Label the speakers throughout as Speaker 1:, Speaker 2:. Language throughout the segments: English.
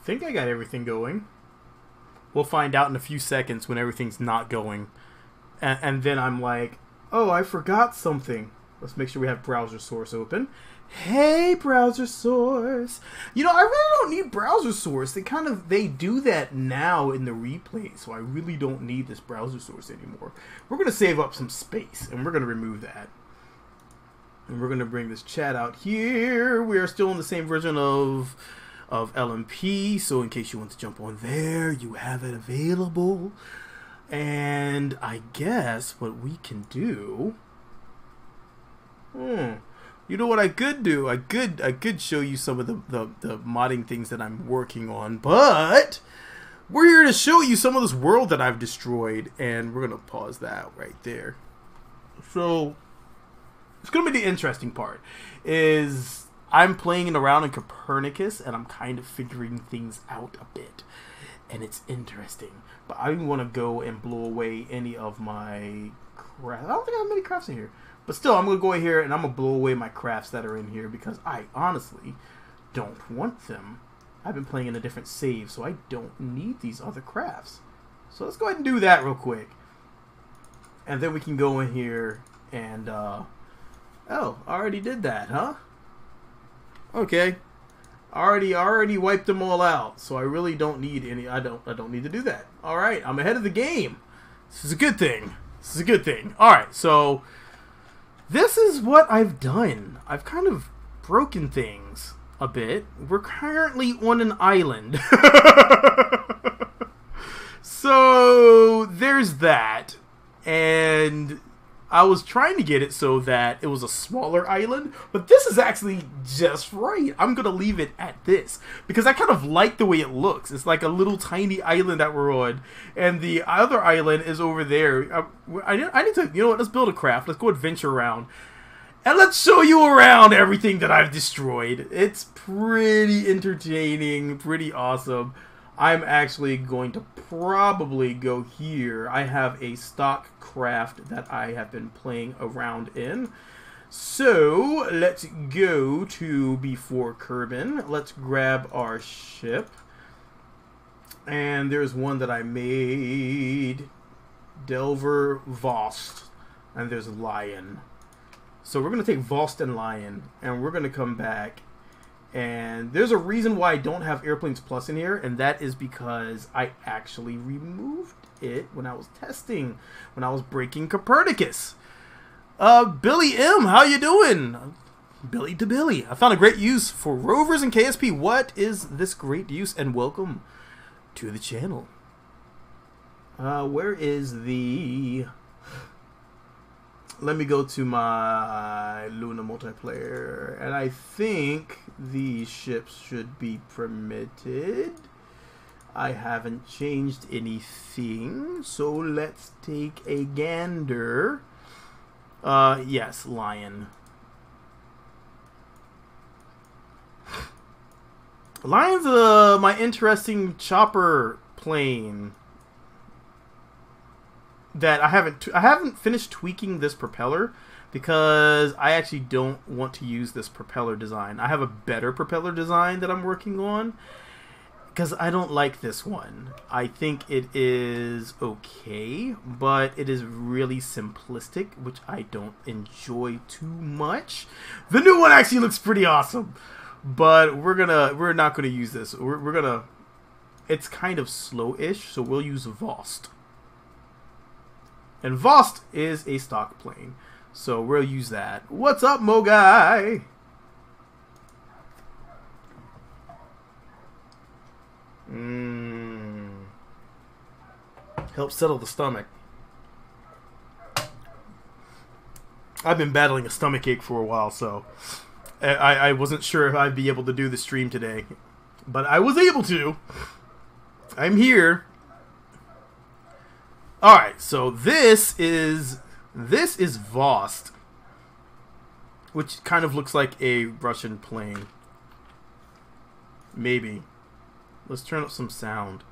Speaker 1: think I got everything going. We'll find out in a few seconds when everything's not going. And then I'm like, oh, I forgot something. Let's make sure we have browser source open. Hey, browser source. You know, I really don't need browser source. They do that now in the replay, so I really don't need this browser source anymore. We're going to save up some space, and we're going to remove that. And we're going to bring this chat out here. We are still in the same version of LMP, so in case you want to jump on there, you have it available. And I guess what we can do... You know what I could do? I could show you some of the modding things that I'm working on, but we're here to show you some of this world that I've destroyed, and we're gonna pause that right there. So it's gonna be the interesting part. Is I'm playing around in Kopernicus, and I'm kind of figuring things out a bit, and it's interesting. But I don't want to go and blow away any of my crafts. I don't think I have many crafts in here. But still, I'm going to go in here and I'm going to blow away my crafts that are in here because I honestly don't want them. I've been playing in a different save, so I don't need these other crafts. So let's go ahead and do that real quick. And then we can go in here and, oh, I already did that, huh? Okay. I already wiped them all out, so I really don't need any, I don't need to do that. Alright, I'm ahead of the game. This is a good thing. This is a good thing. Alright, so... this is what I've done. I've kind of broken things a bit. We're currently on an island. So there's that. And I was trying to get it so that it was a smaller island, but this is actually just right. I'm going to leave it at this because I kind of like the way it looks. It's like a little tiny island that we're on, and the other island is over there. I need to, you know what, let's build a craft. Let's go adventure around, and let's show you around everything that I've destroyed. It's pretty entertaining, pretty awesome. I'm actually going to probably go here. I have a stock craft that I have been playing around in. So let's go to before Kerbin. Let's grab our ship. And there's one that I made. Delver Vost. And there's Lion. So we're going to take Vost and Lion. And we're going to come back. And there's a reason why I don't have Airplanes Plus in here, and that is because I actually removed it when I was testing, when I was breaking Kopernicus. Billy M, how you doing? Billy to Billy. I found a great use for rovers and KSP. What is this great use? And welcome to the channel. Where is the... let me go to my Luna multiplayer, and I think these ships should be permitted. I haven't changed anything, so let's take a gander. Yes, Lion. Lion's my interesting chopper plane. That I haven't finished tweaking this propeller because I actually don't want to use this propeller design. I have a better propeller design that I'm working on because I don't like this one. I think it is okay, but it is really simplistic, which I don't enjoy too much. The new one actually looks pretty awesome, but we're not gonna use this. We're gonna. It's kind of slow-ish, so we'll use Vost. And Vost is a stock plane, so we'll use that. What's up, Mo Guy? Help settle the stomach. I've been battling a stomach ache for a while, so I wasn't sure if I'd be able to do the stream today, but I was able to. I'm here. Alright, so this is Vost, which kind of looks like a Russian plane. Maybe. Let's turn up some sound.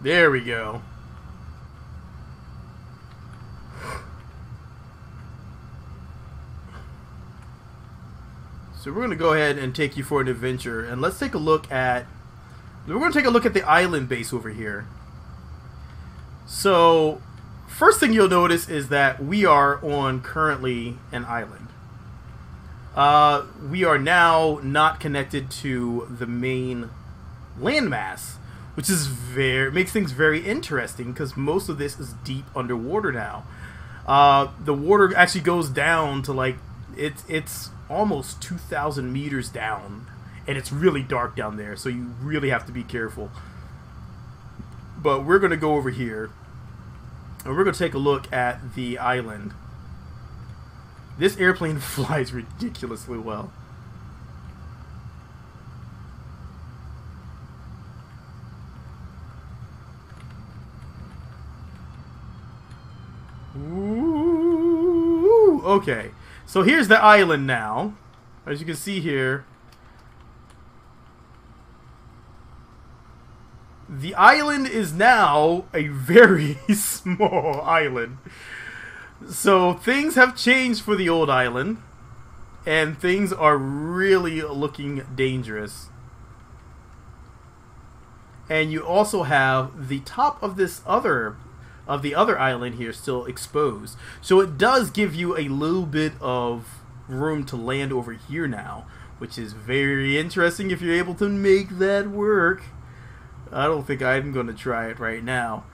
Speaker 1: There we go. So we're going to go ahead and take you for an adventure, and let's take a look at... We're going to take a look at the island base over here. So, first thing you'll notice is that we are on currently an island. We are now not connected to the main landmass, which is makes things very interesting because most of this is deep underwater now. The water actually goes down to like it's almost 2,000 meters down, and it's really dark down there, so you really have to be careful. But we're going to go over here, and we're going to take a look at the island. This airplane flies ridiculously well. Ooh, okay, so here's the island now. As you can see here, the island is now a very small island. So things have changed for the old island, and things are really looking dangerous. And you also have the top of the other island here still exposed. So it does give you a little bit of room to land over here now, which is very interesting if you're able to make that work. I don't think I'm going to try it right now.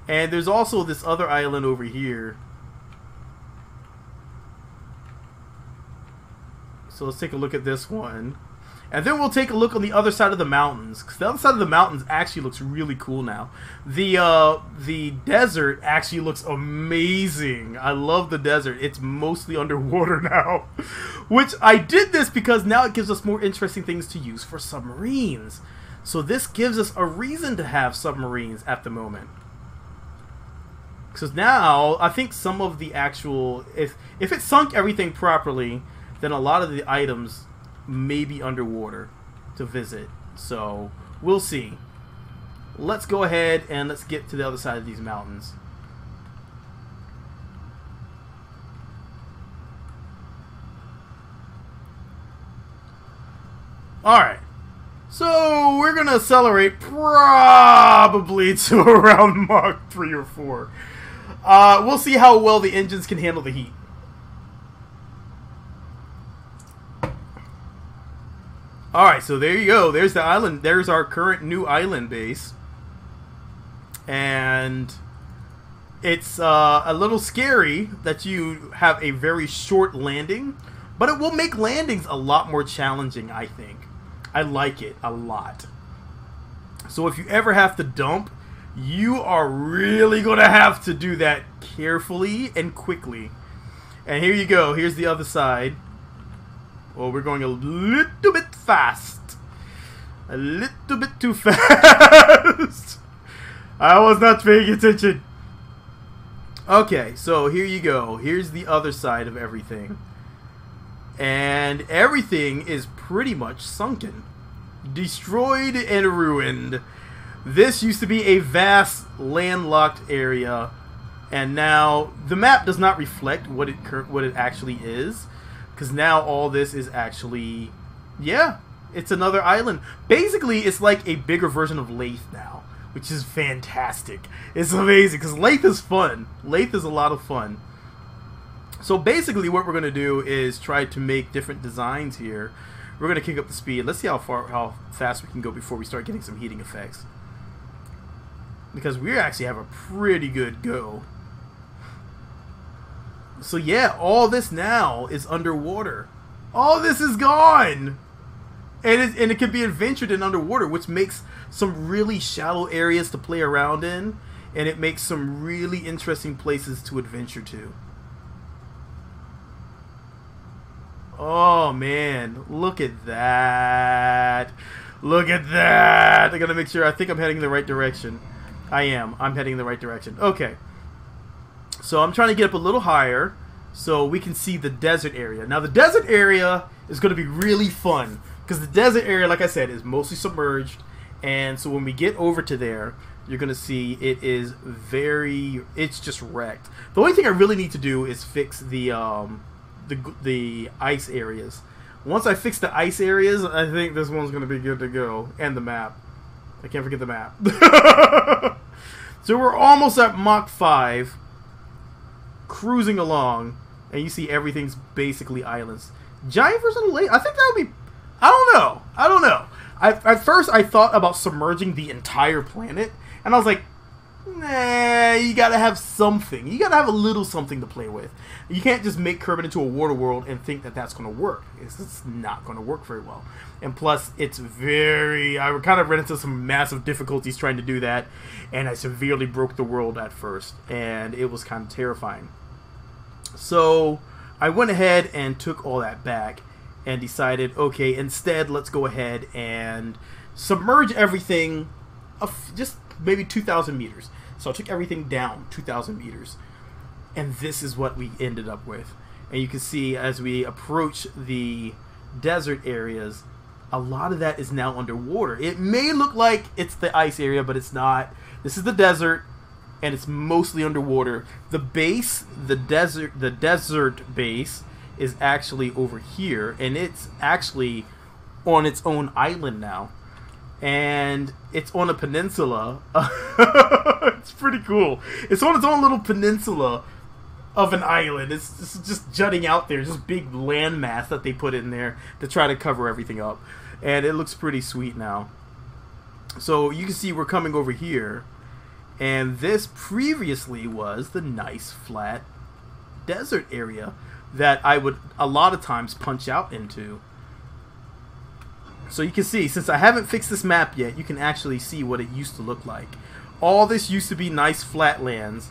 Speaker 1: And there's also this other island over here. So let's take a look at this one. And then we'll take a look on the other side of the mountains, because the other side of the mountains actually looks really cool now. The desert actually looks amazing. I love the desert. It's mostly underwater now. Which I did this because now it gives us more interesting things to use for submarines. So this gives us a reason to have submarines at the moment. Because now, I think some of the actual... If it sunk everything properly, then a lot of the items may be underwater to visit. So, we'll see. Let's go ahead and let's get to the other side of these mountains. Alright. So, we're going to accelerate probably to around Mach 3 or 4. We'll see how well the engines can handle the heat. Alright, so there you go. There's the island. There's our current new island base. And it's a little scary that you have a very short landing, but it will make landings a lot more challenging, I think. I like it a lot. So if you ever have to dump, you are really going to have to do that carefully and quickly. And here you go. Here's the other side. Well, we're going a little bit fast. A little bit too fast. I was not paying attention. Okay, so here you go. Here's the other side of everything. And everything is pretty much sunken. Destroyed and ruined. This used to be a vast landlocked area. And now the map does not reflect what it actually is. Because now all this is actually, yeah, it's another island. Basically, it's like a bigger version of Lathe now, which is fantastic. It's amazing, because Lathe is fun. Lathe is a lot of fun. So basically what we're going to do is try to make different designs here. We're going to kick up the speed. Let's see how fast we can go before we start getting some heating effects. Because we actually have a pretty good go. So yeah, all this now is underwater. All this is gone! And it can be adventured in underwater, which makes some really shallow areas to play around in. And it makes some really interesting places to adventure to. Oh man, look at that. Look at that! I gotta make sure, I think I'm heading in the right direction. I am. I'm heading in the right direction. Okay. So I'm trying to get up a little higher so we can see the desert area. Now the desert area is going to be really fun because the desert area, like I said, is mostly submerged. And so when we get over to there, you're going to see it is it's just wrecked. The only thing I really need to do is fix the ice areas. Once I fix the ice areas, I think this one's going to be good to go. And the map. I can't forget the map. So we're almost at Mach 5. Cruising along. And you see everything's basically islands. Giant version of lake? I think that would be... I don't know. At first, I thought about submerging the entire planet. And I was like, nah, you gotta have something. You gotta have a little something to play with. You can't just make Kerbin into a water world and think that that's gonna work. It's not gonna work very well. And plus, it's very... I kind of ran into some massive difficulties trying to do that. And I severely broke the world at first. And it was kind of terrifying. So, I went ahead and took all that back. And decided, okay, instead, let's go ahead and submerge everything just maybe 2,000 meters. So I took everything down 2,000 meters. And this is what we ended up with. And you can see as we approach the desert areas, a lot of that is now underwater. It may look like it's the ice area, but it's not. This is the desert, and it's mostly underwater. The base, the desert base, is actually over here, and it's actually on its own island now, and it's on a peninsula. It's pretty cool. It's on its own little peninsula of an island. It's just jutting out there, just big landmass that they put in there to try to cover everything up, and it looks pretty sweet now. So you can see we're coming over here, and this previously was the nice flat desert area that I would a lot of times punch out into. So you can see, since I haven't fixed this map yet, you can actually see what it used to look like. All this used to be nice flatlands,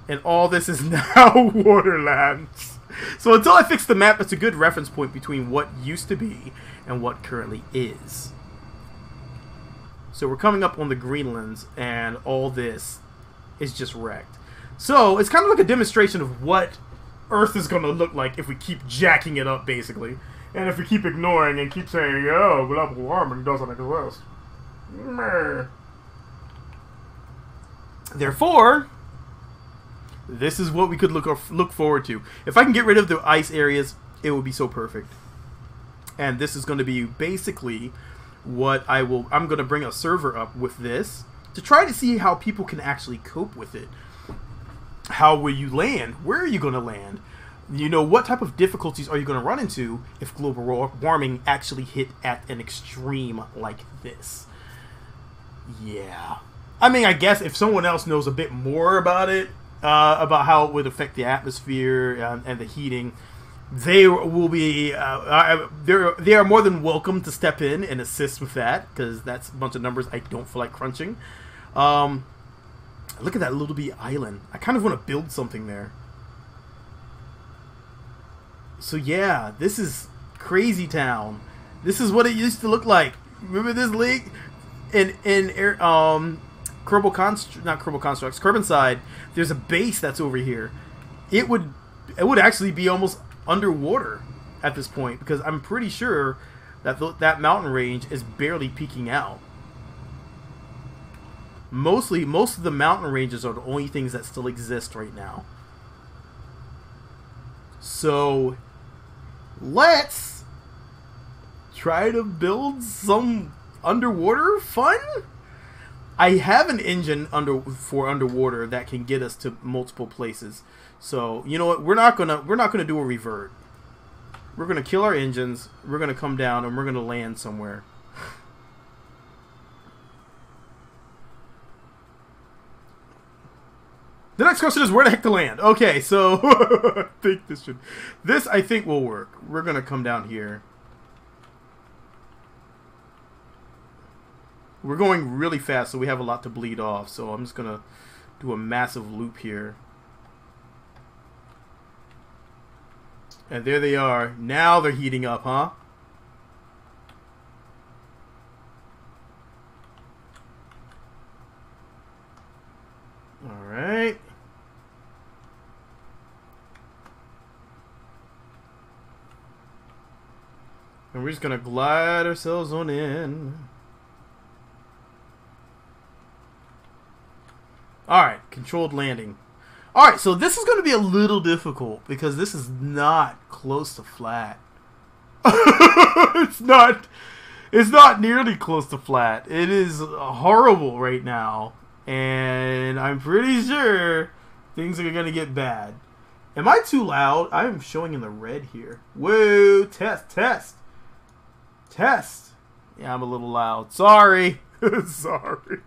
Speaker 1: and all this is now waterlands. So until I fix the map, it's a good reference point between what used to be and what currently is. So we're coming up on the Greenlands, and all this is just wrecked. So it's kind of like a demonstration of what Earth is going to look like if we keep jacking it up, basically. And if we keep ignoring and keep saying, oh, global warming doesn't exist. Meh. Therefore, this is what we could look forward to. If I can get rid of the ice areas, it would be so perfect. And this is going to be basically what I'm going to bring a server up with this to try to see how people can actually cope with it. How will you land? Where are you going to land? You know, what type of difficulties are you going to run into if global warming actually hit at an extreme like this? Yeah. I mean, I guess if someone else knows a bit more about it, about how it would affect the atmosphere and the heating, they will be they are more than welcome to step in and assist with that, because that's a bunch of numbers I don't feel like crunching. Look at that little bitty island. I kind of want to build something there. So yeah, this is Crazy Town. This is what it used to look like. Remember this lake in Kerbal side. There's a base that's over here. It would actually be almost underwater at this point, because I'm pretty sure that that mountain range is barely peeking out. Most of the mountain ranges are the only things that still exist right now. So let's try to build some underwater fun. I have an engine for underwater that can get us to multiple places. So you know what? We're not gonna do a revert. We're gonna kill our engines. We're gonna come down and we're gonna land somewhere. The next question is where the heck to land. Okay, so I think this I think will work. We're gonna come down here. We're going really fast, so we have a lot to bleed off. So I'm just gonna do a massive loop here. And there they are. Now they're heating up, huh? Alright. And we're just gonna glide ourselves on in. Alright, controlled landing. Alright, so this is going to be a little difficult because this is not close to flat. It's not. It's not nearly close to flat. It is horrible right now, and I'm pretty sure things are gonna get bad. Am I too loud? I am showing in the red here. Whoa! Test, test, test. Yeah, I'm a little loud. Sorry. Sorry.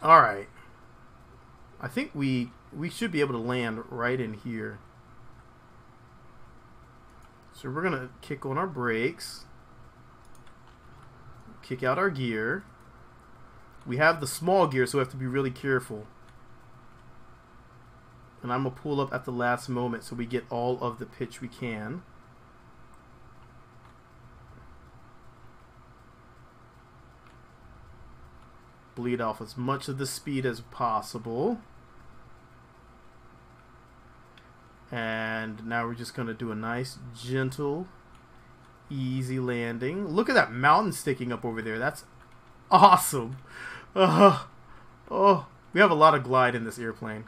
Speaker 1: All right. I think we should be able to land right in here. So we're gonna kick on our brakes, kick out our gear. We have the small gear, so we have to be really careful. And I'm gonna pull up at the last moment so we get all of the pitch we can. Bleed off as much of the speed as possible. And now we're just going to do a nice, gentle, easy landing. Look at that mountain sticking up over there. That's awesome. Oh, we have a lot of glide in this airplane.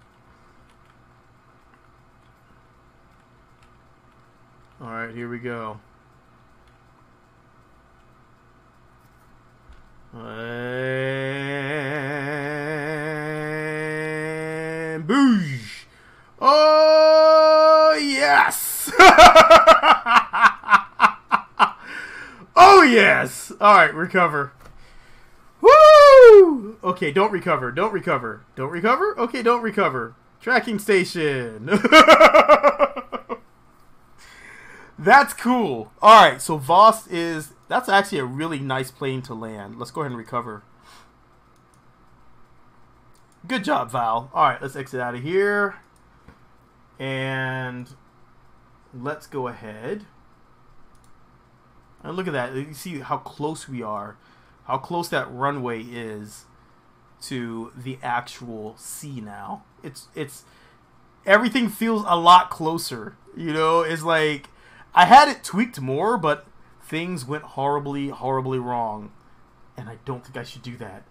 Speaker 1: Alright, here we go. And boosh! Oh, yes! Oh, yes! Alright, recover. Woo! Okay, don't recover. Don't recover. Don't recover? Okay, don't recover. Tracking station. That's cool. Alright, so Voss is... That's actually a really nice plane to land. Let's go ahead and recover. Good job, Val. Alright, let's exit out of here. And let's go ahead. And look at that. You see how close we are. How close that runway is to the actual sea now. It's everything feels a lot closer. You know, it's like I had it tweaked more, but things went horribly, horribly wrong. And I don't think I should do that.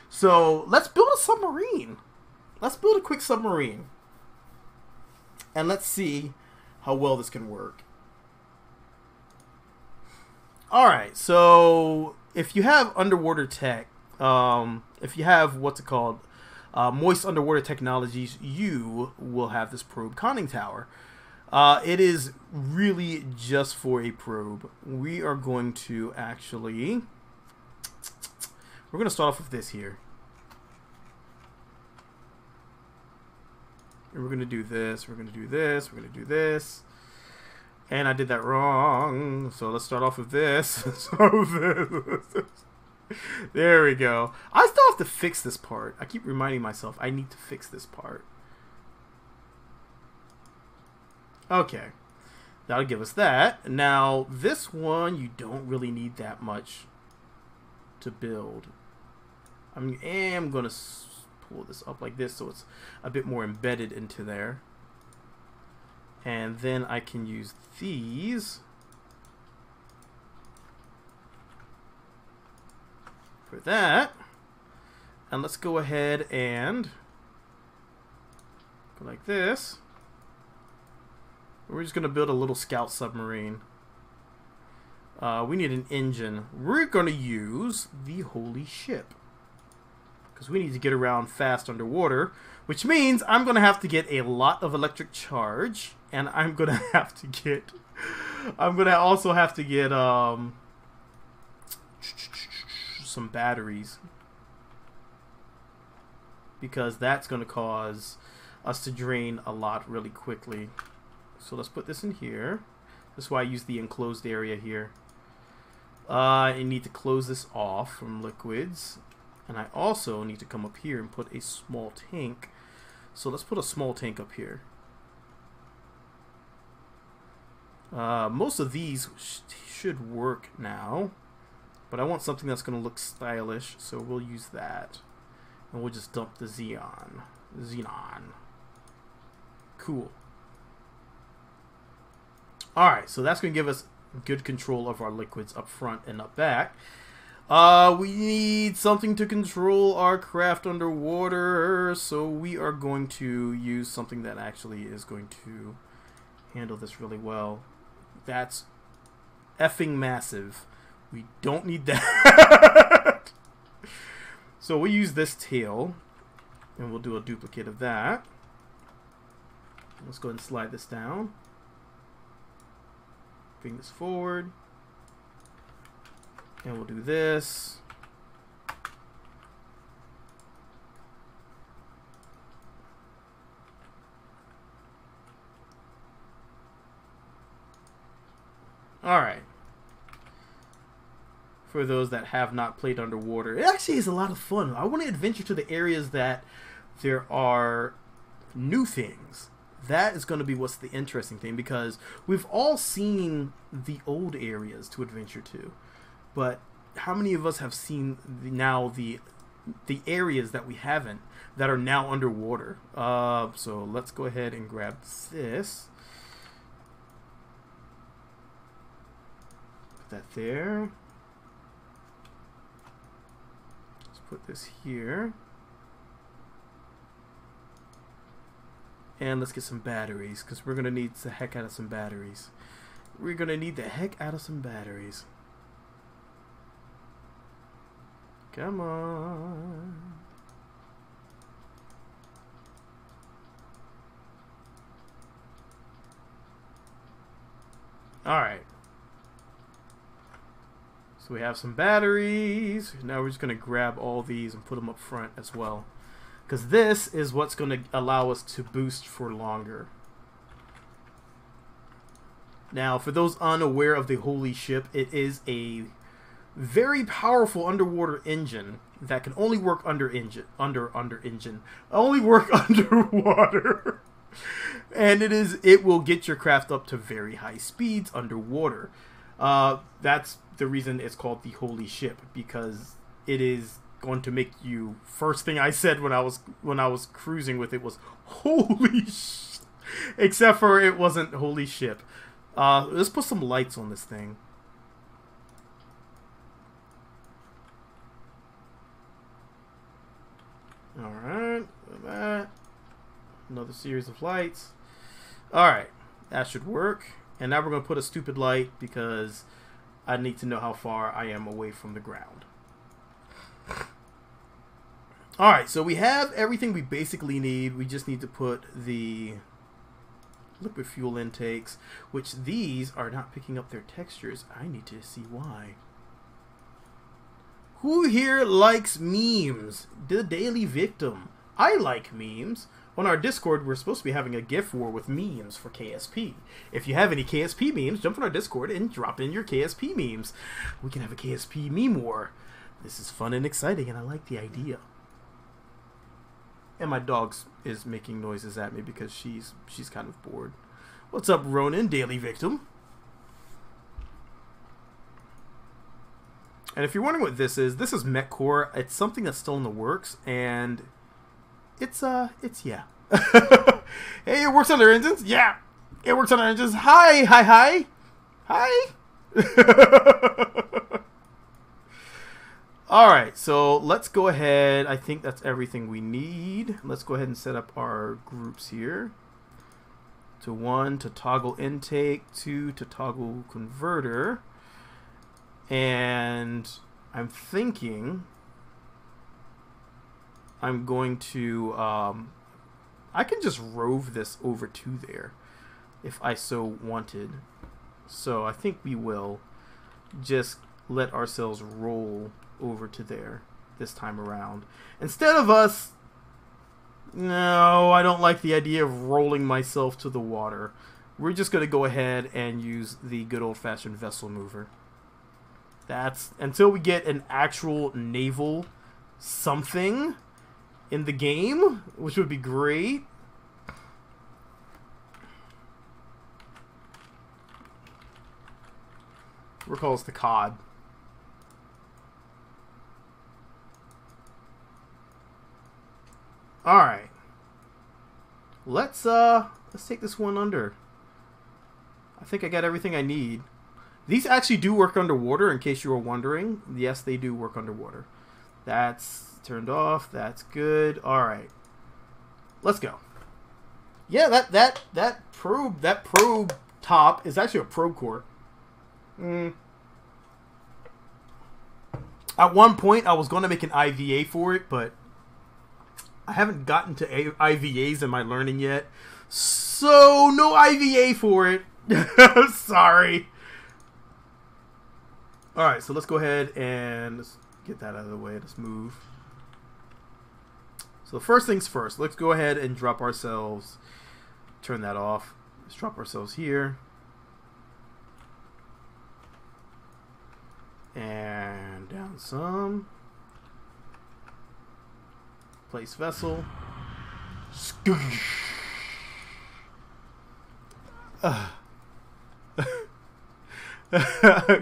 Speaker 1: So let's build a submarine. Let's build a quick submarine. And let's see how well this can work. Alright, so if you have underwater tech, if you have what's it called, moist underwater technologies, you will have this probe conning tower. It is really just for a probe. We are going to actually, we're going to start off with this here. And we're going to do this, we're going to do this, we're going to do this. And I did that wrong. So let's start off with this. There we go. I still have to fix this part. I keep reminding myself I need to fix this part. Okay. That'll give us that. Now, this one, you don't really need that much to build. I am going to pull this up like this so it's a bit more embedded into there. And then I can use these for that. And let's go ahead and go like this. We're just going to build a little scout submarine. We need an engine. We're going to use the Holy Ship, because we need to get around fast underwater, which means I'm going to have to get a lot of electric charge, and I'm going to have to get... I'm going to also have to get some batteries, because that's going to cause us to drain a lot really quickly. So let's put this in here. That's why I use the enclosed area here. I need to close this off from liquids. And I also need to come up here and put a small tank. So let's put a small tank up here. Most of these should work now. But I want something that's going to look stylish. So we'll use that. And we'll just dump the xenon. Cool. Alright, so that's going to give us good control of our liquids up front and up back. We need something to control our craft underwater, so we are going to use something that actually is going to handle this really well. That's effing massive. We don't need that. So we'll use this tail, and we'll do a duplicate of that. Let's go ahead and slide this down. Bring this forward. And we'll do this. Alright. For those that have not played underwater, it actually is a lot of fun. I want to adventure to the areas that there are new things. That is going to be what's the interesting thing, because we've all seen the old areas to adventure to. But how many of us have seen the areas that we haven't, that are now underwater? So let's go ahead and grab this. Put that there. Let's put this here. And let's get some batteries, because we're going to need the heck out of some batteries. We're going to need the heck out of some batteries. Come on. Alright. So we have some batteries. Now we're just going to grab all these and put them up front as well, because this is what's going to allow us to boost for longer. Now, for those unaware of the Holy Ship, it is a very powerful underwater engine that can only work only work underwater. And it will get your craft up to very high speeds underwater. That's the reason it's called the Holy Ship, because it is going to make you, first thing I said when I was cruising with it was holy sh, except for it wasn't Holy Ship. Let's put some lights on this thing. Alright, that. Another series of lights. Alright, that should work. And now we're going to put a stupid light, because I need to know how far I am away from the ground. Alright, so we have everything we basically need. We just need to put the liquid fuel intakes, which these are not picking up their textures. I need to see why. Who here likes memes? The Daily Victim. I like memes. On our Discord, we're supposed to be having a gift war with memes for KSP. If you have any KSP memes, jump on our Discord and drop in your KSP memes. We can have a KSP meme war. This is fun and exciting, and I like the idea. And my dog is making noises at me because she's kind of bored. What's up, Ronan, Daily Victim? And if you're wondering what this is MechCore. It's something that's still in the works, and it's yeah. Hey, it works on their engines? Yeah, it works on our engines. Hi. Alright, so let's go ahead. I think that's everything we need. Let's go ahead and set up our groups here. To 1, to toggle intake. 2, to toggle converter. And I'm thinking I'm going to I can just rove this over to there if I so wanted. So I think we will just let ourselves roll over to there this time around, instead of us. No, I don't like the idea of rolling myself to the water. We're just going to go ahead and use the good old-fashioned vessel mover. That's until we get an actual naval something in the game, which would be great. We'll call this the COD. Alright. Let's take this one under. I think I got everything I need. These actually do work underwater, in case you were wondering. Yes, they do work underwater. That's turned off. That's good. Alright. Let's go. Yeah, that probe top is actually a probe core. At one point, I was going to make an IVA for it, but I haven't gotten to IVAs in my learning yet. So, no IVA for it. Sorry. Alright, so let's go ahead and let's get that out of the way. Let's move. So, first things first. Let's go ahead and drop ourselves. Turn that off. Let's drop ourselves here. And down some. Place vessel.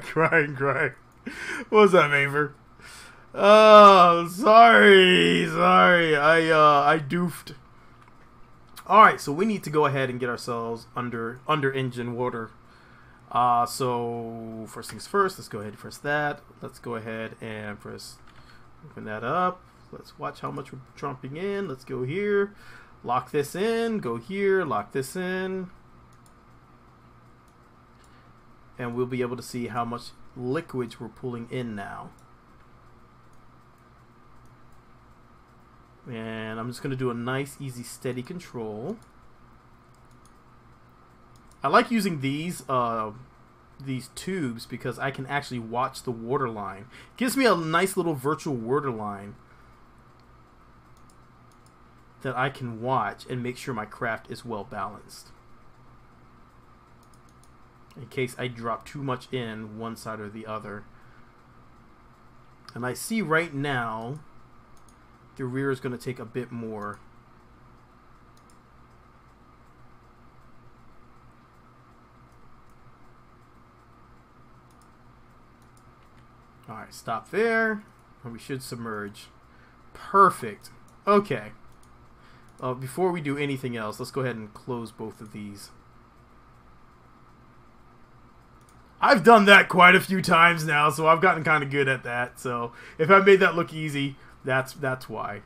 Speaker 1: Crying. What was that, Maver? Oh, sorry. I doofed. Alright, so we need to go ahead and get ourselves under engine water. So first things first, let's go ahead and press that. Let's go ahead and open that up. Let's watch how much we're jumping in. Let's go here. Lock this in. Go here. Lock this in. And we'll be able to see how much liquids we're pulling in now. And I'm just going to do a nice, easy, steady control. I like using these tubes because I can actually watch the water line. It gives me a nice little virtual water line that I can watch and make sure my craft is well balanced. In case I drop too much in one side or the other. And I see right now the rear is going to take a bit more. Alright, stop there. And we should submerge. Perfect. Okay. Before we do anything else, let's go ahead and close both of these. I've done that quite a few times now, so I've gotten kind of good at that. So if I made that look easy, that's why.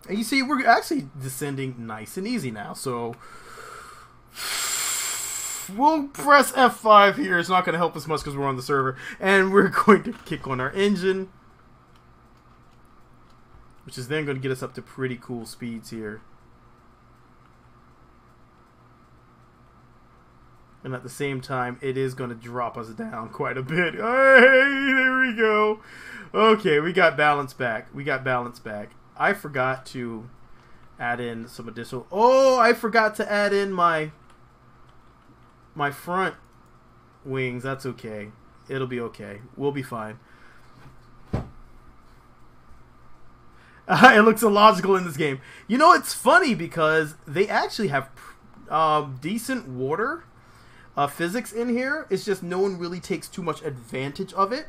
Speaker 1: And you see, we're actually descending nice and easy now. So we'll press F5 here. It's not going to help us much because we're on the server. And we're going to kick on our engine, which is then going to get us up to pretty cool speeds here. And at the same time, it is going to drop us down quite a bit. Hey, there we go. Okay, we got balance back. I forgot to add in some additional... Oh, I forgot to add in my front wings. That's okay. It'll be okay. We'll be fine. It looks illogical in this game. You know, it's funny because they actually have decent water physics in here. It's just no one really takes too much advantage of it.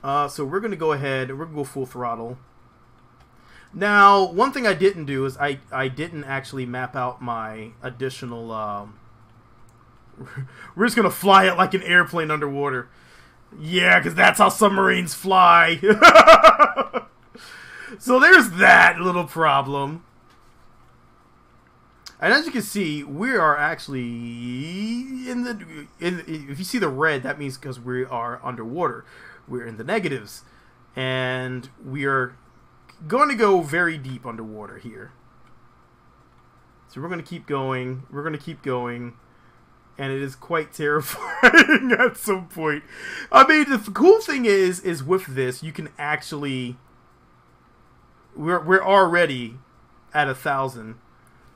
Speaker 1: So we're going to go ahead. We're going to go full throttle. Now, one thing I didn't do is I didn't actually map out my additional... we're just going to fly it like an airplane underwater. Yeah, because that's how submarines fly. So there's that little problem. And as you can see, we are actually if you see the red, that means because we are underwater. We're in the negatives. And we are going to go very deep underwater here. So we're going to keep going. We're going to keep going. And it is quite terrifying at some point. I mean, the cool thing is with this, you can actually... We're already at 1,000.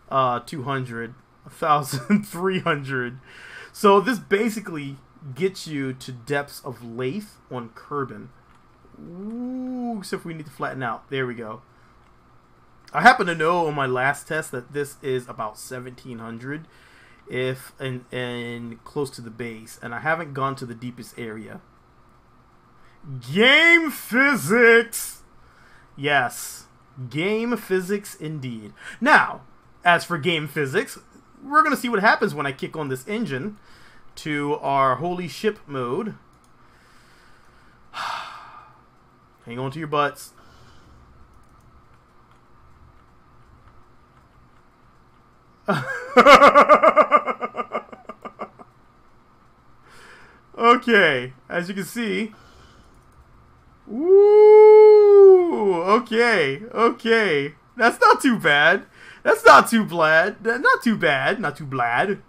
Speaker 1: 200, 1,300. So this basically gets you to depths of lathe on Kerbin. Ooh, except we need to flatten out. There we go. I happen to know on my last test that this is about 1,700 and close to the base, and I haven't gone to the deepest area. Game physics! Yes, game physics indeed. Now, as for game physics, we're going to see what happens when I kick on this engine to our holy ship mode. Hang on to your butts. Okay, as you can see. Woo! Okay, okay. That's not too bad. That's not too bad. Not too bad. Not too bad.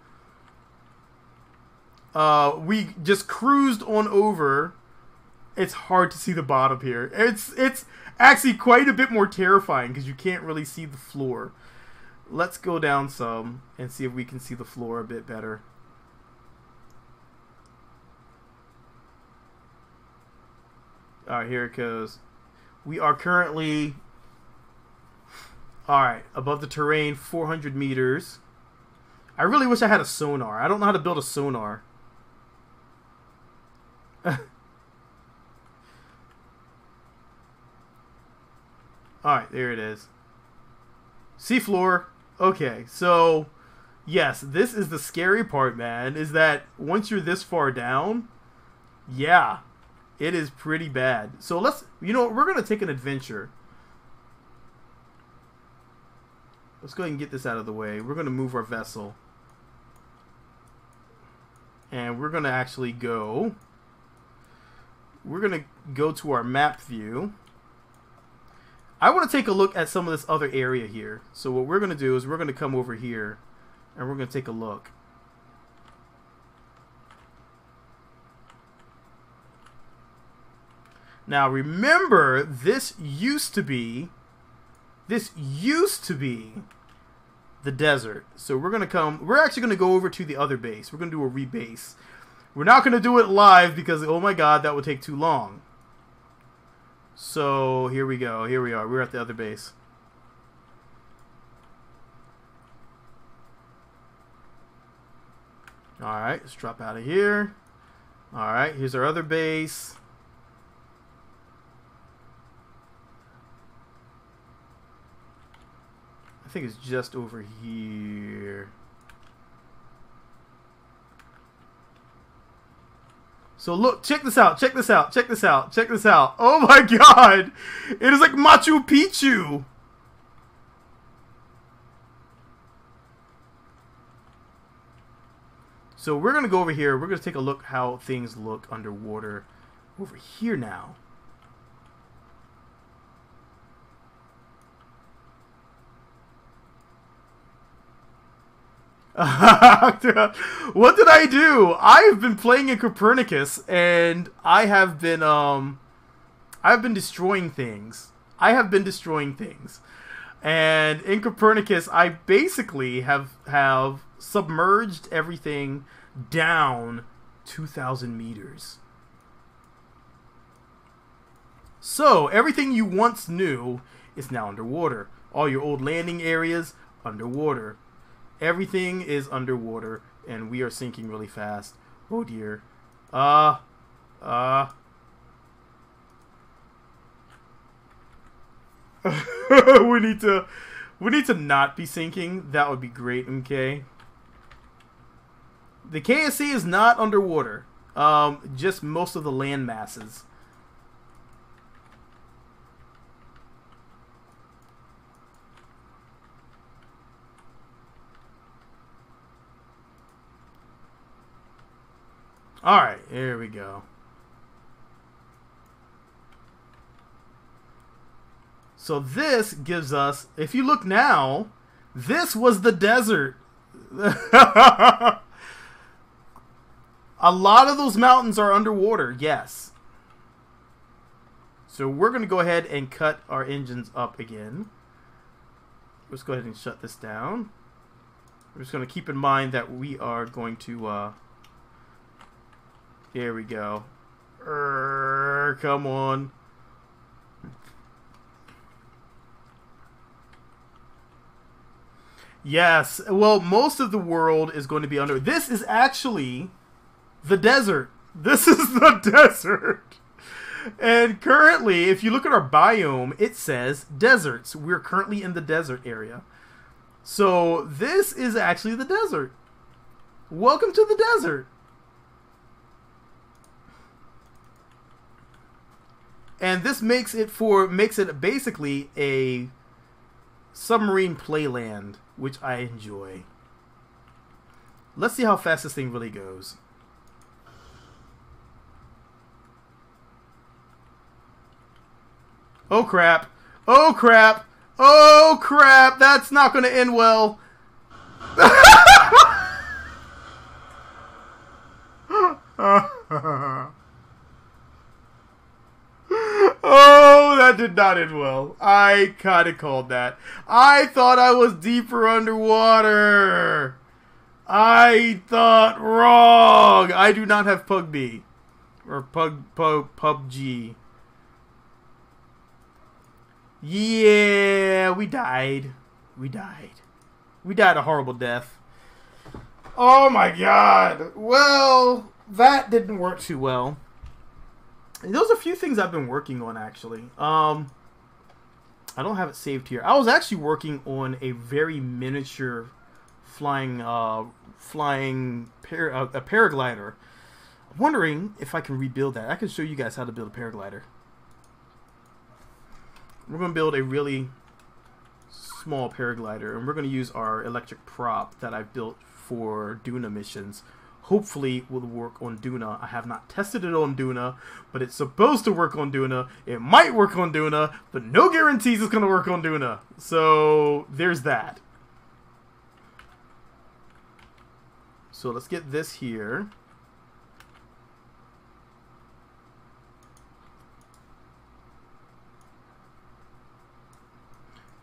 Speaker 1: We just cruised on over. It's hard to see the bottom here. It's actually quite a bit more terrifying because you can't really see the floor. Let's go down some and see if we can see the floor a bit better. Alright, here it goes. We are currently, alright, above the terrain, 400 meters. I really wish I had a sonar. I don't know how to build a sonar. Alright, there it is. Seafloor. Okay, so, yes, this is the scary part, man, is that once you're this far down, yeah, it is pretty bad. So let's, you know, we're going to take an adventure. Let's go ahead and get this out of the way. We're going to move our vessel. And we're going to actually go, we're going to go to our map view. I want to take a look at some of this other area here. So what we're going to do is we're going to come over here and we're going to take a look. Now remember, this used to be the desert. So we're actually going to go over to the other base. We're going to do a rebase. We're not going to do it live because, oh my god, that would take too long. So here we go. Here we are. We're at the other base. Alright, let's drop out of here. Alright, here's our other base. I think it's just over here. So look, check this out, check this out, check this out, check this out. Oh my god! It is like Machu Picchu! So we're going to go over here. We're going to take a look how things look underwater over here now. What did I do? I've been playing in Kopernicus and I've been destroying things. And in Kopernicus, I basically have submerged everything down 2,000 meters. So everything you once knew is now underwater. All your old landing areas, underwater. Everything is underwater, and we are sinking really fast. Oh dear. we need to not be sinking. That would be great, okay? The KSC is not underwater. Just most of the land masses. Alright, here we go. So this gives us, if you look now, this was the desert. A lot of those mountains are underwater, yes. So we're going to go ahead and cut our engines up again. Let's go ahead and shut this down. We're just going to keep in mind that we are going to... Here we go. Come on. Yes. Well, most of the world is going to be under. This is actually the desert. This is the desert. And currently, if you look at our biome, it says deserts. We're currently in the desert area. So this is actually the desert. Welcome to the desert. And this makes it basically a submarine playland, which I enjoy. Let's see how fast this thing really goes. Oh crap. Oh crap. Oh crap. That's not going to end well. Oh, that did not end well. I kind of called that. I thought I was deeper underwater. I thought wrong. I do not have PUBG. Or PUBG. Yeah, we died. We died. We died a horrible death. Oh my god. Well, that didn't work too well. And those are a few things I've been working on, actually. I don't have it saved here. I was actually working on a very miniature flying paraglider. I'm wondering if I can rebuild that. I can show you guys how to build a paraglider. We're going to build a really small paraglider, and we're going to use our electric prop that I've built for Duna missions. Hopefully it will work on Duna. I have not tested it on Duna, but it's supposed to work on Duna. It might work on Duna, but no guarantees it's going to work on Duna. So there's that. So let's get this here.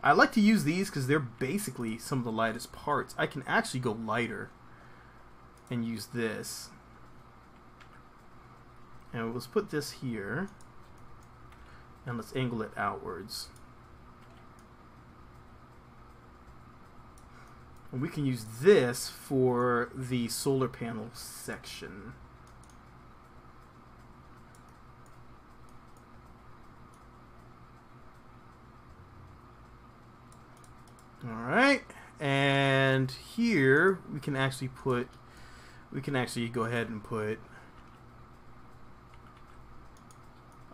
Speaker 1: I like to use these because they're basically some of the lightest parts. I can actually go lighter and use this. And let's put this here. And let's angle it outwards. And we can use this for the solar panel section. Alright, and here we can actually go ahead and put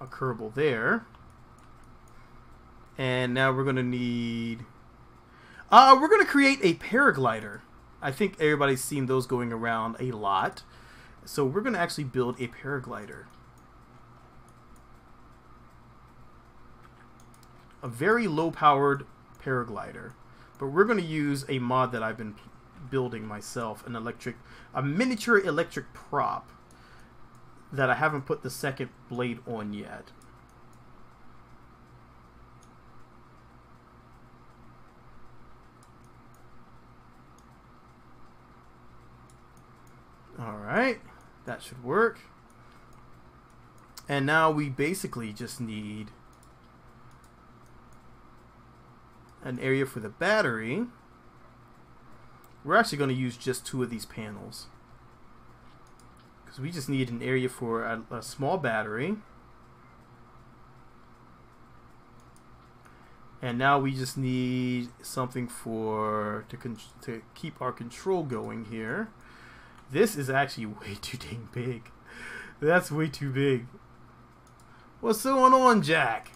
Speaker 1: a Kerbal there. And now we're going to need we're going to create a paraglider. I think everybody's seen those going around a lot. So we're going to actually build a paraglider. A very low powered paraglider. But we're going to use a mod that I've been building myself, a miniature electric prop that I haven't put the second blade on yet. Alright, that should work. And now we basically just need an area for the battery. We're actually going to use just 2 of these panels because we just need an area for a small battery. And now we just need something to keep our control going here. This is actually way too dang big. That's way too big. What's going on, Jack?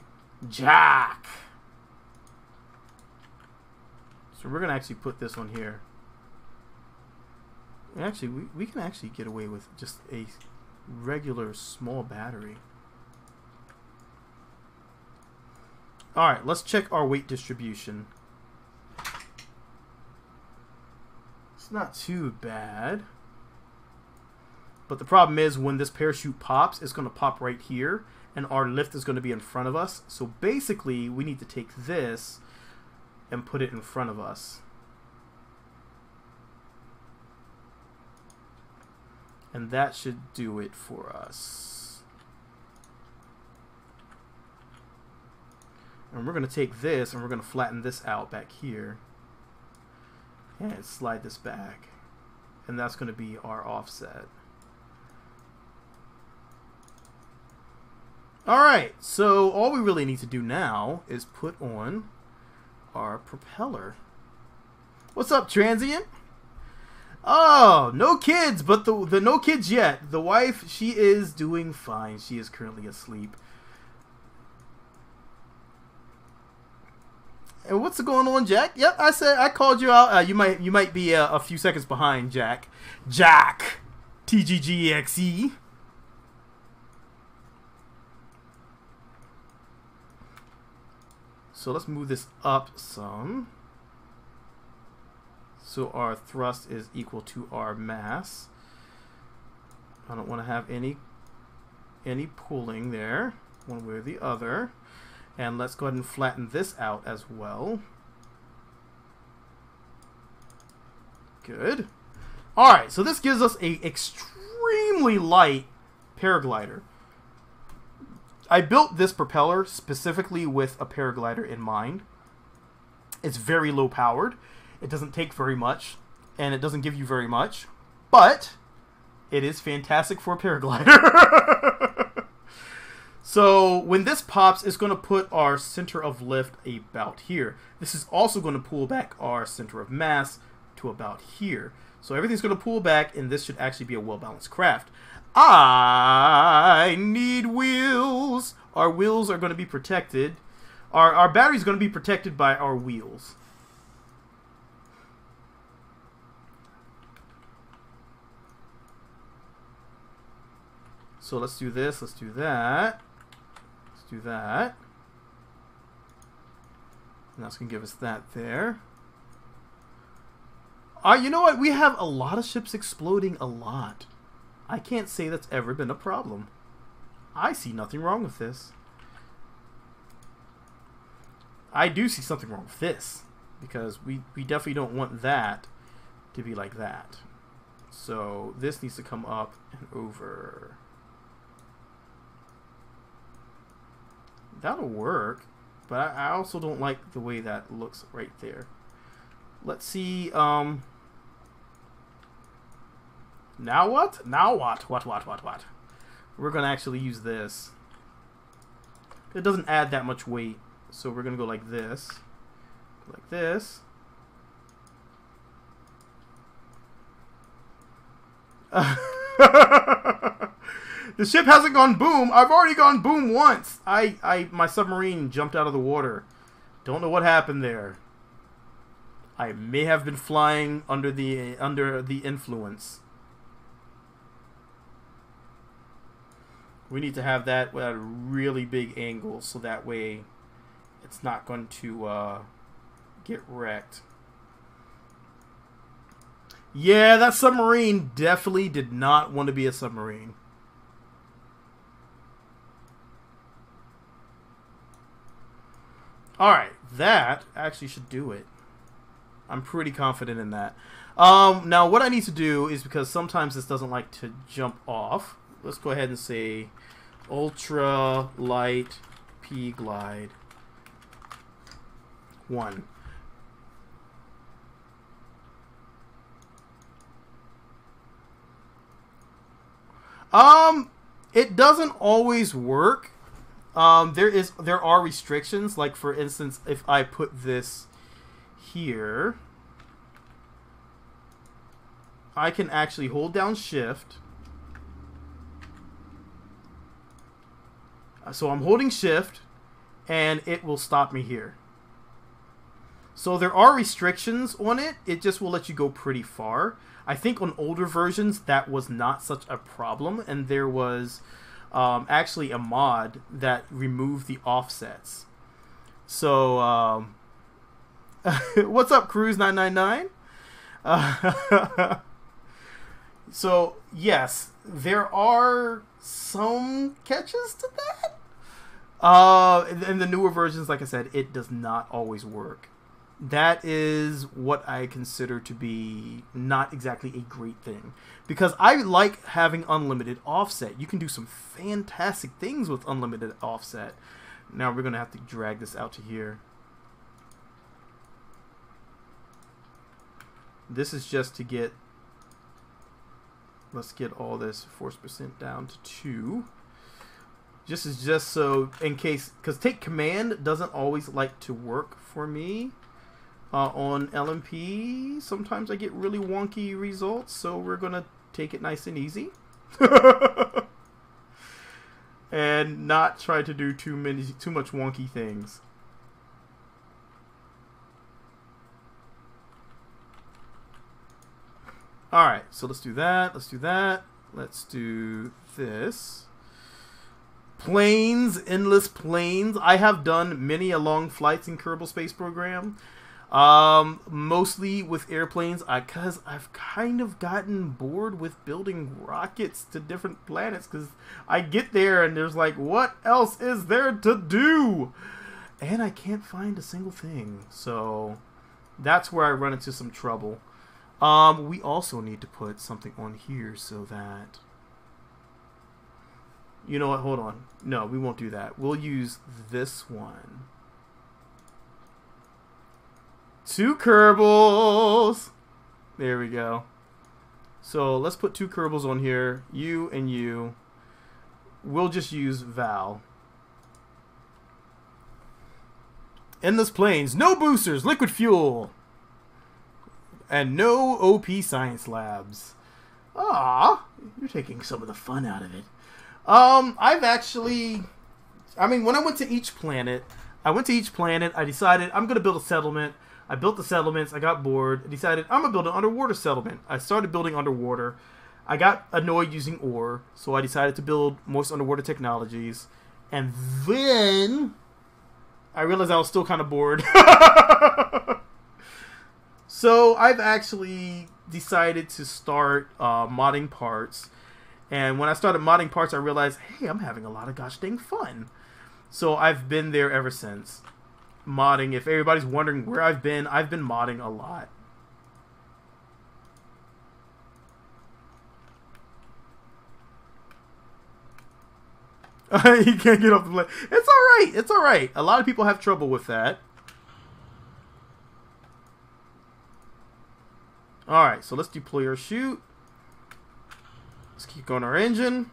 Speaker 1: Jack! So we're going to actually put this on here. Actually, we can actually get away with just a regular small battery. Alright, let's check our weight distribution. It's not too bad. But the problem is when this parachute pops, it's going to pop right here. And our lift is going to be in front of us. So basically, we need to take this and put it in front of us. And that should do it for us. And we're going to take this and we're going to flatten this out back here. And slide this back. And that's going to be our offset. Alright, so all we really need to do now is put on our propeller. What's up, Transient? Oh, no kids, but the no kids yet. The wife, she is doing fine. She is currently asleep. And what's going on, Jack? Yep, I said I called you out. You might be a few seconds behind, Jack. Jack, TGGXE. So let's move this up some. So our thrust is equal to our mass. I don't want to have any pulling there, one way or the other. And let's go ahead and flatten this out as well. Good. Alright, so this gives us a extremely light paraglider. I built this propeller specifically with a paraglider in mind. It's very low powered. It doesn't take very much, and it doesn't give you very much, but it is fantastic for a paraglider. So when this pops, it's going to put our center of lift about here. This is also going to pull back our center of mass to about here. So everything's going to pull back, and this should actually be a well-balanced craft. I need wheels. Our wheels are going to be protected. Our battery is going to be protected by our wheels. So let's do this. Let's do that. Let's do that. And that's going to give us that there. You know what? We have a lot of ships exploding a lot. I can't say that's ever been a problem. I see nothing wrong with this. I do see something wrong with this, because we definitely don't want that to be like that. So this needs to come up and over. That'll work, but I also don't like the way that looks right there. Let's see. Now what? Now what? What? We're going to actually use this. It doesn't add that much weight, so we're going to go like this. Like this. The ship hasn't gone boom. I've already gone boom once. My submarine jumped out of the water. Don't know what happened there. I may have been flying under the influence. We need to have that at a really big angle, so that way it's not going to get wrecked. Yeah, that submarine definitely did not want to be a submarine. Alright, that actually should do it. I'm pretty confident in that. Now, what I need to do is, because sometimes this doesn't like to jump off, let's go ahead and say ultra light P glide 1. It doesn't always work. There are restrictions. Like, for instance, if I put this here, I can actually hold down shift. So I'm holding shift, and it will stop me here. So there are restrictions on it. It just will let you go pretty far. I think on older versions that was not such a problem, and there was actually a mod that removed the offsets. So what's up, Cruise 999? So yes, there are some catches to that. In the newer versions, like I said, it does not always work. That is what I consider to be not exactly a great thing, because I like having unlimited offset. You can do some fantastic things with unlimited offset. Now we're going to have to drag this out to here. This is just to get, let's get all this force percent down to 2. Just so in case, because take command doesn't always like to work for me on LMP. Sometimes I get really wonky results, so we're gonna take it nice and easy and not try to do too much wonky things. Alright, so let's do that. Let's do that. Let's do this. Planes, endless planes. I have done many a long flights in Kerbal Space Program. Mostly with airplanes, because I've kind of gotten bored with building rockets to different planets, because I get there and there's like, what else is there to do? And I can't find a single thing. So that's where I run into some trouble. We also need to put something on here so that... You know what? Hold on. No, we won't do that. We'll use this one. 2 Kerbals. There we go. So let's put 2 Kerbals on here. You and you. We'll just use Val. Endless planes. No boosters. Liquid fuel. And no OP science labs. Ah, you're taking some of the fun out of it. I've actually... I mean, when I went to each planet, I decided I'm going to build a settlement. I built the settlements. I got bored. I decided I'm going to build an underwater settlement. I started building underwater. I got annoyed using ore, so I decided to build moist underwater technologies. And then I realized I was still kind of bored. So I've actually decided to start modding parts. And when I started modding parts, I realized, hey, I'm having a lot of gosh dang fun. So I've been there ever since. Modding. If everybody's wondering where I've been modding a lot. You can't get off the plane. It's alright. It's alright. A lot of people have trouble with that. Alright, so let's deploy our chute. Let's keep going our engine.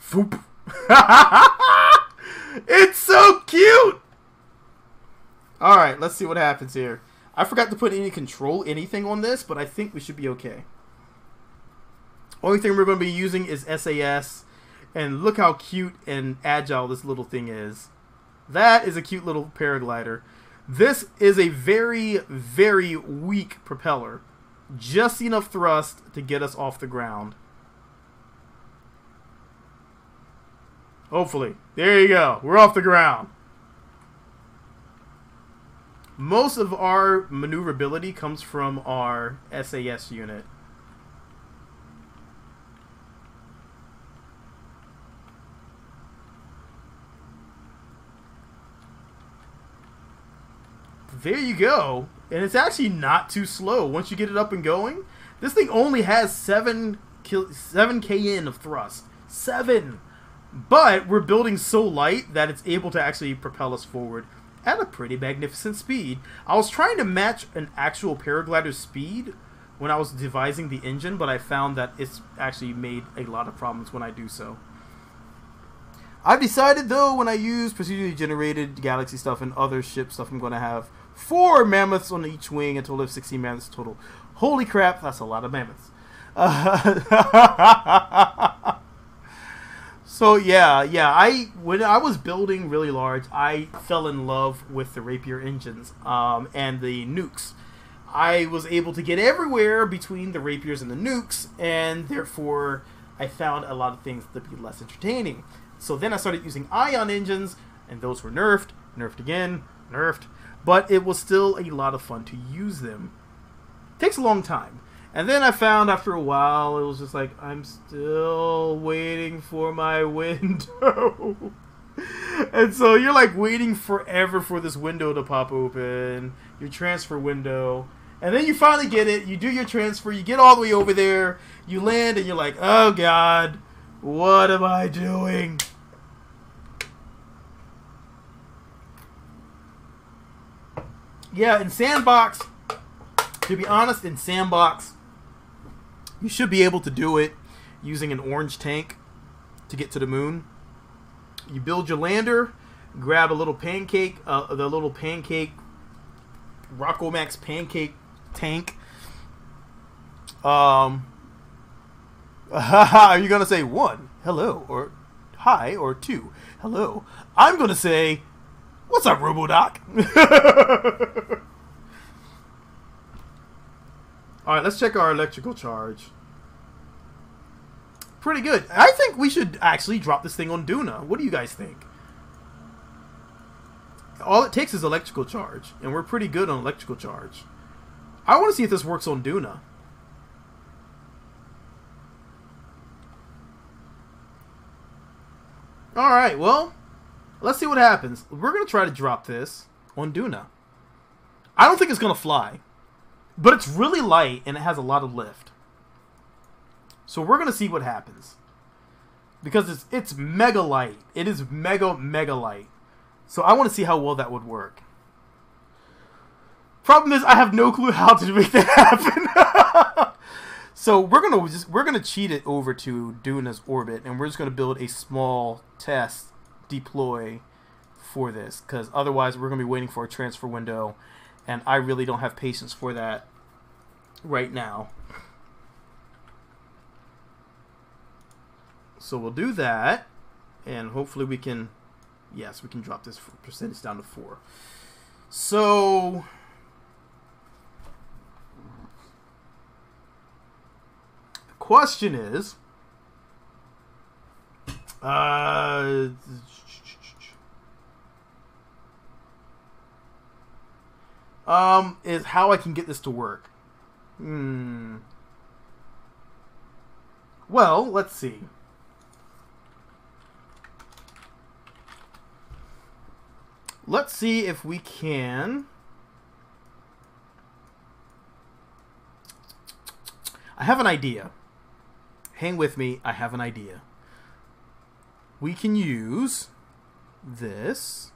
Speaker 1: Foop. It's so cute! Alright, let's see what happens here. I forgot to put any control anything on this, but I think we should be okay. Only thing we're going to be using is SAS. And look how cute and agile this little thing is. That is a cute little paraglider. This is a very, very weak propeller. Just enough thrust to get us off the ground. Hopefully. There you go. We're off the ground. Most of our maneuverability comes from our SAS unit. There you go. And it's actually not too slow once you get it up and going. This thing only has 7 kN of thrust. 7! But we're building so light that it's able to actually propel us forward at a pretty magnificent speed. I was trying to match an actual paraglider's speed when I was devising the engine, but I found that it's actually made a lot of problems when I do so. I've decided, though, when I use procedurally generated galaxy stuff and other ship stuff, I'm going to have 4 mammoths on each wing, a total of 16 mammoths total. Holy crap, that's a lot of mammoths. So yeah, when I was building really large, I fell in love with the Rapier engines and the nukes. I was able to get everywhere between the Rapiers and the nukes, and therefore I found a lot of things to be less entertaining. So then I started using ion engines, and those were nerfed, nerfed again, nerfed. But it was still a lot of fun to use them. Takes a long time. And then I found after a while, it was just like, I'm still waiting for my window. And so you're like waiting forever for this window to pop open, your transfer window. And then you finally get it, you do your transfer, you get all the way over there, you land, and you're like, oh God, what am I doing? Yeah, in Sandbox, to be honest, in Sandbox, you should be able to do it using an orange tank to get to the moon. You build your lander, grab a little pancake, the little pancake, Rockomax pancake tank. Are you going to say 1, hello, or hi, or 2, hello? I'm going to say, what's up, Robodoc? Alright, let's check our electrical charge. Pretty good. I think we should actually drop this thing on Duna. What do you guys think? All it takes is electrical charge, and we're pretty good on electrical charge. I want to see if this works on Duna. Alright, well, let's see what happens. We're going to try to drop this on Duna. I don't think it's going to fly, but it's really light, and it has a lot of lift. So we're going to see what happens. Because it's mega light. It is mega light. So I want to see how well that would work. Problem is, I have no clue how to make that happen. So we're gonna cheat it over to Duna's orbit, and we're just gonna build a small test deploy for this, because otherwise we're gonna be waiting for a transfer window, and I really don't have patience for that right now. So we'll do that, and hopefully we can, yes, we can drop this percentage down to 4. So the question is, is how I can get this to work. Well, let's see. Let's see if we can. I have an idea. Hang with me, I have an idea. We can use this.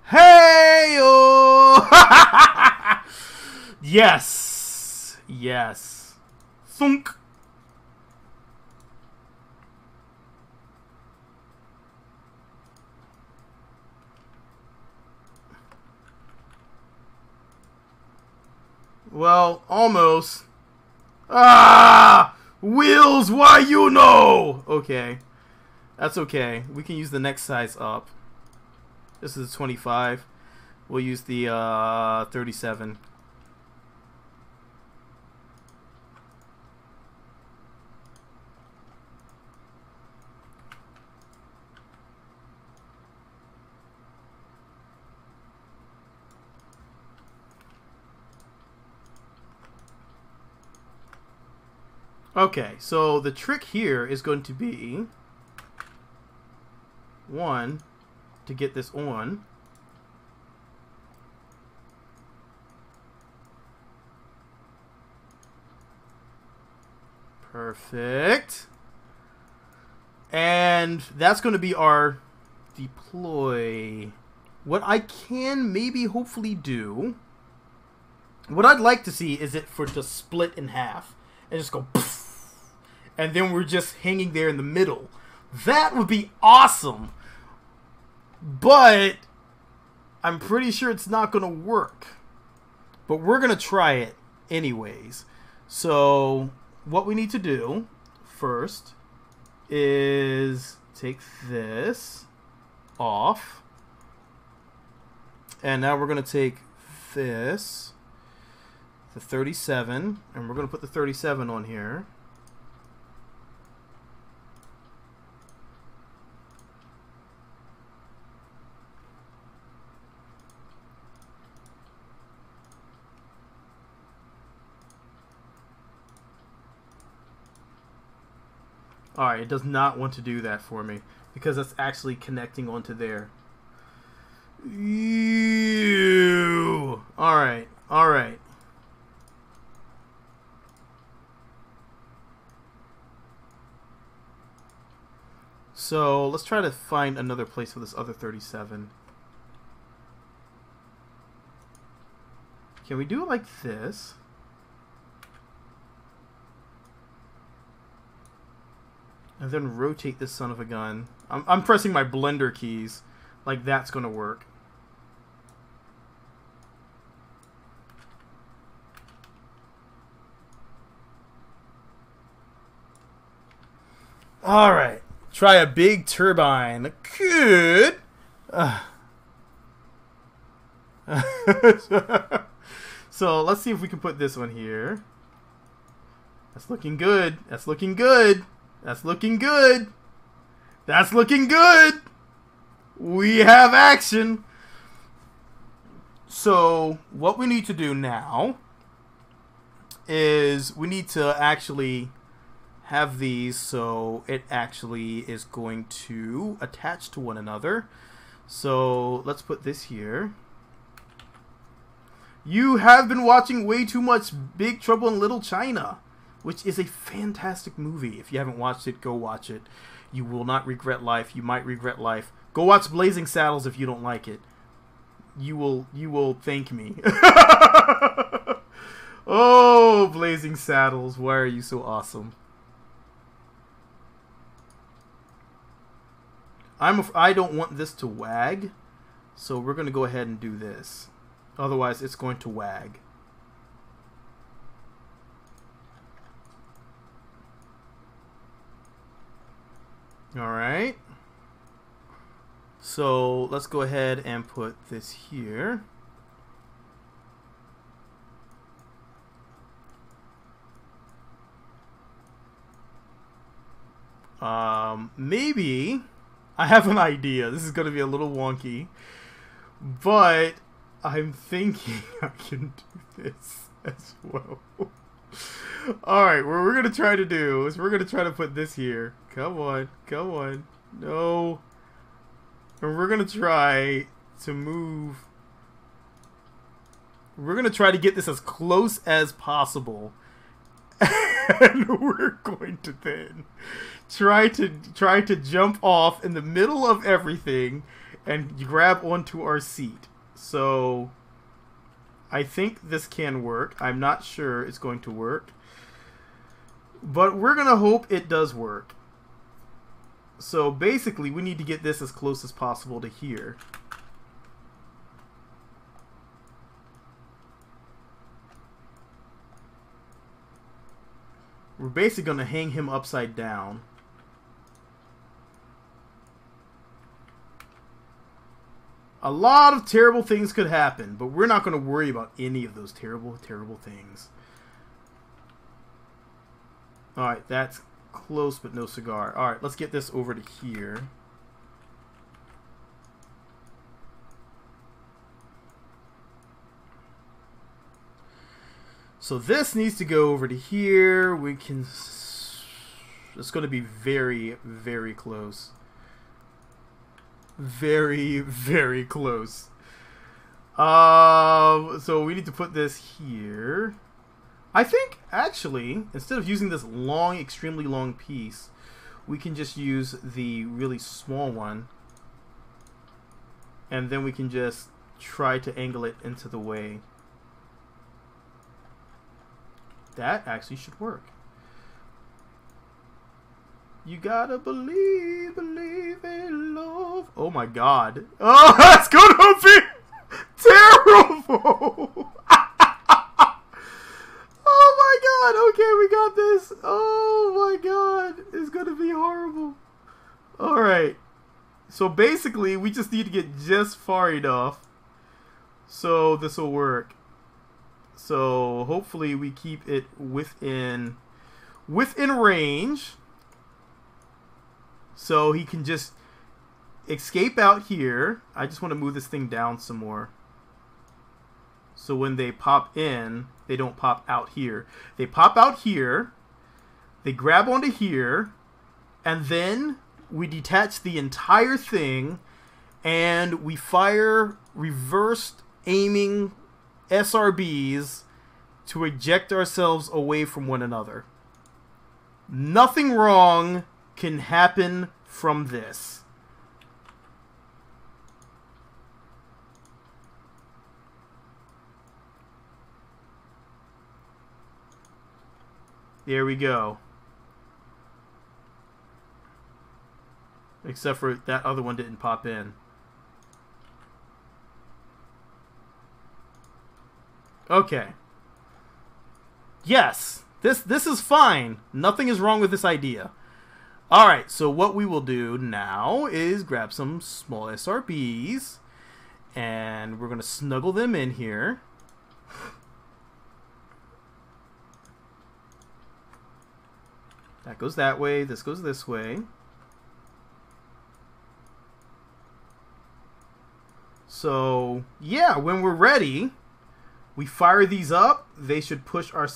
Speaker 1: Hey-oh! Yes! Yes. Thunk! Well, almost. Ah! Wheels, why you know? Okay. That's okay. We can use the next size up. This is a 25. We'll use the 37. Okay, so the trick here is going to be, one, to get this on. Perfect. And that's going to be our deploy. What I can maybe hopefully do, what I'd like to see is it for to split in half and just go poof. And then we're just hanging there in the middle. That would be awesome. But I'm pretty sure it's not going to work. But we're going to try it anyways. So what we need to do first is take this off. And now we're going to take this, the 37, and we're going to put the 37 on here. Alright, it does not want to do that for me because it's actually connecting onto there. Ew. Alright, alright. So let's try to find another place for this other 37. Can we do it like this? And then rotate this son of a gun. I'm pressing my blender keys. Like that's gonna work. Alright. Try a big turbine. Good. So let's see if we can put this one here. That's looking good. That's looking good. That's looking good. That's looking good. We have action. So what we need to do now is we need to actually have these so it actually is going to attach to one another. So let's put this here. You have been watching way too much Big Trouble in Little China, which is a fantastic movie. If you haven't watched it, go watch it. You will not regret life. You might regret life. Go watch Blazing Saddles if you don't like it. You will thank me. Oh, Blazing Saddles, why are you so awesome? I don't want this to wag, so we're going to go ahead and do this. Otherwise, it's going to wag. Alright. So, let's go ahead and put this here. Maybe I have an idea. This is going to be a little wonky, but I'm thinking I can do this as well. Alright, what we're going to try to do is we're going to try to put this here. Come on, come on. No. And we're going to try to move. We're going to try to get this as close as possible. And we're going to then try to jump off in the middle of everything and grab onto our seat. So I think this can work. I'm not sure it's going to work, but we're gonna hope it does work. So basically we need to get this as close as possible to here. We're basically going to hang him upside down. A lot of terrible things could happen, but we're not going to worry about any of those terrible, terrible things. Alright, that's close but no cigar. Alright, let's get this over to here. So this needs to go over to here. We can... It's going to be very, very close. Very, very close. So we need to put this here. I think, actually, instead of using this long, extremely long piece, we can just use the really small one. And then we can just try to angle it into the way. That actually should work. You gotta believe, believe in love. Oh my god. Oh, that's gonna be terrible. Oh my god. Okay, we got this. Oh my god. It's gonna be horrible. Alright. So basically, we just need to get just far enough so this will work. So hopefully we keep it within range, so he can just escape out here. I just want to move this thing down some more, so when they pop in, they don't pop out here. They pop out here, they grab onto here, and then we detach the entire thing and we fire reversed aiming SRBs to eject ourselves away from one another. Nothing wrong can happen from this. There we go. Except for that other one didn't pop in. Okay. Yes, this is fine. Nothing is wrong with this idea. Alright, so what we will do now is grab some small SRBs And we're going to snuggle them in here. That goes that way. This goes this way. So, yeah, when we're ready, we fire these up. They should push our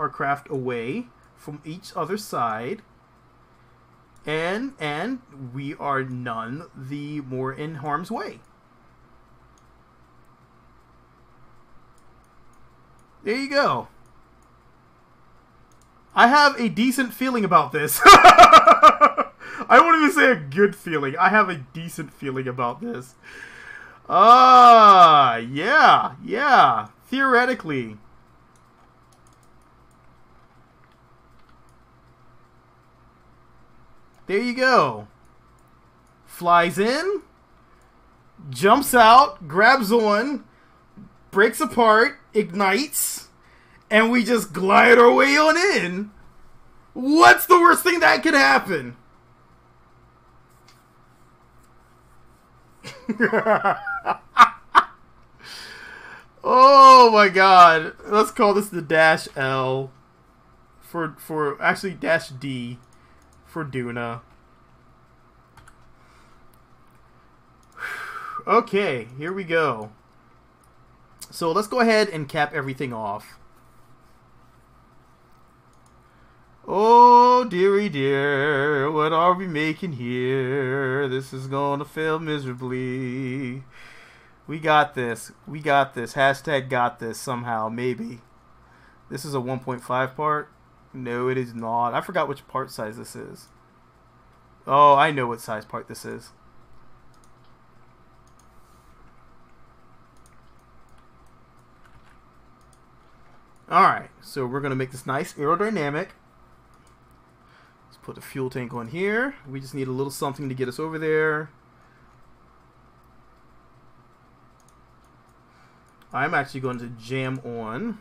Speaker 1: craft away from each other side. And we are none the more in harm's way. There you go. I have a decent feeling about this. I won't even say a good feeling. I have a decent feeling about this. Yeah. Theoretically. There you go. Flies in. Jumps out. Grabs on. Breaks apart. Ignites. And we just glide our way on in. What's the worst thing that could happen? Oh my god. Let's call this the Dash L. Actually Dash D for Duna. Okay, here we go. So let's go ahead and cap everything off. Oh, dearie dear, what are we making here? This is gonna fail miserably. We got this. We got this. Hashtag got this somehow, maybe. This is a 1.5 part? No, it is not. I forgot which part size this is. Oh, I know what size part this is. Alright, so we're going to make this nice aerodynamic. Let's put the fuel tank on here. We just need a little something to get us over there. I'm actually going to jam on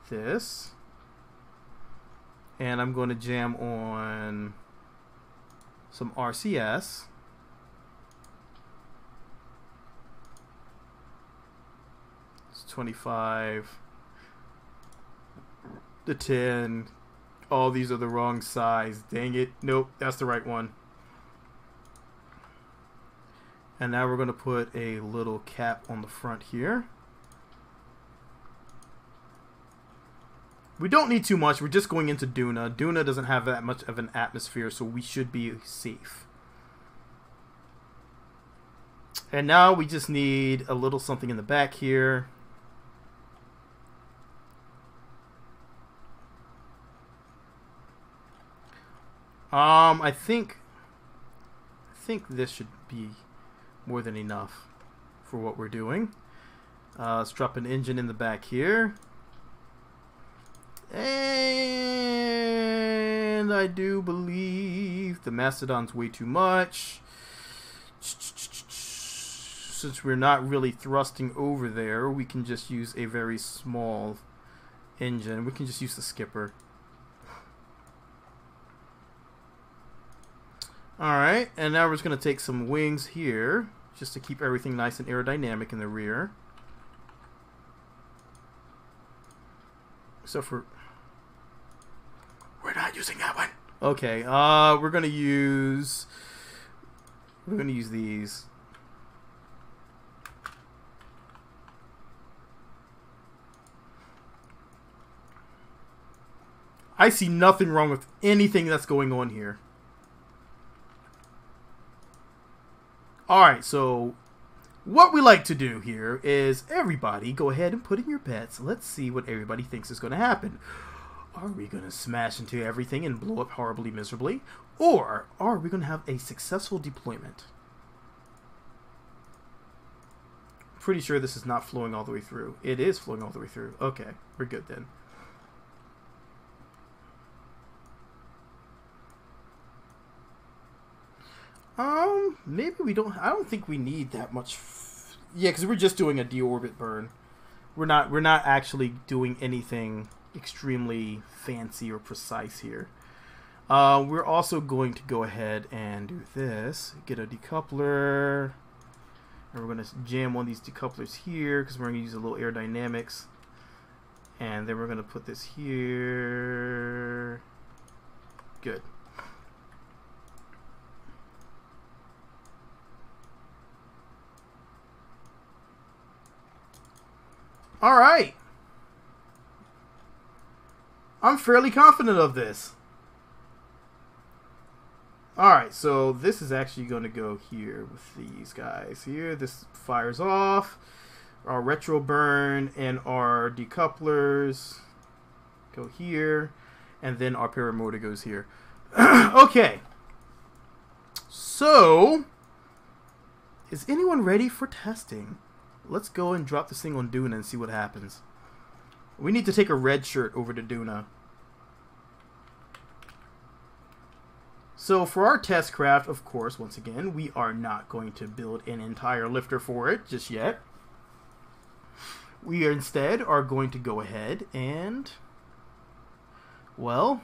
Speaker 1: this. And I'm going to jam on some RCS. It's 25. The 10. All these are the wrong size. Dang it. Nope, that's the right one. And now we're going to put a little cap on the front here. We don't need too much. We're just going into Duna. Duna doesn't have that much of an atmosphere, so we should be safe. And now we just need a little something in the back here. I think this should be more than enough for what we're doing. Let's drop an engine in the back here. And I do believe the Mastodon's way too much. Since we're not really thrusting over there, we can just use a very small engine. We can just use the skipper. Alright, and now we're just going to take some wings here, just to keep everything nice and aerodynamic in the rear. So we're not using that one. Okay, we're going to use these. I see nothing wrong with anything that's going on here. Alright, so what we like to do here is everybody go ahead and put in your bets. Let's see what everybody thinks is going to happen. Are we going to smash into everything and blow up horribly miserably? Or are we going to have a successful deployment? Pretty sure this is not flowing all the way through. It is flowing all the way through. Okay, we're good then. Maybe we don't. I don't think we need that much. Yeah, because we're just doing a deorbit burn. We're not actually doing anything extremely fancy or precise here. We're also going to go ahead and do this. Get a decoupler. And we're going to jam one of these decouplers here because we're going to use a little aerodynamics. And then we're going to put this here. Good. All right. I'm fairly confident of this. Alright, so this is actually going to go here with these guys here. This fires off. Our retro burn and our decouplers go here. And then our paramotor goes here. Okay. So, is anyone ready for testing? Let's go and drop this thing on Duna and see what happens. We need to take a red shirt over to Duna. So for our test craft, of course, once again, we are not going to build an entire lifter for it just yet. We instead are going to go ahead and, well,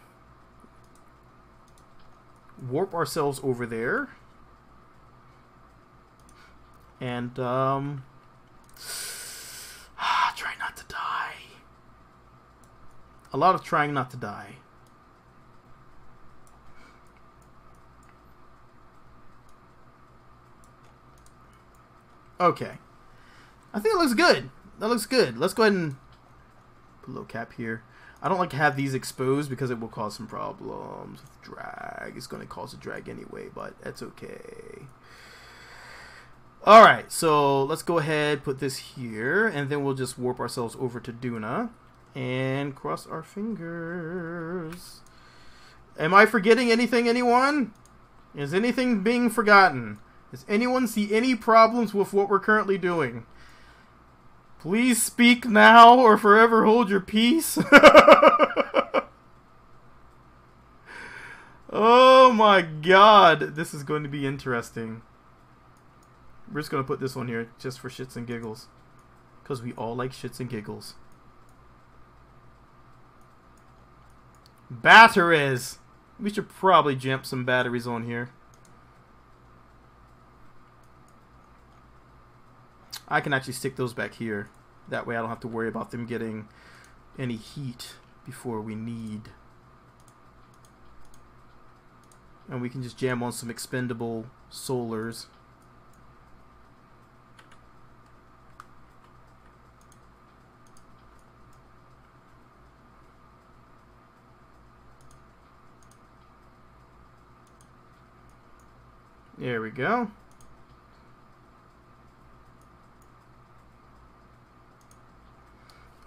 Speaker 1: warp ourselves over there. And, try not to die. A lot of trying not to die. Okay. I think it looks good. That looks good. Let's go ahead and put a little cap here. I don't like to have these exposed because it will cause some problems with drag. It's going to cause a drag anyway, but that's okay. Alright, so let's go ahead, put this here, and then we'll just warp ourselves over to Duna and cross our fingers. Am I forgetting anything, anyone? Is anything being forgotten? Does anyone see any problems with what we're currently doing? Please speak now or forever hold your peace. Oh my god, this is going to be interesting. We're just going to put this on here just for shits and giggles. Because we all like shits and giggles. Batteries! We should probably jump some batteries on here. I can actually stick those back here. That way I don't have to worry about them getting any heat before we need. And we can just jam on some expendable solars. There we go.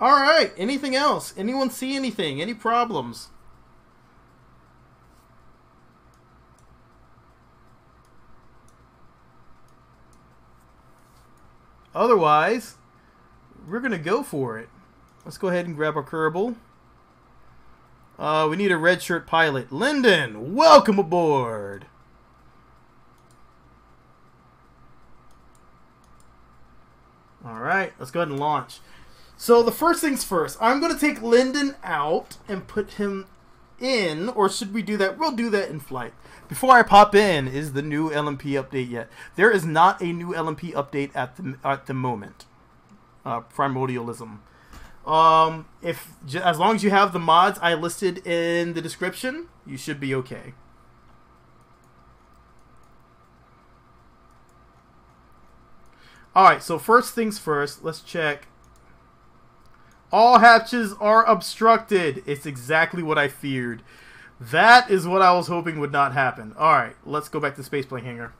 Speaker 1: Alright, anything else? Anyone see anything? Any problems? Otherwise, we're going to go for it. Let's go ahead and grab our Kerbal. We need a red shirt pilot. Lyndon, welcome aboard! Alright, let's go ahead and launch. So the first things first, I'm going to take Lyndon out and put him in, or should we do that? We'll do that in flight. Before I pop in, is the new LMP update yet? There is not a new LMP update at the moment. Primordialism. As long as you have the mods I listed in the description, you should be okay. Alright, so first things first, let's check. All hatches are obstructed. It's exactly what I feared. That is what I was hoping would not happen. Alright, let's go back to the spaceplane hangar.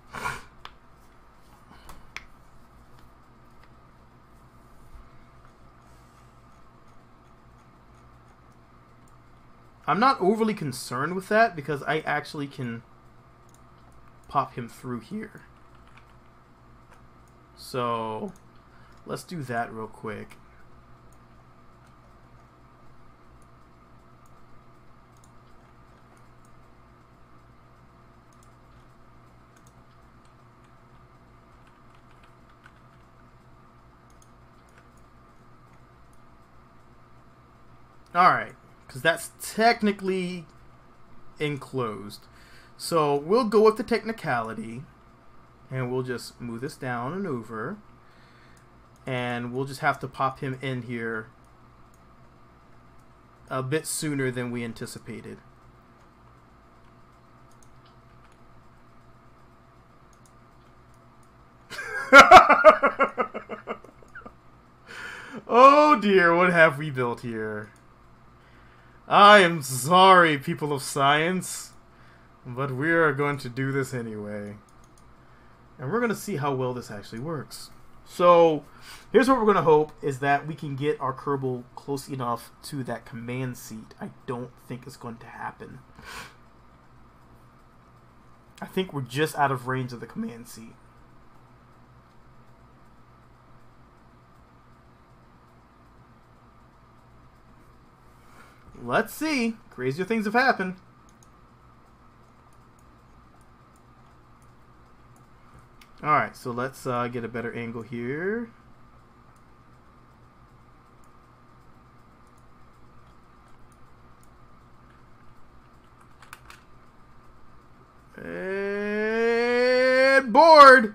Speaker 1: I'm not overly concerned with that because I actually can pop him through here. So, let's do that real quick. Alright, because that's technically enclosed. So we'll go with the technicality, and we'll just move this down and over, and we'll just have to pop him in here a bit sooner than we anticipated. Oh dear, what have we built here? I am sorry, people of science, but we are going to do this anyway. And we're going to see how well this actually works. So, here's what we're going to hope, is that we can get our Kerbal close enough to that command seat. I don't think it's going to happen. I think we're just out of range of the command seat. Let's see. Crazier things have happened. Alright, so let's get a better angle here. And board!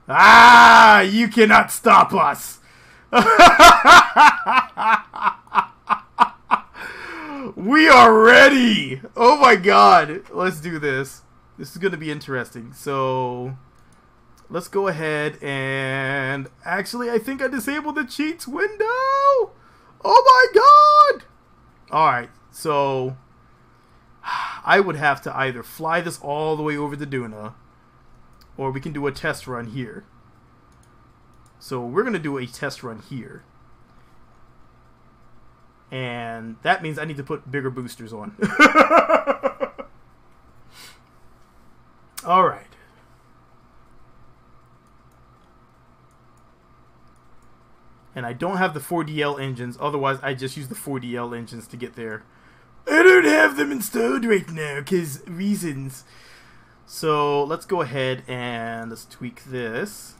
Speaker 1: Ah, you cannot stop us! We are ready! Oh my god. Let's do this. This is going to be interesting. So, let's go ahead and... Actually, I think I disabled the cheats window! Oh my god! Alright, so... I would have to either fly this all the way over to Duna, or we can do a test run here. So, we're going to do a test run here. And that means I need to put bigger boosters on. Alright. And I don't have the 4DL engines. Otherwise, I just use the 4DL engines to get there. I don't have them installed right now because reasons. So let's go ahead and let's tweak this.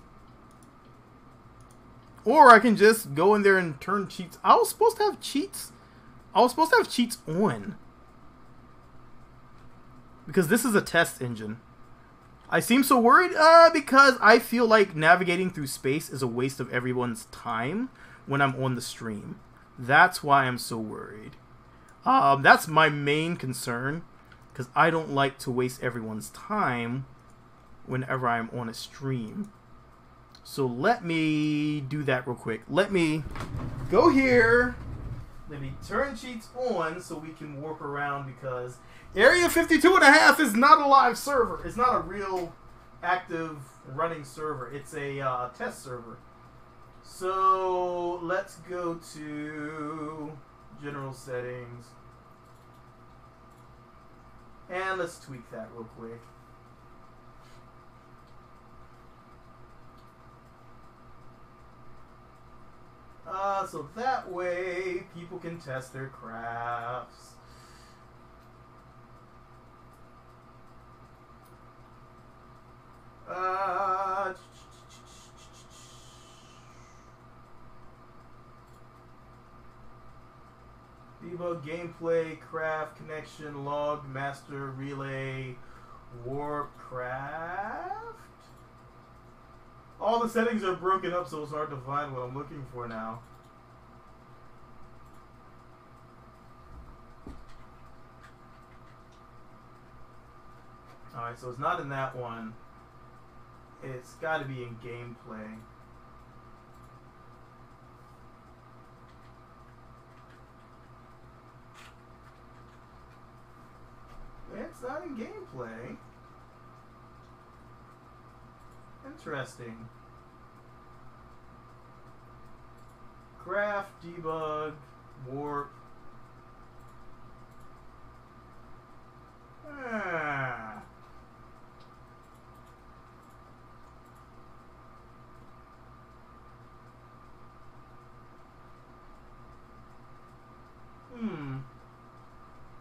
Speaker 1: Or I can just go in there and turn cheats. I was supposed to have cheats. I was supposed to have cheats on. Because this is a test engine. I seem so worried because I feel like navigating through space is a waste of everyone's time when I'm on the stream. That's why I'm so worried. That's my main concern. Because I don't like to waste everyone's time whenever I'm on a stream. So let me do that real quick. Let me go here. Let me turn cheats on so we can warp around, because Area 52.5 is not a live server. It's not a real active running server. It's a test server. So let's go to general settings. And let's tweak that real quick. So that way people can test their crafts. Debug, gameplay, craft, connection, log, master, relay, warp, craft. All the settings are broken up, so it's hard to find what I'm looking for now. Alright, so it's not in that one. It's got to be in gameplay. It's not in gameplay. Interesting. Craft, debug, warp. Ah.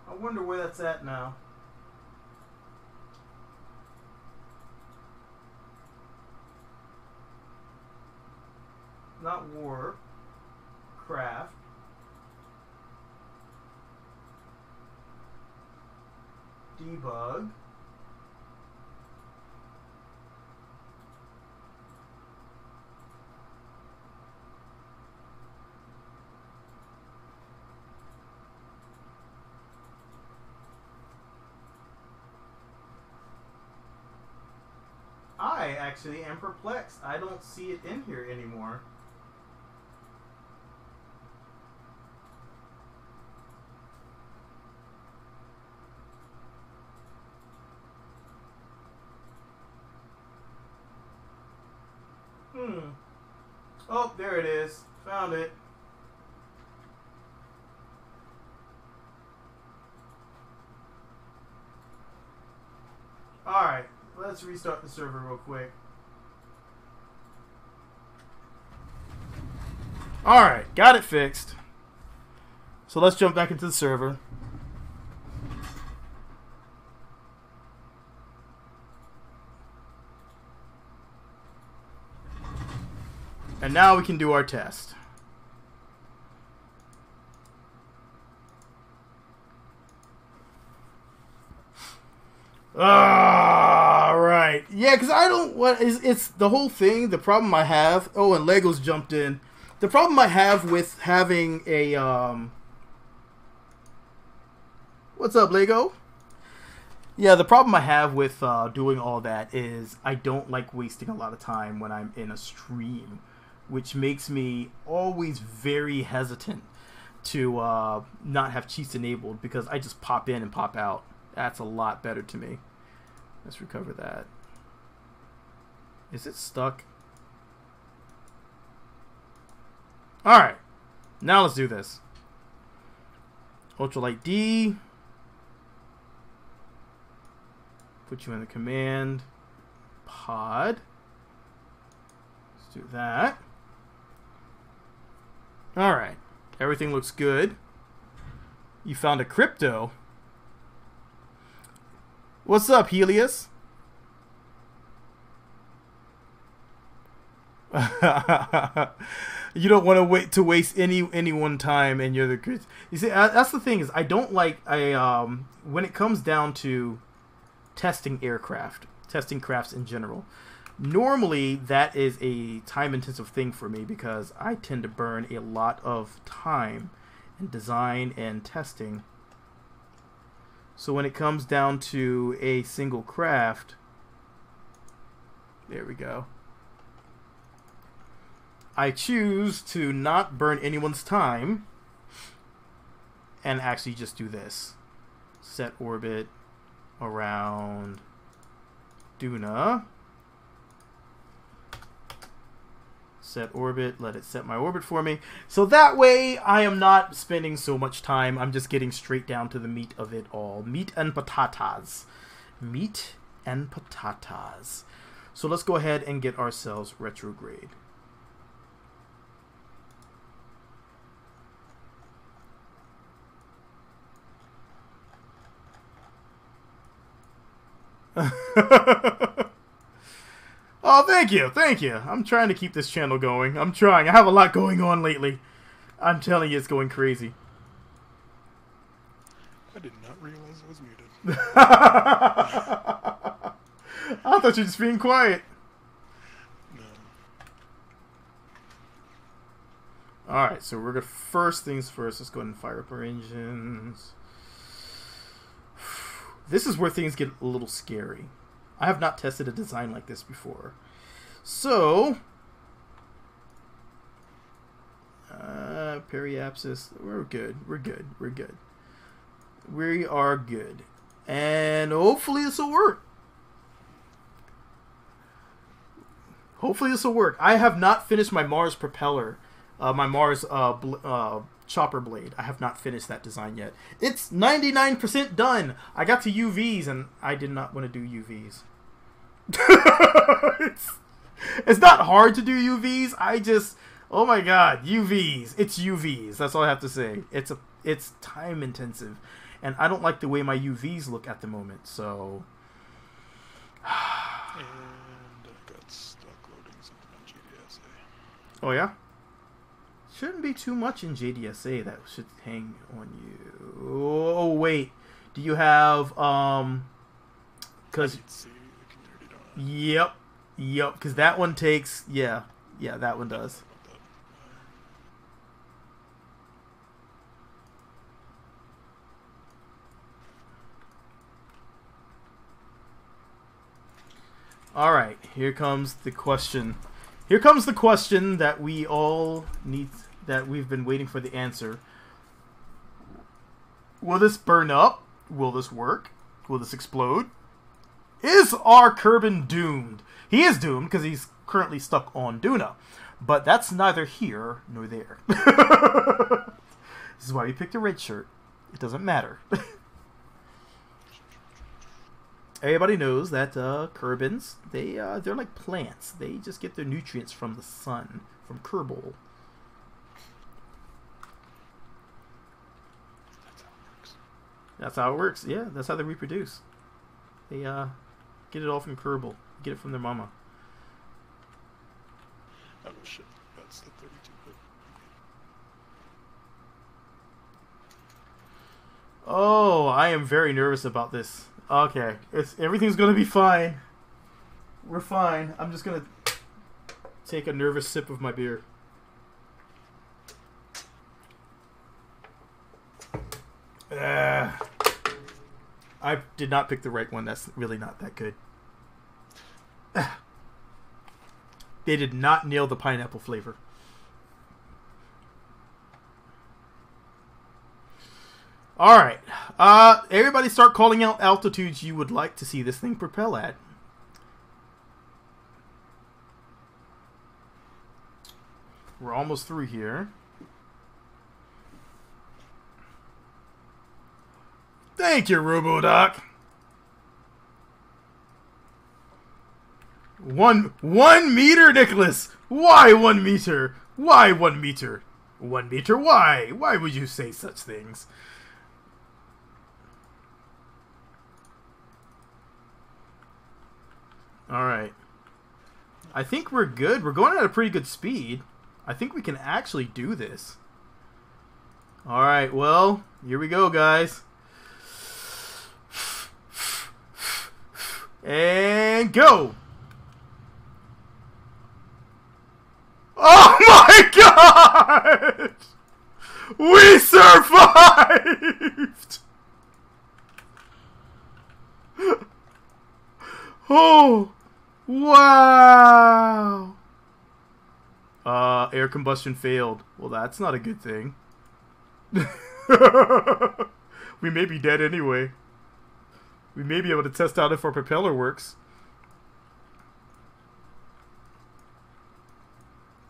Speaker 1: I wonder where that's at now. Not warp. Craft. debug. I actually am perplexed. I don't see it in here anymore. Oh, there it is. Found it. Alright, let's restart the server real quick. Alright, got it fixed. So let's jump back into the server. And now we can do our test. Right. Yeah, because I don't... It's the whole thing. The problem I have... Oh, and Legos jumped in. The problem I have with having a... What's up, Lego? Yeah, the problem I have with doing all that is I don't like wasting a lot of time when I'm in a stream, which makes me always very hesitant to not have cheats enabled because I just pop in and pop out. That's a lot better to me. Let's recover that. Is it stuck? Alright. Now let's do this. Ultralight D. Put you in the command pod. Let's do that. Alright. Everything looks good. You found a crypto. What's up, Helios? You don't want to waste anyone time, and you're the... You see, that's the thing is I don't like... when it comes down to testing aircraft, testing crafts in general, normally that is a time-intensive thing for me because I tend to burn a lot of time in design and testing. So when it comes down to a single craft, there we go. I choose to not burn anyone's time and actually just do this. Set orbit around Duna. Set orbit, let it set my orbit for me. So that way I am not spending so much time. I'm just getting straight down to the meat of it all. Meat and patatas. Meat and patatas. So let's go ahead and get ourselves retrograde. Oh, thank you, thank you. I'm trying to keep this channel going. I'm trying. I have a lot going on lately. I'm telling you, it's going crazy.
Speaker 2: I did not realize I was muted.
Speaker 1: I thought you were just being quiet.
Speaker 2: No.
Speaker 1: Alright, so we're going to... First things first, let's go ahead and fire up our engines. This is where things get a little scary. I have not tested a design like this before. So, periapsis, we're good. We're good. We're good. We are good. And hopefully this will work. Hopefully this will work. I have not finished my Mars propeller, my Mars chopper blade. I have not finished that design yet. It's 99% done. I got to UVs and I did not want to do UVs. It's not hard to do UVs. I just, oh my god, UVs. It's UVs. That's all I have to say. It's time intensive, and I don't like the way my UVs look at the moment. So,
Speaker 2: And I got stuck loading something on GDSA.
Speaker 1: Oh yeah. Shouldn't be too much in JDSA that should hang on you. Oh wait, Do you have
Speaker 2: I
Speaker 1: because
Speaker 2: can see the community donut.
Speaker 1: yep, because that one takes yeah, that one does.
Speaker 2: About that.
Speaker 1: All right, here comes the question. Here comes the question that we all need, that we've been waiting for the answer. Will this burn up? Will this work? Will this explode? Is our Kerbin doomed? He is doomed because he's currently stuck on Duna. But that's neither here nor there. This is why we picked a red shirt. It doesn't matter. Everybody knows that Kerbins, they're like plants. They just get their nutrients from the sun, from Kerbal.
Speaker 2: That's how it works.
Speaker 1: That's how it works. Yeah, that's how they reproduce. They get it all from Kerbal. Get it from their mama.
Speaker 2: Oh shit, that's the 32-bit.
Speaker 1: Oh, I am very nervous about this. Okay, everything's gonna be fine. We're fine. I'm just gonna take a nervous sip of my beer. I did not pick the right one. That's really not that good. They did not nail the pineapple flavor. Alright. Everybody start calling out altitudes you would like to see this thing propel at. We're almost through here. Thank you, RoboDoc. 1 meter, Nicholas. Why 1 meter? Why 1 meter? 1 meter? Why? Why would you say such things? Alright. I think we're good. We're going at a pretty good speed. I think we can actually do this. Alright, well, here we go, guys. And go! Oh my god! We survived! Oh! Wow! Air combustion failed. Well, that's not a good thing. We may be dead anyway. We may be able to test out if our propeller works.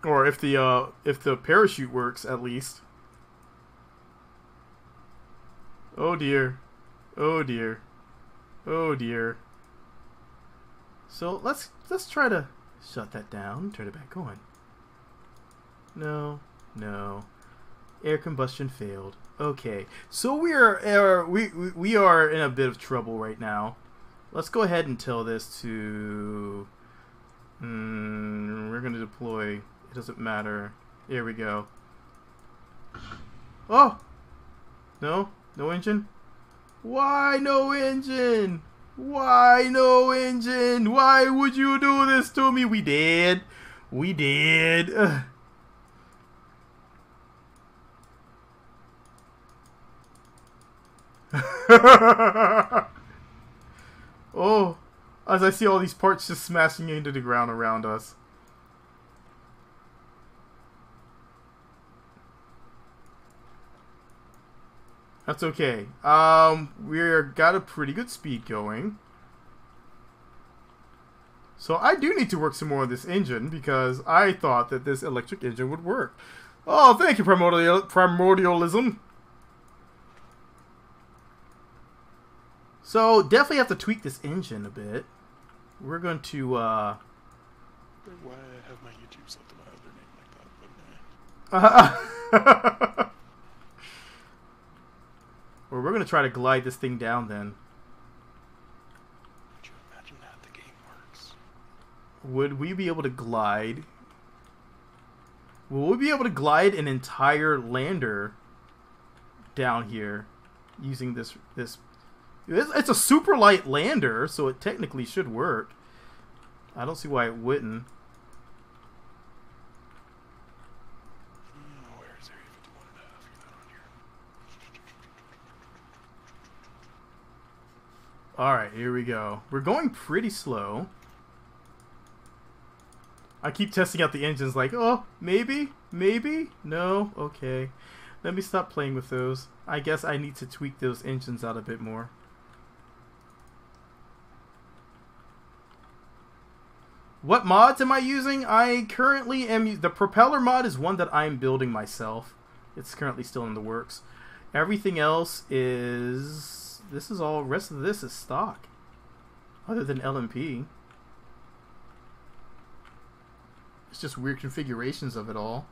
Speaker 1: Or if the parachute works, at least. Oh dear. Oh dear. Oh dear. So let's try to shut that down, turn it back on. No, no. Air combustion failed. Okay, so we are in a bit of trouble right now. Let's go ahead and tell this to. We're gonna deploy. It doesn't matter. Here we go. Oh, no engine. Why no engine? Why no engine? Why would you do this to me? We did. We did. Oh, as I see all these parts just smashing into the ground around us. That's okay. We're got a pretty good speed going. So I do need to work some more on this engine because I thought that this electric engine would work. Oh, thank you, Primordialism. So definitely have to tweak this engine a bit. We're going to
Speaker 2: Why I have my YouTube set to my other name like that, but nah.
Speaker 1: Well, we're going to try to glide this thing down then.
Speaker 2: Could you imagine that the game works?
Speaker 1: Would we be able to glide? Will we be able to glide an entire lander down here using this It's a super light lander, so it technically should work. I don't see why it wouldn't.
Speaker 2: Where's Area 51.5? You're not on here.
Speaker 1: Alright, here we go. We're going pretty slow. I keep testing out the engines like, oh, maybe? Maybe? No? Okay. Let me stop playing with those. I guess I need to tweak those engines out a bit more. What mods am I using? I currently am... The propeller mod is one that I'm building myself. It's currently still in the works. Everything else is... This is all... Rest of this is stock. Other than LMP. It's just weird configurations of it all.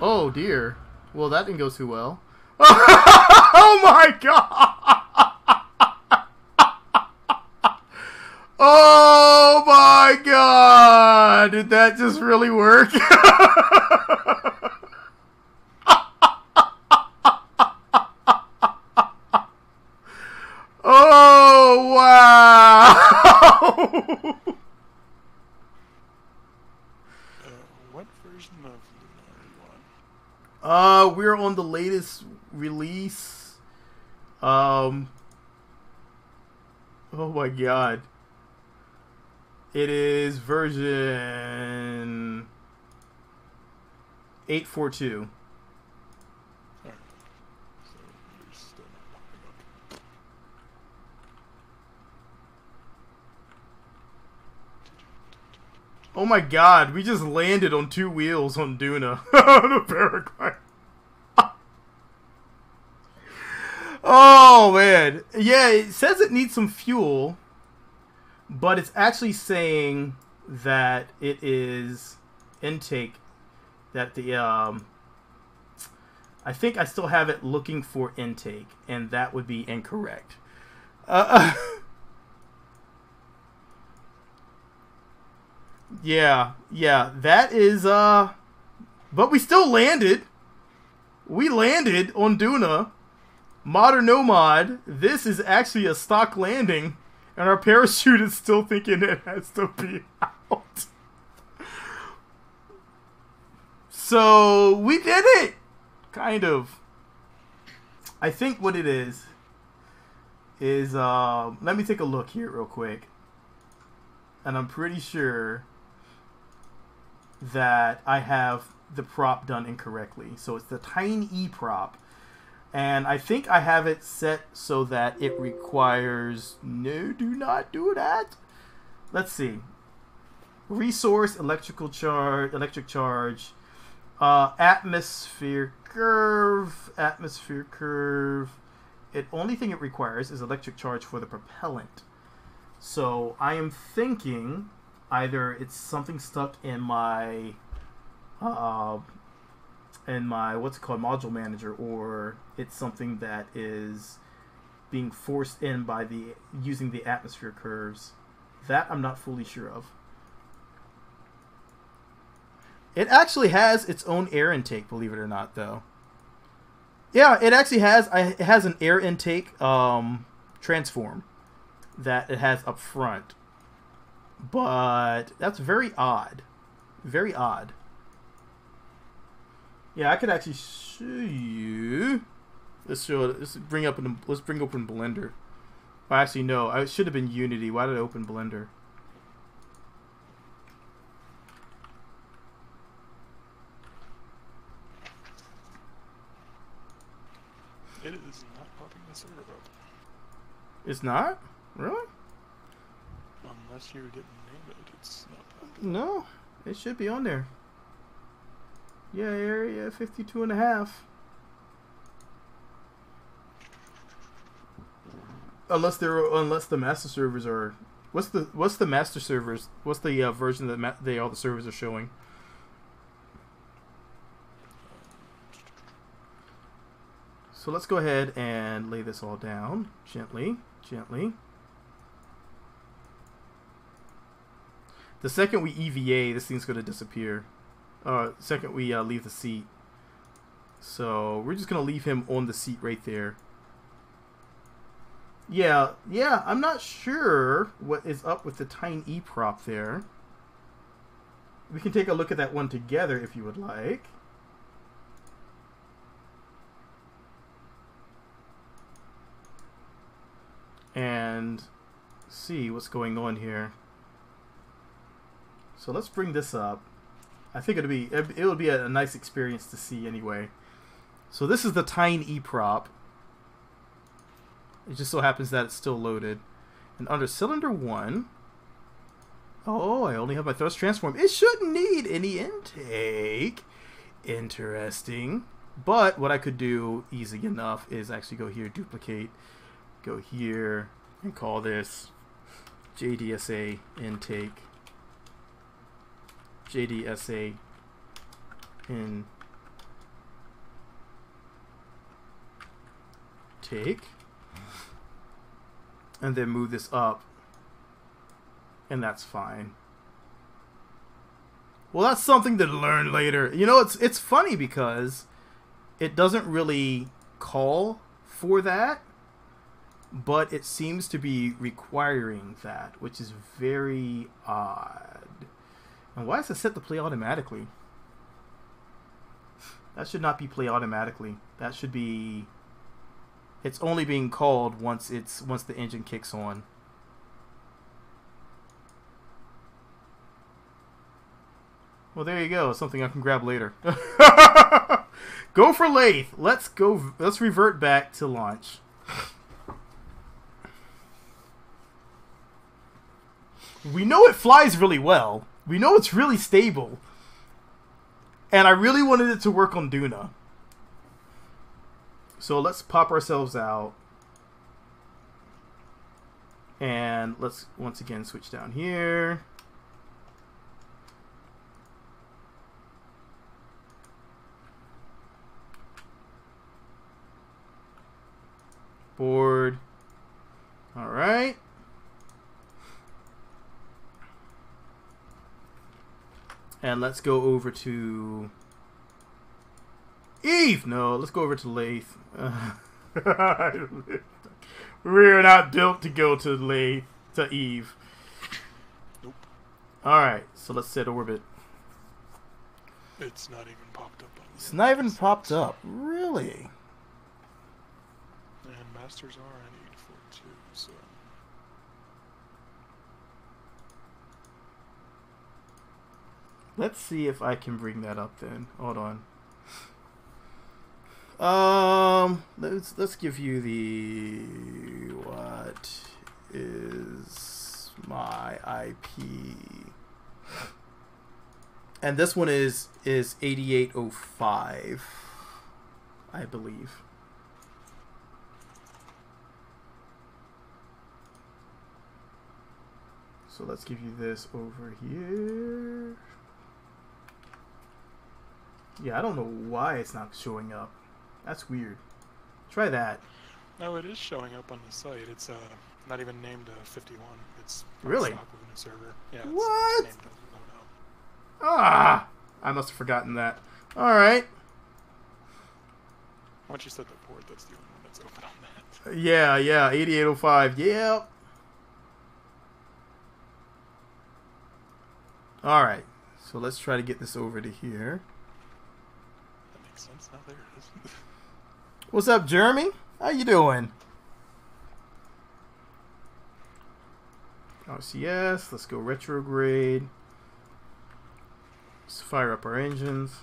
Speaker 1: Oh dear. Well, that didn't go too well. Oh my god! Oh my god! Did that just really work? Oh wow!
Speaker 2: What version of Luna are you on?
Speaker 1: We're on the latest release. Oh my god. It is version 842.
Speaker 2: Alright. So you're still not popping up.
Speaker 1: Oh my god, we just landed on 2 wheels on Duna. On a paraglide. Oh man. Yeah, it says it needs some fuel, but it's actually saying that it is intake. That the I think I still have it looking for intake, and that would be incorrect. Yeah, that is, but we still landed. We landed on Duna. Mod or no mod, this is actually a stock landing, and our parachute is still thinking it has to be out. So, we did it! Kind of. I think what it is, let me take a look here real quick. And I'm pretty sure that I have the prop done incorrectly. So it's the tiny E prop. And I think I have it set so that it requires... No, do not do that. Let's see. Resource, electric charge, atmosphere curve. Only thing it requires is electric charge for the propellant. So I am thinking either it's something stuck in my what's it called, module manager, or it's something that is being forced in by using the atmosphere curves. That I'm not fully sure of. It actually has its own air intake, believe it or not, though. Yeah, it actually has. It has an air intake transform that it has up front, but that's very odd. Very odd. Yeah, I could actually show you. Let's bring open Blender. Oh, actually, no. I should have been Unity. Why did I open Blender?
Speaker 2: It is not popping the server up.
Speaker 1: It's not? Really?
Speaker 2: Unless you didn't name it, it's not popping.
Speaker 1: No, it should be on there. Yeah, area 52.5. Unless the master servers are... What's the master servers? What's the version that all the servers are showing? So let's go ahead and lay this all down gently. The second we EVA, this thing's going to disappear. Second we leave the seat. So we're just going to leave him on the seat right there. Yeah, I'm not sure what is up with the tiny E prop there. We can take a look at that one together if you would like. And see what's going on here. So let's bring this up. I think it'll be a nice experience to see anyway. So this is the tiny E prop. It just so happens that it's still loaded. And under cylinder 1, oh, I only have my thrust transform. It shouldn't need any intake. Interesting. But what I could do easy enough is actually go here, duplicate, go here, and call this JDSA intake. JDSA intake. And then move this up. And that's fine. Well, that's something to learn later. You know, it's funny because it doesn't really call for that, but it seems to be requiring that, which is very odd. And why is it set to play automatically? That should not be play automatically. That should be... It's only being called once the engine kicks on. Well, there you go. Something I can grab later. Go for lathe. Let's go. Let's revert back to launch. We know it flies really well. We know it's really stable. And I really wanted it to work on Duna. So let's pop ourselves out. And let's once again switch down here. Board. All right. And let's go over to Eve. No, let's go over to lathe. We're not built to go to lathe to Eve.
Speaker 2: Nope.
Speaker 1: All right, so let's set orbit.
Speaker 2: It's not even popped up.
Speaker 1: It's not even popped up. Really?
Speaker 2: And masters are at 842, so.
Speaker 1: Let's see if I can bring that up then. Hold on. Let's give you the what is my IP? And this one is 8805, I believe. So let's give you this over here. Yeah, I don't know why it's not showing up. That's weird. Try that.
Speaker 2: No, it is showing up on the site. It's not even named 51. It's
Speaker 1: really
Speaker 2: stock within a server. Yeah.
Speaker 1: What?
Speaker 2: It's named
Speaker 1: Ah, I must have forgotten that. All right.
Speaker 2: Once you set the port, that's the only one that's open on that.
Speaker 1: Yeah, 8805. Yep. All right. So let's try to get this over to here.
Speaker 2: That makes sense. Now there it is.
Speaker 1: What's up, Jeremy? How you doing? RCS. Let's go retrograde. Let's fire up our engines.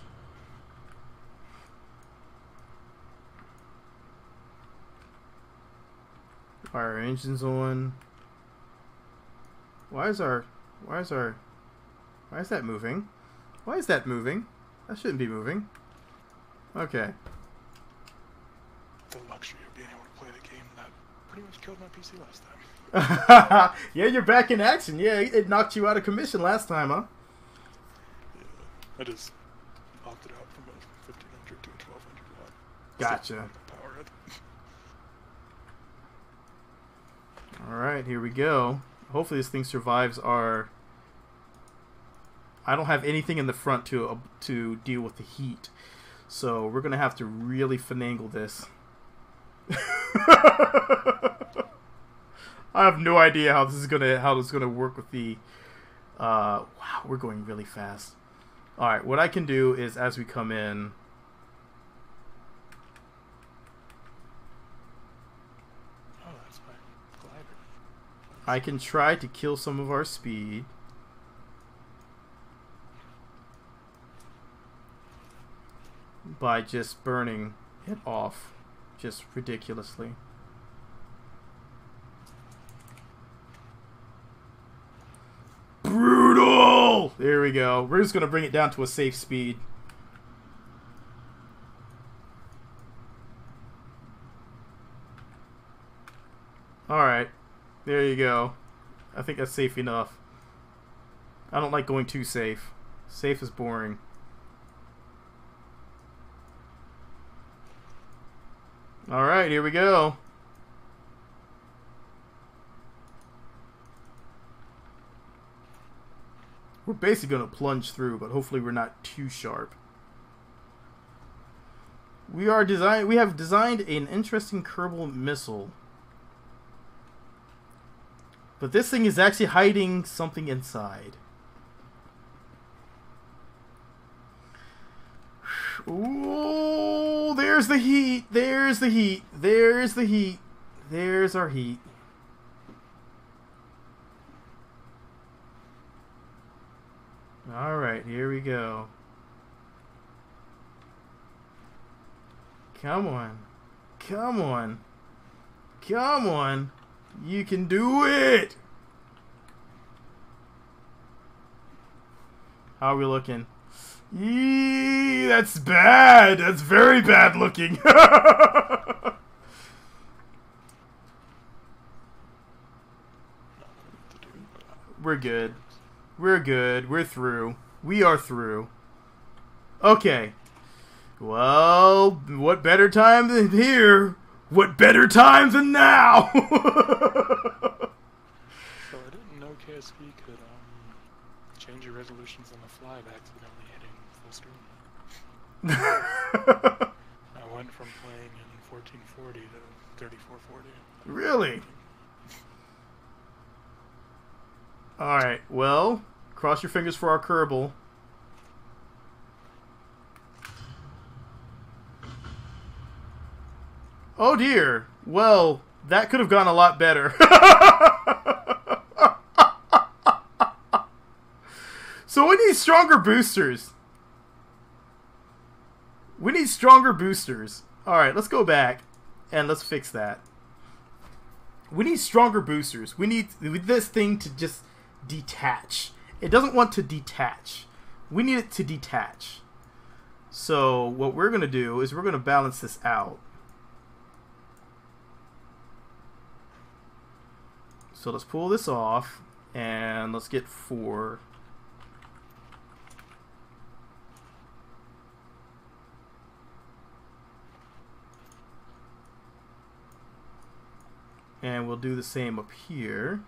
Speaker 1: Fire our engines on. Why is that moving? Why is that moving? That shouldn't be moving. Okay.
Speaker 2: The luxury of being able to play the game that pretty much killed my PC last time.
Speaker 1: Yeah, you're back in action. Yeah, it knocked you out of commission last time, huh?
Speaker 2: Yeah, I just opted out from a 1500 to a 1200 watt.
Speaker 1: Gotcha.
Speaker 2: Power it.
Speaker 1: All right, here we go. Hopefully this thing survives our I don't have anything in the front to deal with the heat. So we're gonna have to really finagle this. I have no idea how this is gonna work with the. Wow, we're going really fast. All right, what I can do is as we come in.
Speaker 2: Oh, that's my glider.
Speaker 1: I can try to kill some of our speed. By just burning it off. Just ridiculously. Brutal! There we go. We're just going to bring it down to a safe speed. Alright. There you go. I think that's safe enough. I don't like going too safe. Safe is boring. Alright, here we go. We're basically going to plunge through, but hopefully we're not too sharp. We have designed an interesting Kerbal missile. But this thing is actually hiding something inside. Ooh, there's the heat. There's the heat. There's the heat. There's our heat. Alright, here we go. Come on. Come on. Come on. You can do it! How are we looking? Yee, that's bad. That's very bad looking. We're good. We're good. We're through. We are through. Okay. Well, what better time than here? What better time than now?
Speaker 2: So I didn't know KSP could change your resolutions on the fly by accidentally hitting full screen. I went from playing in 1440 to 3440.
Speaker 1: Really? Alright, well, cross your fingers for our Kerbal. Oh dear. Well, that could have gone a lot better. So we need stronger boosters. We need stronger boosters. Alright, let's go back and let's fix that. We need stronger boosters. We need this thing to just detach. It doesn't want to detach. We need it to detach. So what we're going to do is we're going to balance this out. So let's pull this off and let's get 4. And we'll do the same up here.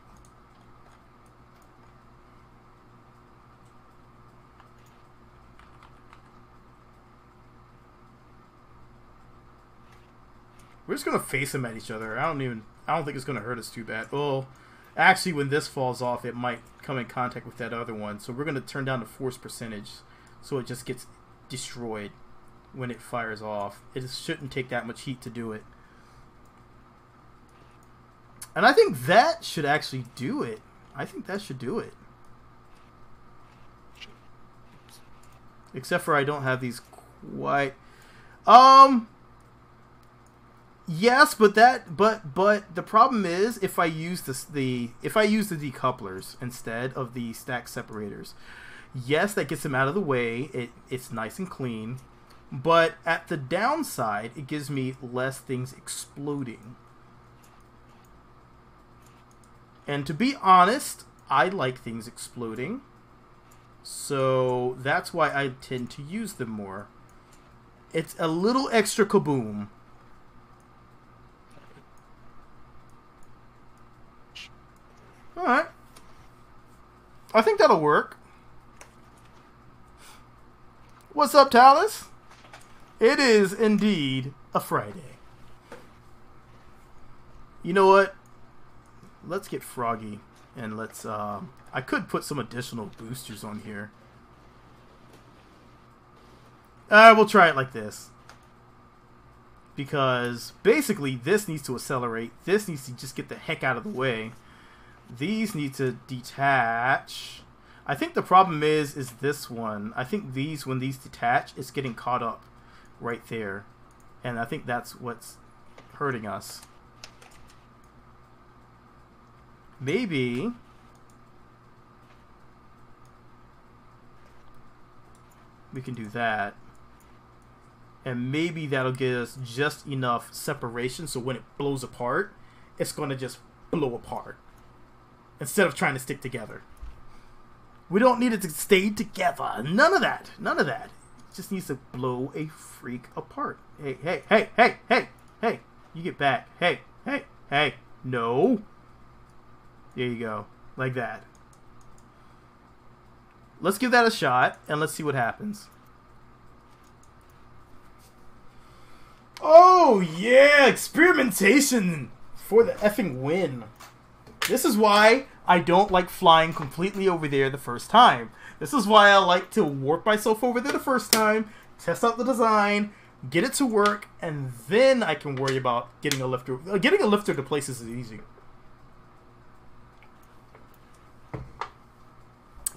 Speaker 1: We're just gonna face them at each other. I don't think it's gonna hurt us too bad. Well, actually, when this falls off, it might come in contact with that other one. So we're gonna turn down the force percentage, so it just gets destroyed when it fires off. It shouldn't take that much heat to do it. And I think that should actually do it. I think that should do it. Except for I don't have these quite. Yes, but the problem is if I use the decouplers instead of the stack separators. Yes, that gets them out of the way. It's nice and clean. But at the downside, it gives me less things exploding. And to be honest, I like things exploding. So that's why I tend to use them more. It's a little extra kaboom. Alright. I think that'll work. What's up, Talus? It is indeed a Friday. You know what? Let's get froggy and let's I could put some additional boosters on here. We'll try it like this. Because basically this needs to accelerate. This needs to just get the heck out of the way. These need to detach. I think the problem is this one. I think these, when these detach, it's getting caught up right there. And I think that's what's hurting us. Maybe we can do that. And maybe that'll give us just enough separation so when it blows apart, it's going to just blow apart. Instead of trying to stick together. We don't need it to stay together. None of that. None of that. It just needs to blow a freak apart. Hey, hey, hey, hey, hey, hey. You get back. Hey, hey, hey. No. There you go. Like that. Let's give that a shot and let's see what happens. Oh, yeah. Experimentation for the effing win. This is why I don't like flying completely over there the first time. This is why I like to warp myself over there the first time, test out the design, get it to work, and then I can worry about getting a lifter. Getting a lifter to places is easy.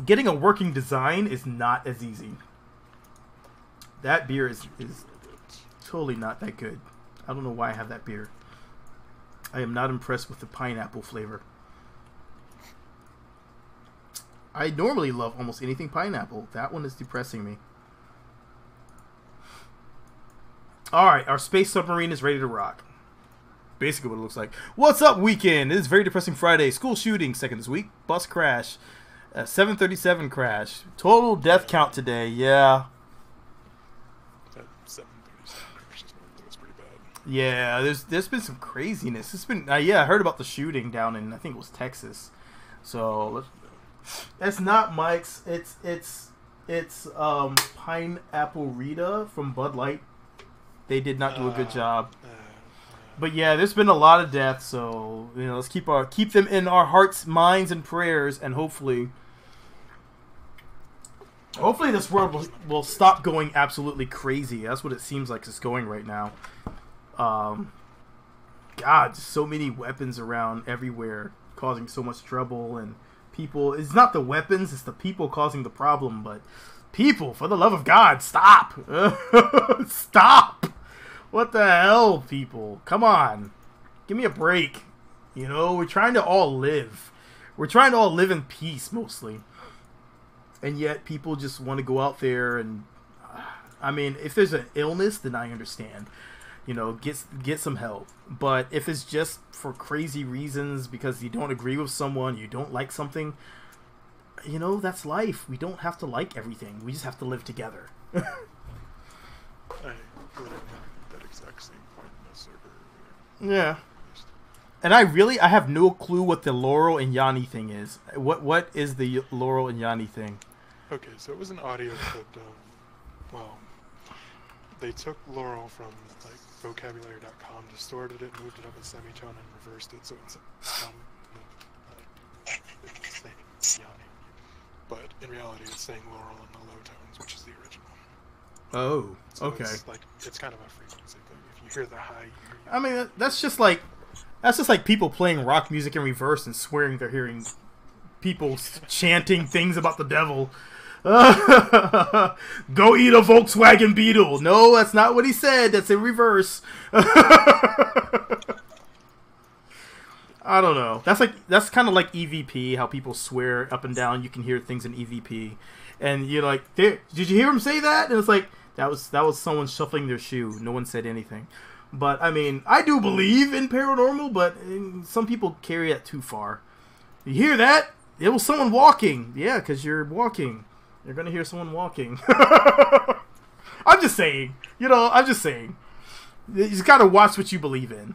Speaker 1: Getting a working design is not as easy. That beer is totally not that good. I don't know why I have that beer. I am not impressed with the pineapple flavor. I normally love almost anything pineapple. That one is depressing me. Alright, our space submarine is ready to rock. Basically what it looks like. What's up, weekend? It is very depressing Friday. School shooting, second this week. Bus crash. 737 crash. Total death count today, yeah.
Speaker 2: That 737 crash was pretty bad.
Speaker 1: Yeah, there's been some craziness. It's been yeah, I heard about the shooting down in, I think it was Texas. So it's not Mike's. It's Pineapple Rita from Bud Light. They did not do a good job. But yeah, there's been a lot of deaths. So you know, let's keep them in our hearts, minds, and prayers, and hopefully this world will stop going absolutely crazy. That's what it seems like it's going right now. God, so many weapons around everywhere, causing so much trouble and. People, it's not the weapons, it's the people causing the problem, but people, for the love of God, stop! Stop! What the hell, people? Come on. Give me a break. You know, we're trying to all live. We're trying to all live in peace, mostly. And yet, people just want to go out there and... I mean, if there's an illness, then I understand. You know, get some help. But if it's just for crazy reasons, because you don't agree with someone, you don't like something, you know, that's life. We don't have to like everything. We just have to live together.
Speaker 2: I literally had that exact same point in the server.
Speaker 1: Yeah. And I have no clue what the Laurel and Yanni thing is. What is the Laurel and Yanni thing?
Speaker 2: Okay, so it was an audio clip of, well, they took Laurel from like vocabulary.com, distorted it, moved it up a semitone, and reversed it so it's saying Yanni. But in reality, it's saying Laurel in the low tones, which is the original.
Speaker 1: Oh,
Speaker 2: so
Speaker 1: okay.
Speaker 2: It's kind of a frequency thing. If you hear the high,
Speaker 1: I mean, that's just like people playing rock music in reverse and swearing they're hearing people chanting things about the devil. Go eat a Volkswagen Beetle. No, that's not what he said. That's in reverse. I don't know. That's kind of like EVP, how people swear up and down. You can hear things in EVP, and you're like, did you hear him say that? And it's like that was someone shuffling their shoe. No one said anything. But I mean, I do believe in paranormal, but some people carry it too far. You hear that? It was someone walking. Yeah, because you're walking. You're going to hear someone walking. I'm just saying. You know, I'm just saying. You just got to watch what you believe in.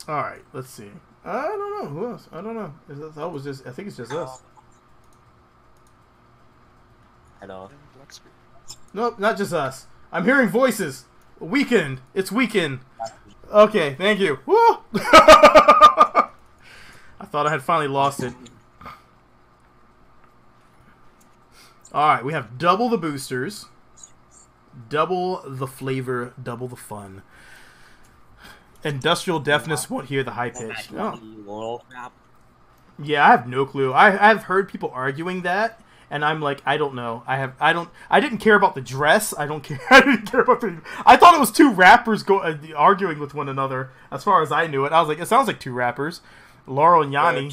Speaker 1: Alright, let's see. I don't know. Who else? I don't know. I think it's just us.
Speaker 3: Hello.
Speaker 2: And black screen.
Speaker 1: Nope, not just us. I'm hearing voices. Weekend. It's weekend. Okay, thank you. Woo! I thought I had finally lost it. Alright, we have double the boosters. Double the flavor, double the fun. Industrial deafness won't hear the high pitch.
Speaker 3: Oh.
Speaker 1: Yeah, I have no clue. I've heard people arguing that, and I'm like, I don't know. I didn't care about the dress. I don't care. I didn't care about the. I thought it was two rappers arguing with one another. As far as I knew it, I was like, it sounds like two rappers, Laurel and Yanni.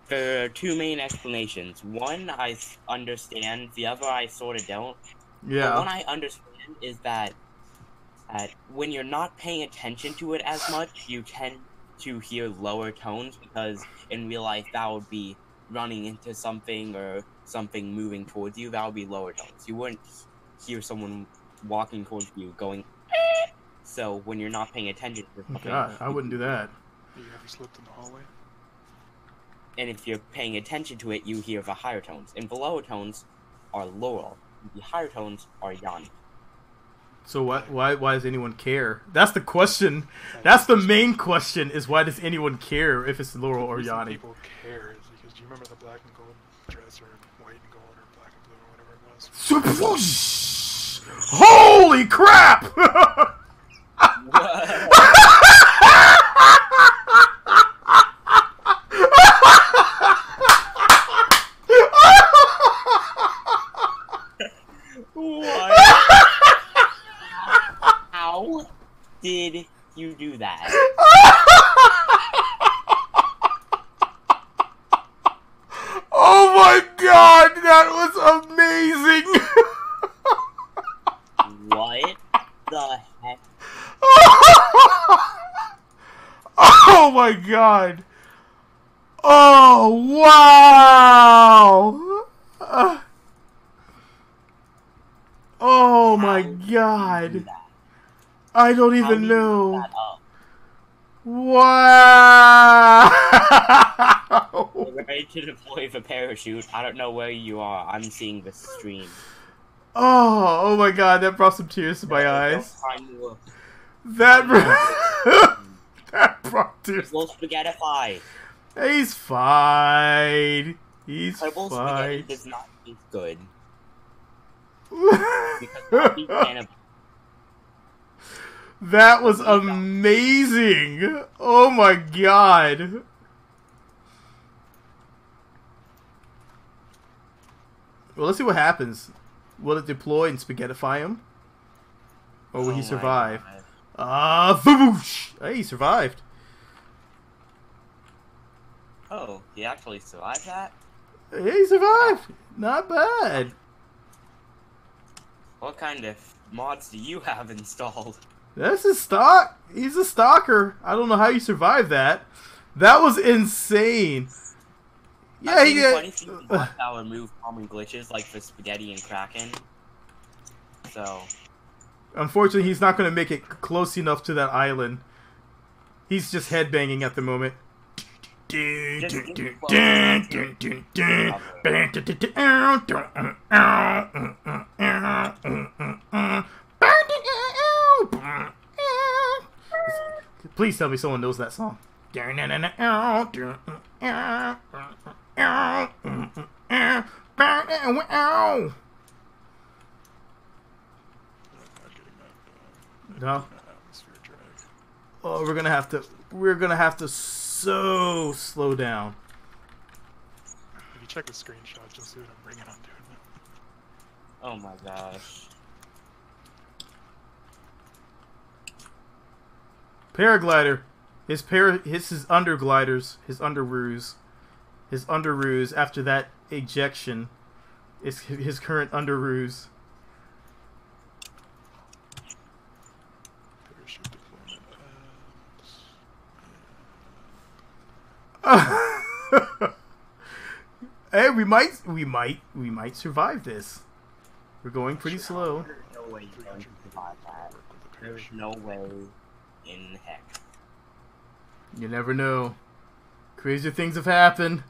Speaker 3: There are two main explanations. One I understand, the other I sort of don't.
Speaker 1: Yeah.
Speaker 3: The one I understand is that when you're not paying attention to it as much, you tend to hear lower tones, because in real life that would be running into something or something moving towards you. That would be lower tones. You wouldn't hear someone walking towards you going eh! So when you're not paying attention to something,
Speaker 1: God, I wouldn't do that.
Speaker 2: You ever slipped in the hallway?
Speaker 3: and if you're paying attention to it, you hear the higher tones. And the lower tones are Laurel. The higher tones are Yanni.
Speaker 1: So why does anyone care? That's the question. That's the main question, is why does anyone care if it's Laurel or Yanni?
Speaker 2: People care is because, do you remember the black and gold dress, or white and gold, or black and blue, or whatever it was?
Speaker 1: Holy crap!
Speaker 3: What? How did you do that?
Speaker 1: Oh my god, that was amazing!
Speaker 3: What the heck?
Speaker 1: Oh my god! Oh wow! Oh my god! I don't even know. Wow!
Speaker 3: We're ready to deploy the parachute. I don't know where you are. I'm seeing the stream.
Speaker 1: Oh my god, that brought some tears to my eyes. That brought tears.
Speaker 3: Little spaghettify.
Speaker 1: He's fine. He's
Speaker 3: Kerbal
Speaker 1: fine.
Speaker 3: spaghetti does not taste good. Because
Speaker 1: that was amazing. Oh my god. Well, let's see what happens. Will it deploy and spaghettify him? Or will he survive? Voosh! Hey, he survived.
Speaker 3: Oh, he actually survived that?
Speaker 1: Hey, he survived. Not bad.
Speaker 3: What kind of mods do you have installed?
Speaker 1: That's his stock. He's a stalker. I don't know how you survived that. That was insane. Yeah, he
Speaker 3: did. That would remove common glitches like the spaghetti and Kraken. So.
Speaker 1: Unfortunately, he's not going to make it close enough to that island. He's just headbanging at the moment. Please tell me someone knows that song. No. Oh, we're gonna have to so slow down.
Speaker 2: If you check the screenshots, you'll see what I'm bringing on doing that.
Speaker 3: Oh my gosh.
Speaker 1: Paraglider. His undergliders, his underroos. His underroos after that ejection is his current underroos.
Speaker 2: Parachute deployment
Speaker 1: Hey, we might survive this. We're going pretty slow.
Speaker 3: There's no way you're going to survive that. There's no way in heck.
Speaker 1: You never know. Crazier things have happened.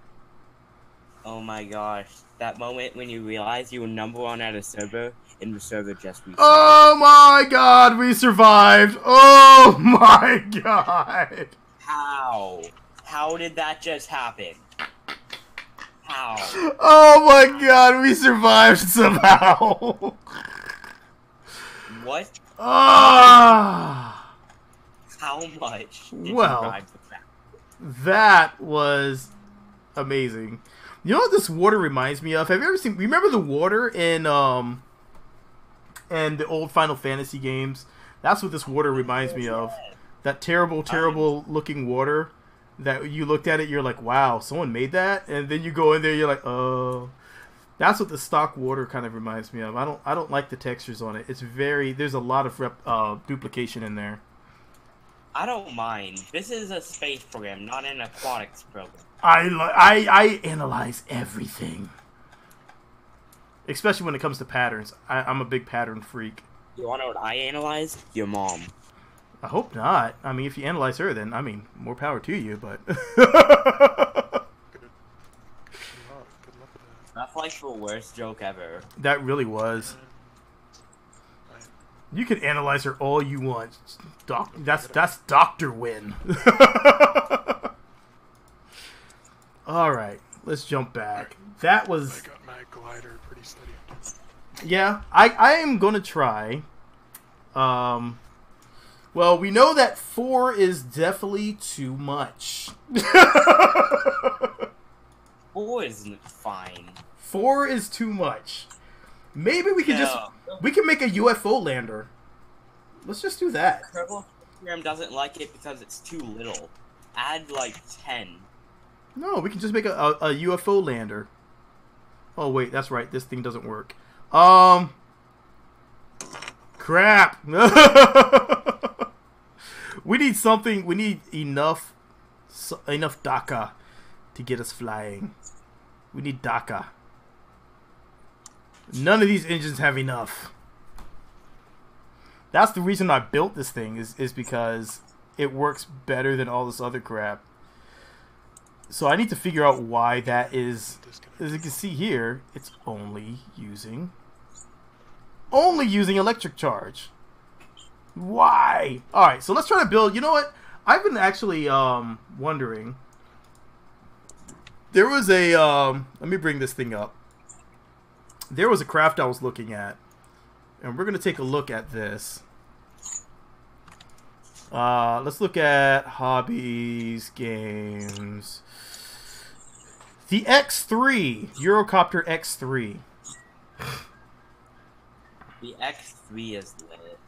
Speaker 3: Oh my gosh. That moment when you realize you were number one at a server and the server just reset.
Speaker 1: Oh my god, we survived! Oh my god!
Speaker 3: How? How did that just happen? How?
Speaker 1: Oh my god, we survived somehow!
Speaker 3: What?
Speaker 1: Ah!
Speaker 3: How much did
Speaker 1: Well,
Speaker 3: you ride the crap?
Speaker 1: That was amazing. You know what this water reminds me of? Have you ever seen? Remember the water in the old Final Fantasy games? That's what this water reminds me of. That terrible, terrible looking water that you looked at it, you're like, wow, someone made that, and then you go in there, you're like, oh. That's what the stock water kind of reminds me of. I don't like the textures on it. It's very, there's a lot of duplication in there.
Speaker 3: I don't mind. This is a space program, not an aquatics program.
Speaker 1: I analyze everything, especially when it comes to patterns. I'm a big pattern freak.
Speaker 3: You wanna know what I analyze? Your mom.
Speaker 1: I hope not. I mean, if you analyze her, then I mean, more power to you. But
Speaker 2: Good luck with that.
Speaker 3: That's like the worst joke ever.
Speaker 1: that really was. You can analyze her all you want. That's Dr. Win. All right, let's jump back. That was.
Speaker 2: I got my glider pretty steady.
Speaker 1: Yeah, I am gonna try. Well, we know that 4 is definitely too much.
Speaker 3: 4 isn't fine.
Speaker 1: 4 is too much. Maybe we can we can make a UFO lander. Let's just do that.
Speaker 3: Kerbal Program doesn't like it because it's too little. Add like 10.
Speaker 1: No, we can just make a UFO lander. Oh wait, that's right. This thing doesn't work. Crap. We need something. We need enough DACA to get us flying. We need DACA. None of these engines have enough. That's the reason I built this thing, is because it works better than all this other crap. So I need to figure out why that is. As you can see here, it's only using electric charge. Why? Alright, so let's try to build. You know what? I've been actually wondering. There was a let me bring this thing up. There was a craft I was looking at, and we're gonna take a look at this. Let's look at hobbies, games. The X3, Eurocopter X3.
Speaker 3: The X3 is lit.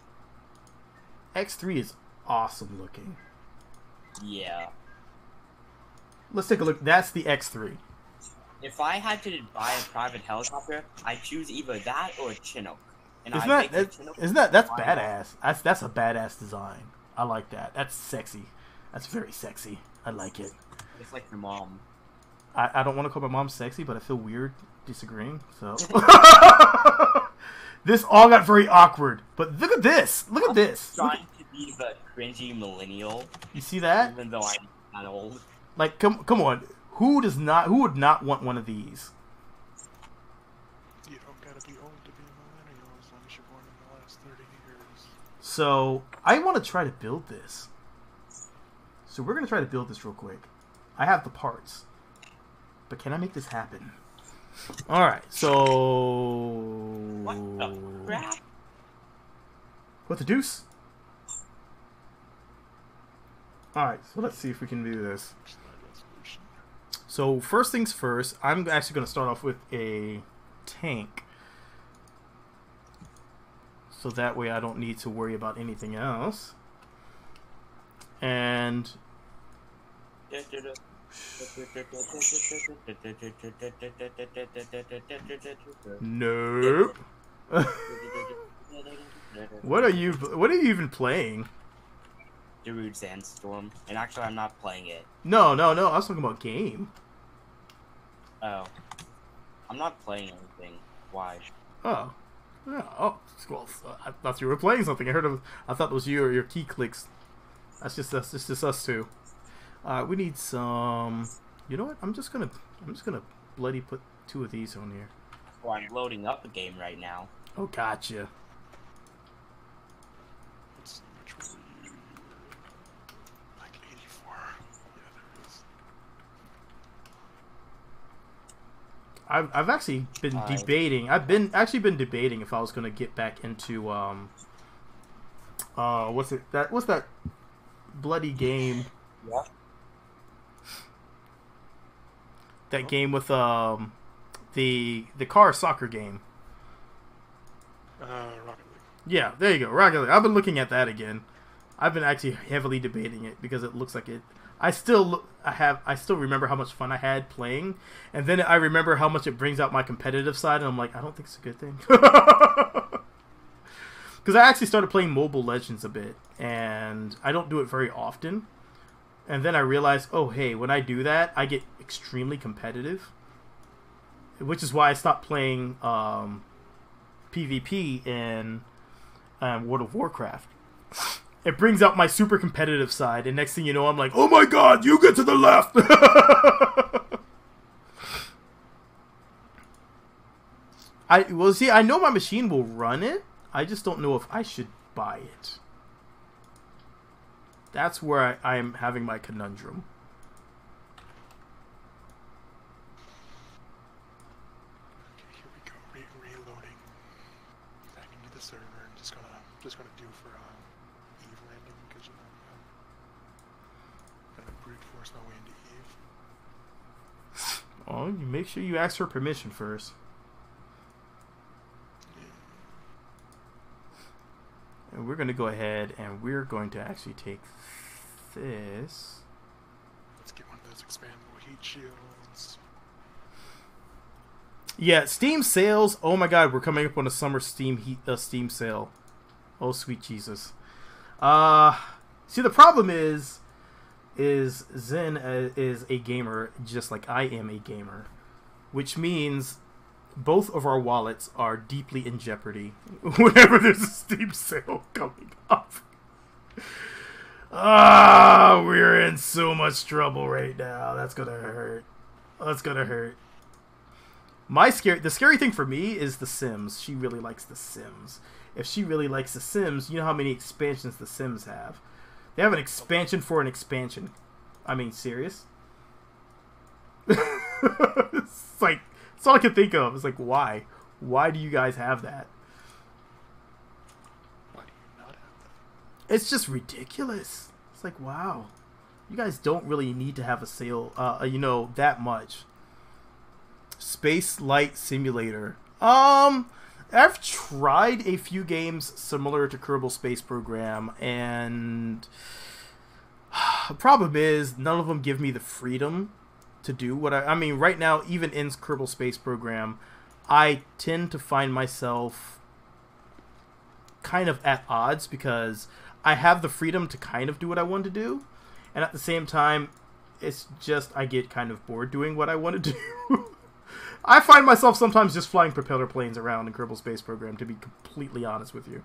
Speaker 1: X3 is awesome looking.
Speaker 3: Yeah.
Speaker 1: Let's take a look. That's the X3.
Speaker 3: If I had to buy a private helicopter, I'd choose either that or a Chinook. And
Speaker 1: Isn't
Speaker 3: I'd take the Chinook.
Speaker 1: that's badass. That's a badass design. I like that. That's sexy. That's very sexy. I like it.
Speaker 3: It's like your mom.
Speaker 1: I don't want to call my mom sexy, but I feel weird disagreeing. So this all got very awkward. But look at this. Look at this.
Speaker 3: I'm trying to be the cringy millennial.
Speaker 1: You see that?
Speaker 3: Even though I'm not old.
Speaker 1: Like, come on. Who would not want one of these?
Speaker 2: You don't gotta be old to be a millennial as long as you're born in the last 30 years.
Speaker 1: So I want to try to build this. So we're gonna try to build this real quick. I have the parts, but can I make this happen? All right. So
Speaker 3: What the crap?
Speaker 1: what the deuce? All right. So let's see if we can do this. So first things first, I'm actually going to start off with a tank. So that way I don't need to worry about anything else. And nope. What are you even playing?
Speaker 3: Darude Sandstorm. And actually, I'm not playing it.
Speaker 1: No. I was talking about game.
Speaker 3: Oh. I'm not playing anything. Why?
Speaker 1: Oh. Yeah. Oh. Well, I thought you were playing something. I thought it was you or your key clicks. That's just us two. We need some. You know what? I'm just gonna bloody put 2 of these on here?
Speaker 3: Well, I'm loading up a game right now.
Speaker 1: Oh, gotcha.
Speaker 2: Let's see, which one were you? Like 84. Yeah, there it is.
Speaker 1: I've actually been debating. I've been debating if I was gonna get back into what's that bloody game?
Speaker 3: Yeah.
Speaker 1: That game with the car soccer game.
Speaker 2: Rocket League.
Speaker 1: Yeah, there you go, Rocket League. I've been looking at that again. I've been actually heavily debating it because it looks like it. I still remember how much fun I had playing, and then I remember how much it brings out my competitive side, and I'm like, I don't think it's a good thing. Because I actually started playing Mobile Legends a bit, and I don't do it very often. And then I realized, oh hey, when I do that, I get extremely competitive, which is why I stopped playing PvP in World of Warcraft. It brings out my super competitive side, and next thing you know, I'm like, oh my god, you get to the left! Well, see, I know my machine will run it, I just don't know if I should buy it. That's where I am having my conundrum.
Speaker 2: Okay, here we go. Reloading. Back into the server and just gonna do for Eve landing because I'm gonna brute force my way into Eve.
Speaker 1: Oh, you make sure you ask her permission first. And we're going to go ahead and we're going to actually take this.
Speaker 2: Let's get one of those expandable heat shields.
Speaker 1: Yeah, Steam sales. Oh my god, we're coming up on a summer Steam sale. Oh sweet Jesus. See, the problem is Zen is a gamer just like I am a gamer, which means both of our wallets are deeply in jeopardy whenever there's a Steam sale coming up. We're in so much trouble right now. That's gonna hurt. That's gonna hurt. The scary thing for me is The Sims. She really likes The Sims. If she really likes The Sims, you know how many expansions The Sims have. They have an expansion for an expansion. I mean, serious? It's like, that's all I can think of. It's like, why? Why do you guys have that?
Speaker 2: Why do you not have that?
Speaker 1: It's just ridiculous. It's like, wow. You guys don't really need to have a sale, that much. Space Light Simulator. I've tried a few games similar to Kerbal Space Program, and the problem is none of them give me the freedom to do what I mean, right now, even in Kerbal Space Program, I tend to find myself kind of at odds because I have the freedom to kind of do what I want to do, and at the same time, it's just I get kind of bored doing what I want to do. I find myself sometimes just flying propeller planes around in Kerbal Space Program, to be completely honest with you.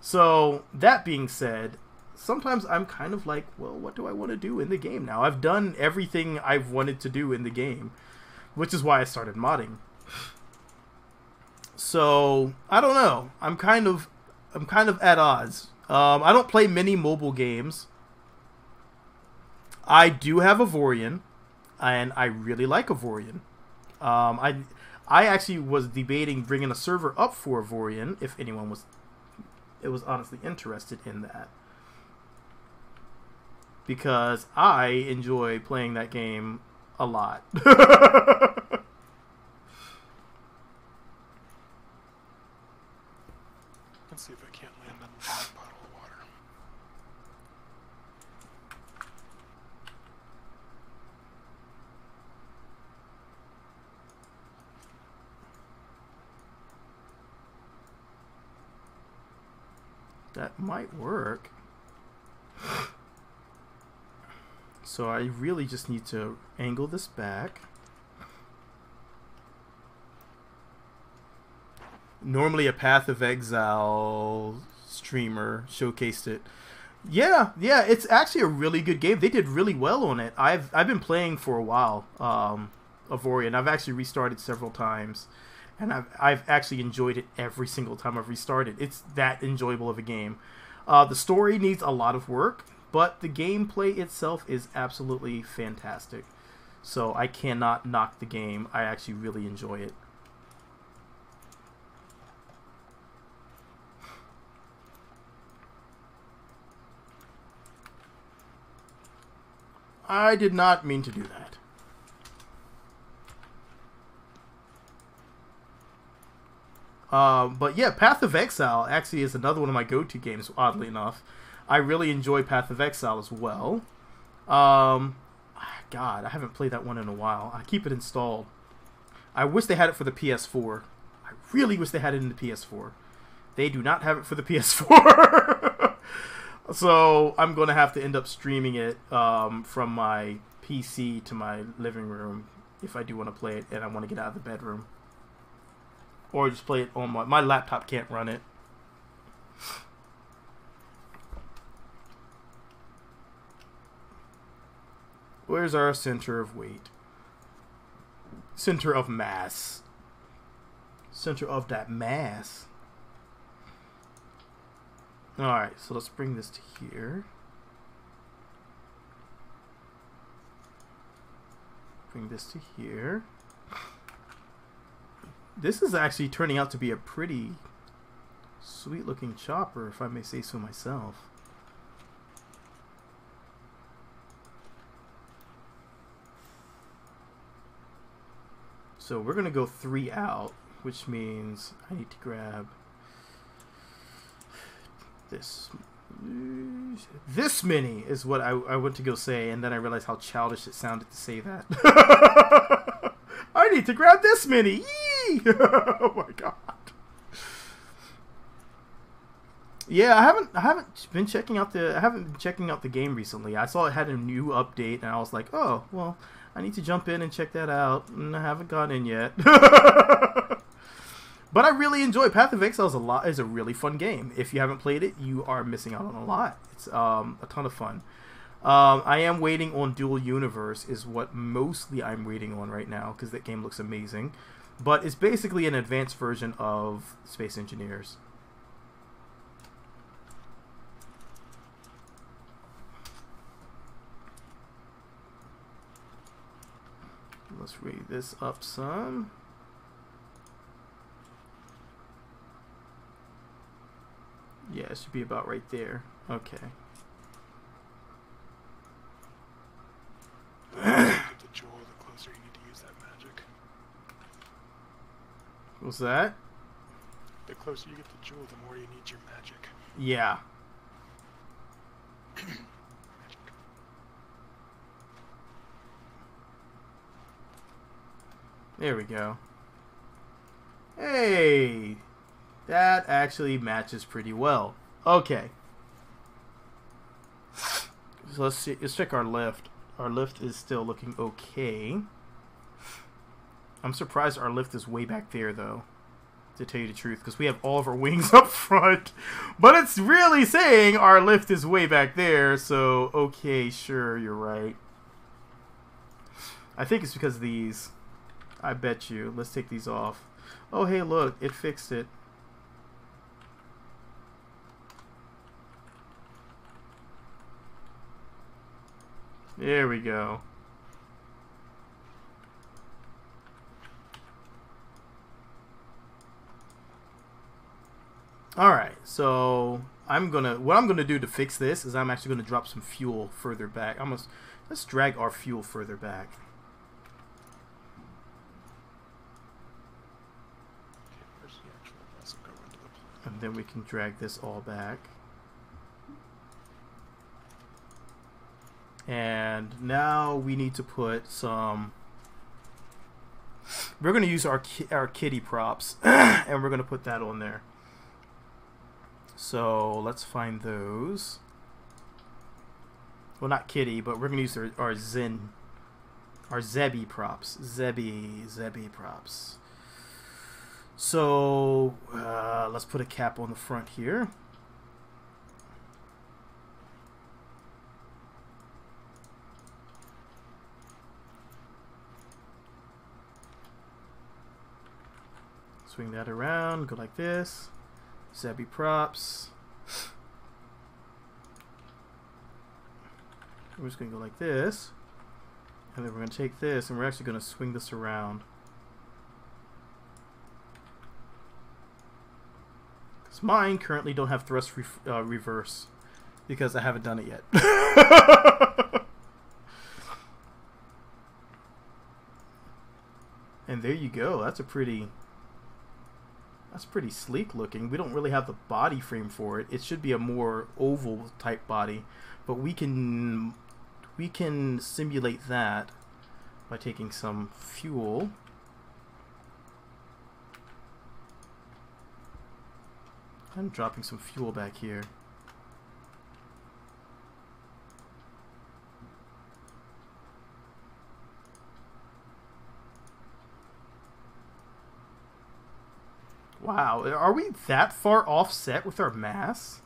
Speaker 1: So, that being said, sometimes I'm kind of like, well, what do I want to do in the game now? I've done everything I've wanted to do in the game, which is why I started modding. So, I don't know. I'm kind of at odds. I don't play many mobile games. I do have Avorion, and I really like Avorion. I actually was debating bringing a server up for Avorion if anyone was honestly interested in that, because I enjoy playing that game a lot.
Speaker 2: Let's see if I can't land on one bottle of water.
Speaker 1: That might work. So I really just need to angle this back. Normally a Path of Exile streamer showcased it. Yeah, it's actually a really good game. They did really well on it. I've been playing for a while. Area, and I've actually restarted several times, and I've actually enjoyed it every single time I've restarted. It's that enjoyable of a game. The story needs a lot of work, but the gameplay itself is absolutely fantastic. So I cannot knock the game. I actually really enjoy it. I did not mean to do that. But yeah, Path of Exile actually is another one of my go-to games, oddly enough. I really enjoy Path of Exile as well. God, I haven't played that one in a while. I keep it installed. I wish they had it for the PS4. I really wish they had it in the PS4. They do not have it for the PS4. So I'm going to have to end up streaming it from my PC to my living room if I do want to play it and I want to get out of the bedroom. Or just play it on my laptop can't run it. Where's our center of weight? Center of mass. Center of that mass. Alright, so let's bring this to here. Bring this to here. This is actually turning out to be a pretty sweet looking chopper, if I may say so myself. So we're going to go 3 out, which means I need to grab this. This many is what I went to go say, and then I realized how childish it sounded to say that. I need to grab this many. Yee! Oh my god. Yeah, I haven't been checking out the game recently. I saw it had a new update, and I was like, oh well, I need to jump in and check that out. And I haven't gone in yet. But I really enjoy Path of Exile. Is a really fun game. If you haven't played it, you are missing out on a lot. It's a ton of fun. I am waiting on Dual Universe is what mostly I'm waiting on right now because that game looks amazing. But it's basically an advanced version of Space Engineers. Let's read this up some. Yeah, it should be about right there. Okay.
Speaker 2: The jewel, the closer you need to use that magic.
Speaker 1: What's that?
Speaker 2: The closer you get the jewel, the more you need your magic.
Speaker 1: Yeah. There we go. Hey! That actually matches pretty well. Okay. So let's see. Let's check our lift. Our lift is still looking okay. I'm surprised our lift is way back there, though, to tell you the truth, because we have all of our wings up front. But it's really saying our lift is way back there, so okay, sure, you're right. I think it's because of these. I bet you. Let's take these off. Oh, hey, look. It fixed it. There we go. Alright, so what I'm gonna do to fix this is I'm actually gonna drop some fuel further back. Let's drag our fuel further back. And then we can drag this all back. And now we need to put some... We're going to use our kitty props, and we're going to put that on there. So let's find those. Well, not kitty, but we're going to use our Zebby props. Zebby props. So let's put a cap on the front here. swing that around, go like this. Zabby props. We're just going to go like this. And then we're going to take this and we're actually going to swing this around. Because mine currently don't have thrust reverse. Because I haven't done it yet. And there you go. That's pretty sleek looking. We don't really have the body frame for it. It should be a more oval type body. But we can simulate that by taking some fuel. I'm dropping some fuel back here. Wow, are we that far offset with our mass?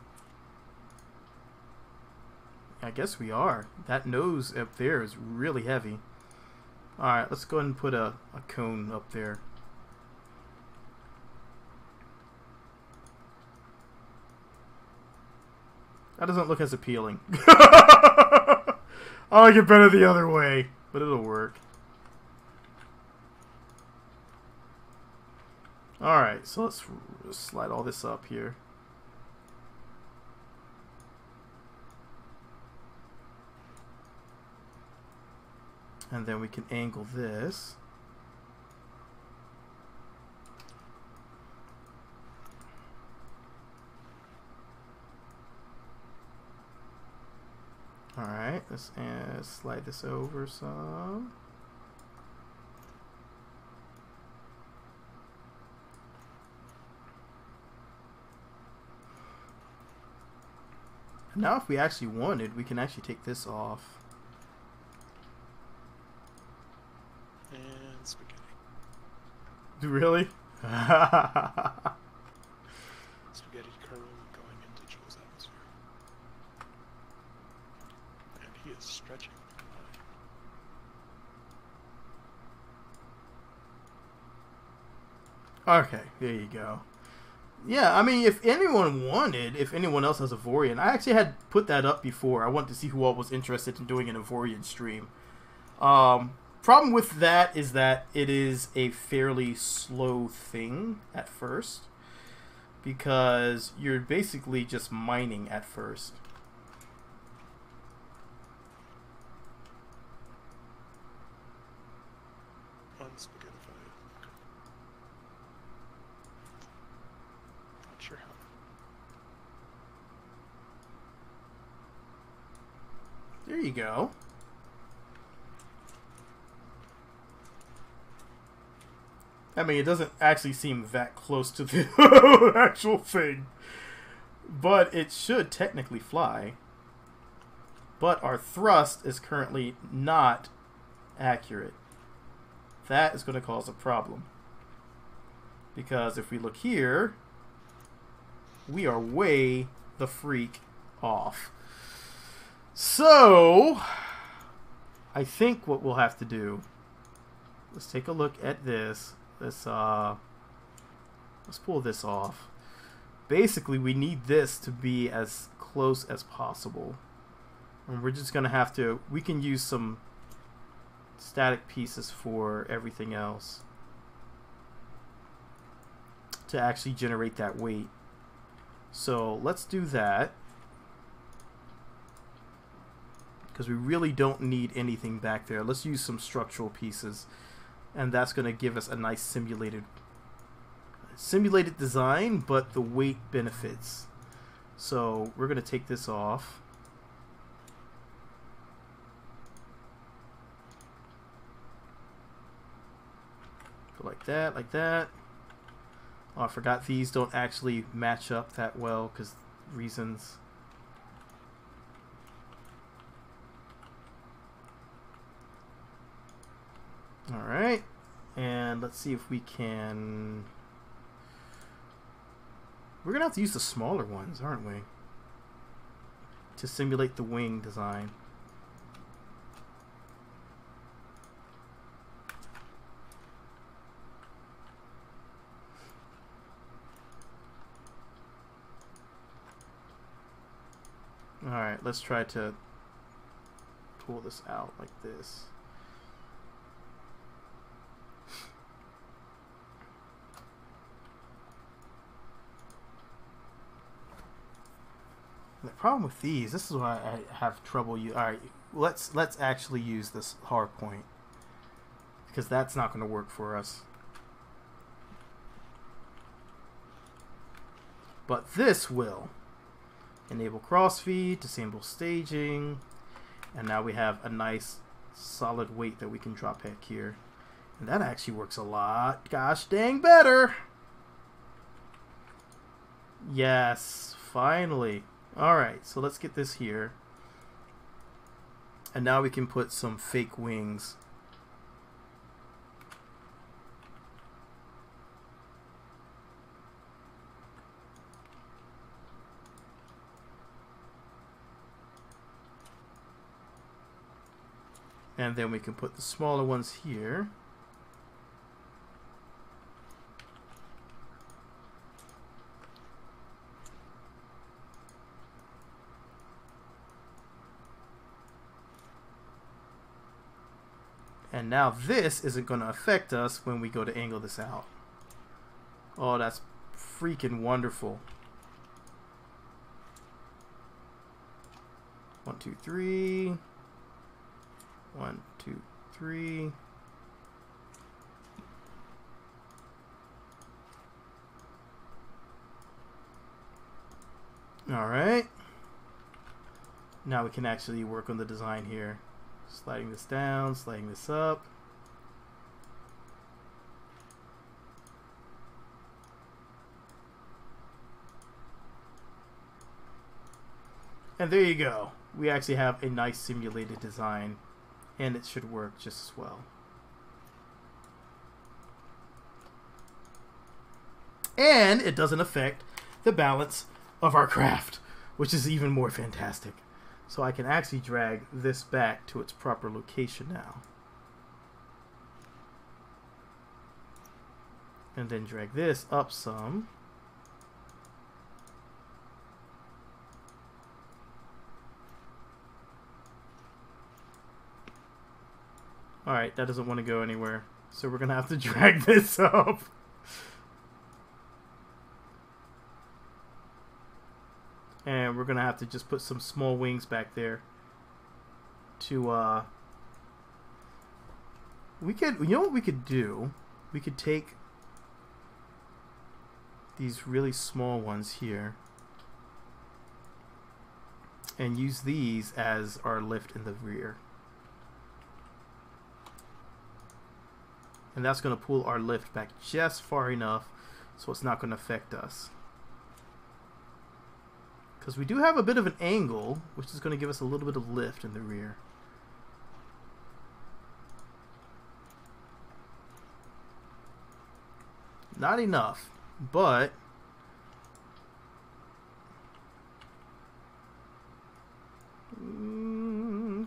Speaker 1: I guess we are. That nose up there is really heavy. Alright, let's go ahead and put a cone up there. That doesn't look as appealing. I like it better the other way, but it'll work. Alright, so let's slide all this up here. And then we can angle this. Alright, let's slide this over some. Now if we actually wanted, we can actually take this off.
Speaker 2: And spaghetti.
Speaker 1: Really?
Speaker 2: Spaghetti curl going into Joe's atmosphere. And he is stretching.
Speaker 1: Okay, there you go. Yeah, I mean, if anyone else has a Vorian, I actually had put that up before. I wanted to see who all was interested in doing an Vorian stream. Problem with that is that it is a fairly slow thing at first, because you're basically just mining at first.
Speaker 2: Unspaghettified. Not sure how.
Speaker 1: There you go. I mean, it doesn't actually seem that close to the actual thing. But it should technically fly. But our thrust is currently not accurate. That is going to cause a problem. Because if we look here, we are way the freak off. So, I think what we'll have to do, let's take a look at this. Let's pull this off. Basically, we need this to be as close as possible. And we're just going to have to, we can use some static pieces for everything else to actually generate that weight. So let's do that, because we really don't need anything back there. Let's use some structural pieces, and that's going to give us a nice simulated design, but the weight benefits. So we're going to take this off. Go like that, like that. Oh, I forgot these don't actually match up that well because reasons. Alright, and let's see if we can... We're going to have to use the smaller ones, aren't we? To simulate the wing design. Alright, let's try to pull this out like this. The problem with these, this is why I have trouble. Alright, let's actually use this hard point, because that's not going to work for us. But this will. Enable crossfeed, disable staging, and now we have a nice solid weight that we can drop back here. And that actually works a lot. Gosh dang better! Yes, finally. Alright, so let's get this here. And now we can put some fake wings. And then we can put the smaller ones here. And now this isn't going to affect us when we go to angle this out. Oh, that's freaking wonderful. 1, 2, 3. 1, 2, 3. All right. Now we can actually work on the design here. Sliding this down, sliding this up. And there you go. We actually have a nice simulated design, and it should work just as well. And it doesn't affect the balance of our craft, which is even more fantastic. So I can actually drag this back to its proper location now. And then drag this up some. Alright, that doesn't want to go anywhere. So we're going to have to drag this up. And we're going to have to just put some small wings back there to, we could, you know what we could do? We could take these really small ones here and use these as our lift in the rear. And that's going to pull our lift back just far enough so it's not going to affect us. Because we do have a bit of an angle, which is going to give us a little bit of lift in the rear. Not enough, but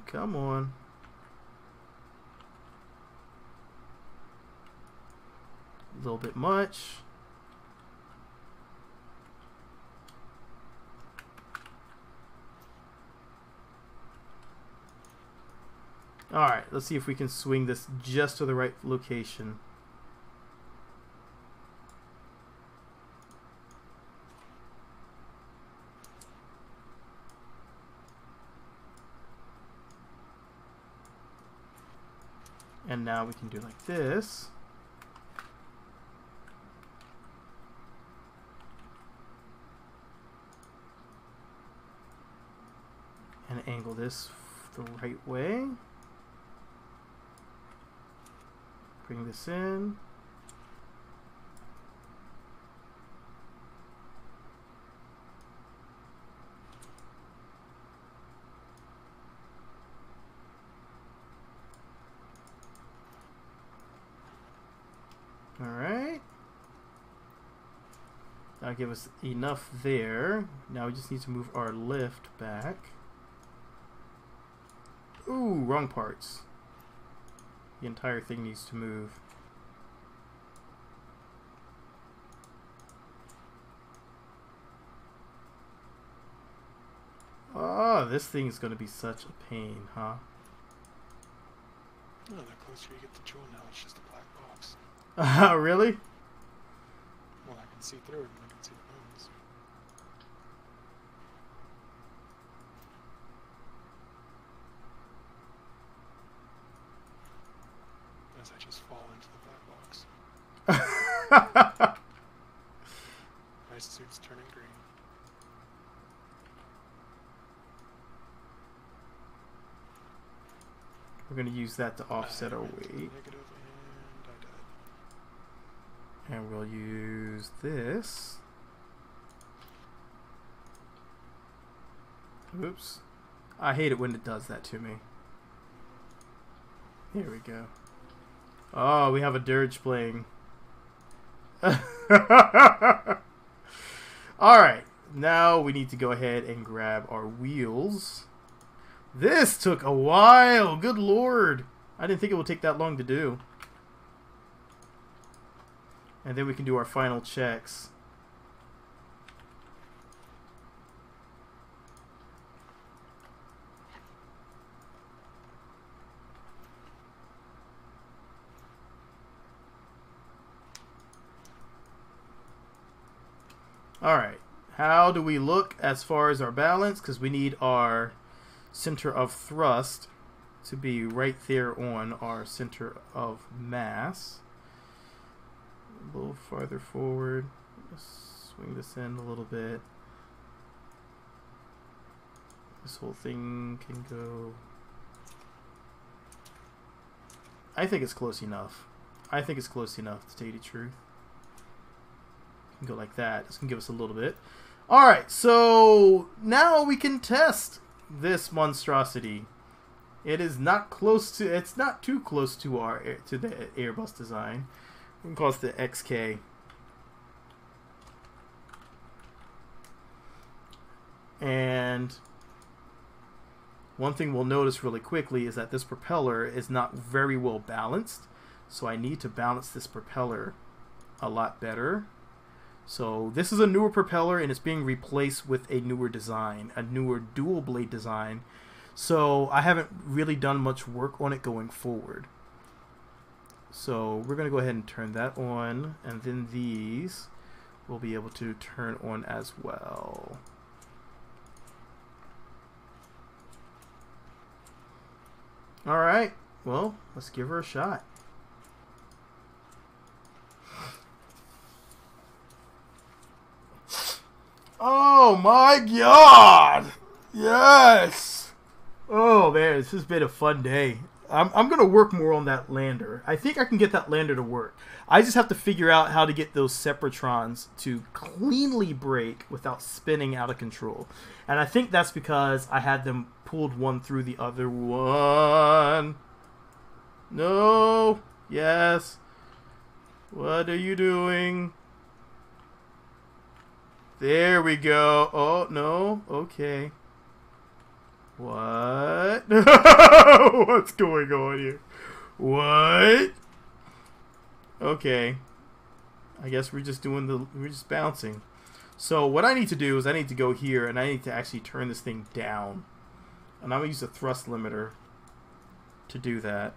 Speaker 1: come on. A little bit much. Alright, let's see if we can swing this just to the right location. And now we can do like this. And angle this the right way. Bring this in. All right. That'll give us enough there. Now we just need to move our lift back. Ooh, wrong parts. The entire thing needs to move. Oh, this thing is going to be such a pain, huh?
Speaker 2: No, the closer you get to Jewel now, it's just a black box.
Speaker 1: Really?
Speaker 2: Well, I can see through it and I can see the bones. As I just fall into the black box. My suit's turning green.
Speaker 1: We're going to use that to offset our weight.
Speaker 2: Negative and I died.
Speaker 1: And we'll use this. Oops. I hate it when it does that to me. Here we go. Oh, we have a dirge playing. Alright. Now we need to go ahead and grab our wheels. This took a while. Good lord. I didn't think it would take that long to do. And then we can do our final checks. Alright. How do we look as far as our balance? Because we need our center of thrust to be right there on our center of mass. A little farther forward. Just swing this in a little bit. This whole thing can go. I think it's close enough. I think it's close enough to tell you the truth. Can go like that. This can give us a little bit. Alright, so now we can test this monstrosity. It is not close to, it's not too close to the Airbus design. We can call it the XK. And one thing we'll notice really quickly is that this propeller is not very well balanced. So I need to balance this propeller a lot better. So this is a newer propeller and it's being replaced with a newer design, a newer dual blade design. So I haven't really done much work on it going forward. So we're going to go ahead and turn that on, and then these will be able to turn on as well. Alright, well, let's give her a shot. Oh my god! Yes! Oh man, this has been a fun day. I'm going to work more on that lander. I think I can get that lander to work. I just have to figure out how to get those Separatrons to cleanly brake without spinning out of control. And I think that's because I had them pulled one through the other one. No. Yes. What are you doing? There we go. Oh, no. Okay. What? What's going on here? What? Okay. I guess we're just bouncing. So what I need to do is I need to go here and I need to actually turn this thing down. And I'm going to use a thrust limiter to do that.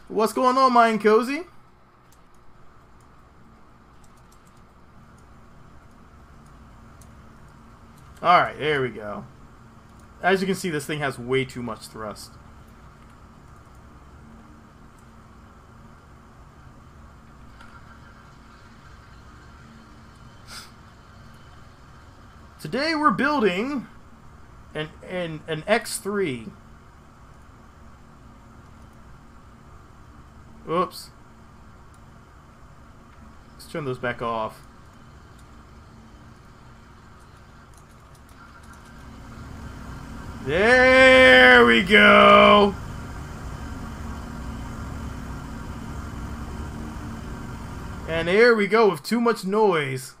Speaker 1: What's going on, Mind Cozy? Alright, there we go. As you can see, this thing has way too much thrust. Today we're building an X3. Oops. Let's turn those back off. There we go. And there we go with too much noise.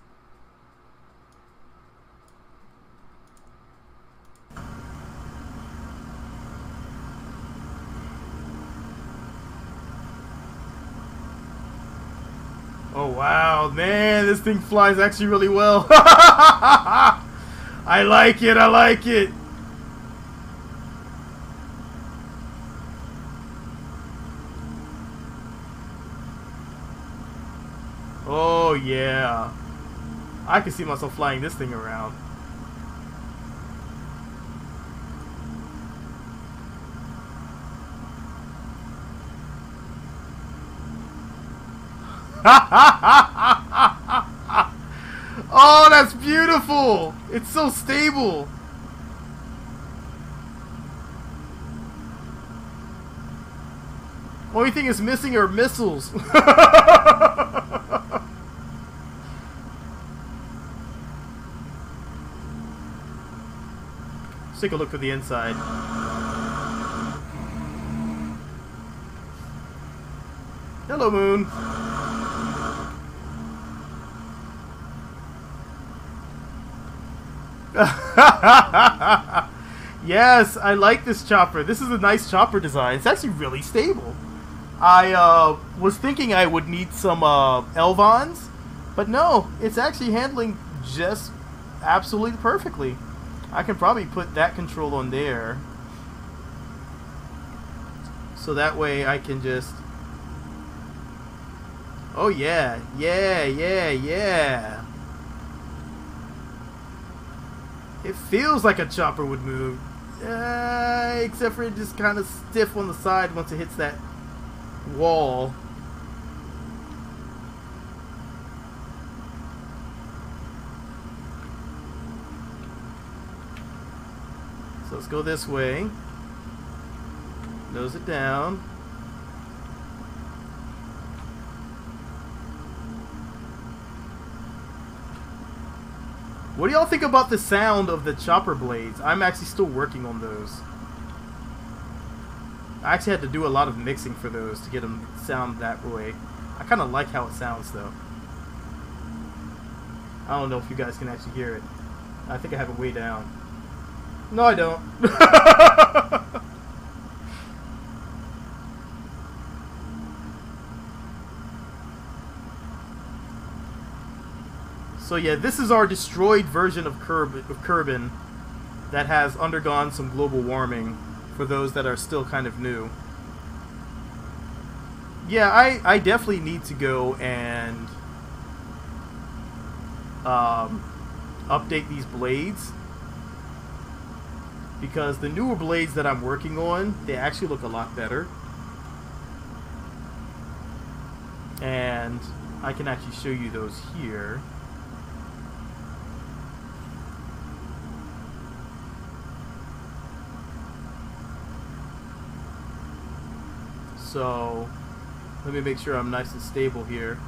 Speaker 1: Oh wow, man, this thing flies actually really well. I like it, I like it. Oh yeah. I can see myself flying this thing around. Oh, that's beautiful. It's so stable. Only thing is missing are missiles. Let's take a look for the inside. Hello, Moon. Yes, I like this chopper. This is a nice chopper design. It's actually really stable. I was thinking I would need some Elvons, but no, it's actually handling just absolutely perfectly. I can probably put that control on there, so that way I can just... Oh yeah, yeah, yeah, yeah. It feels like a chopper would move, except for it just kind of stiff on the side once it hits that wall. So let's go this way. Nose it down. What do y'all think about the sound of the chopper blades? I'm actually still working on those. I actually had to do a lot of mixing for those to get them to sound that way. I kind of like how it sounds though. I don't know if you guys can actually hear it. I think I have it way down. No, I don't. So yeah, this is our destroyed version of Kerbin that has undergone some global warming for those that are still kind of new. Yeah, I definitely need to go and update these blades, because the newer blades that I'm working on, they actually look a lot better. And I can actually show you those here. So, let me make sure I'm nice and stable here.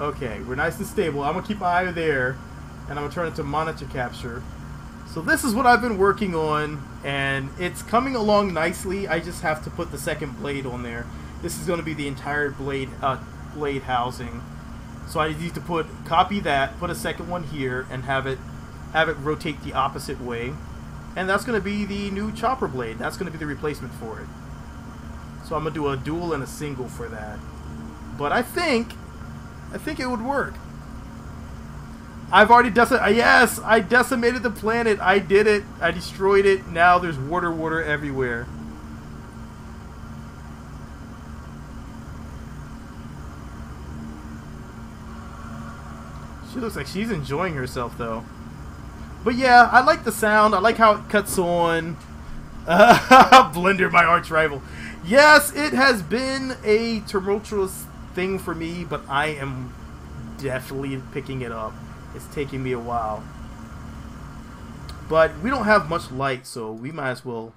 Speaker 1: Okay, we're nice and stable. I'm going to keep my eye there, and I'm going to turn it to monitor capture. So this is what I've been working on, and it's coming along nicely. I just have to put the second blade on there. This is going to be the entire blade housing. So I need to copy that, put a second one here, and have it rotate the opposite way. And that's going to be the new chopper blade. That's going to be the replacement for it. So I'm going to do a dual and a single for that. But I think it would work. I've already yes, I decimated the planet. I did it. I destroyed it. Now there's water everywhere. She looks like she's enjoying herself though. But yeah, I like the sound. I like how it cuts on. Blender, my arch rival. Yes, it has been a tumultuous thing for me, but I am definitely picking it up. It's taking me a while. But we don't have much light, so we might as well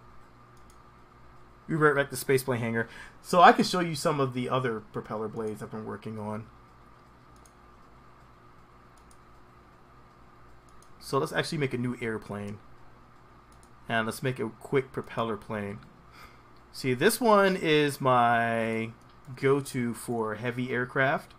Speaker 1: revert back to spaceplane hangar. So I can show you some of the other propeller blades I've been working on. So let's actually make a new airplane. And let's make a quick propeller plane. See, this one is my go-to for heavy aircraft.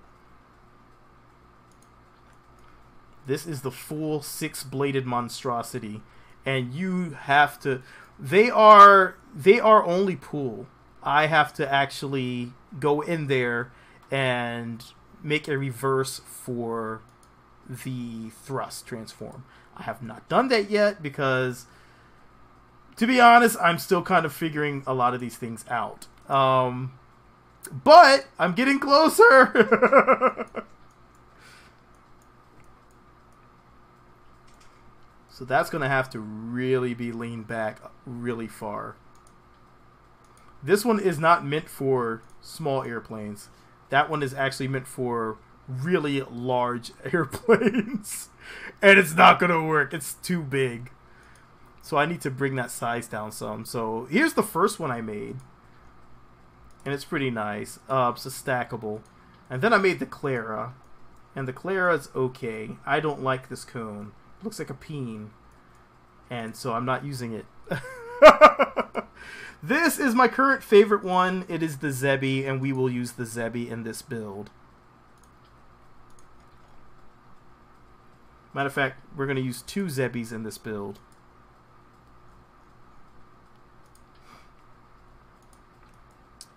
Speaker 1: This is the full 6-bladed monstrosity, and you have to... They are only pool. I have to actually go in there and make a reverse for the thrust transform. I have not done that yet because, to be honest, I'm still kind of figuring a lot of these things out. But I'm getting closer. So that's going to have to really be leaned back really far. This one is not meant for small airplanes. That one is actually meant for really large airplanes. And it's not going to work. It's too big. So I need to bring that size down some. So here's the first one I made. And it's pretty nice. It's a stackable. And then I made the Clara. And the Clara's okay. I don't like this cone. It looks like a peen. And so I'm not using it. This is my current favorite one. It is the Zebby, and we will use the Zebby in this build. Matter of fact, we're going to use 2 Zebbies in this build.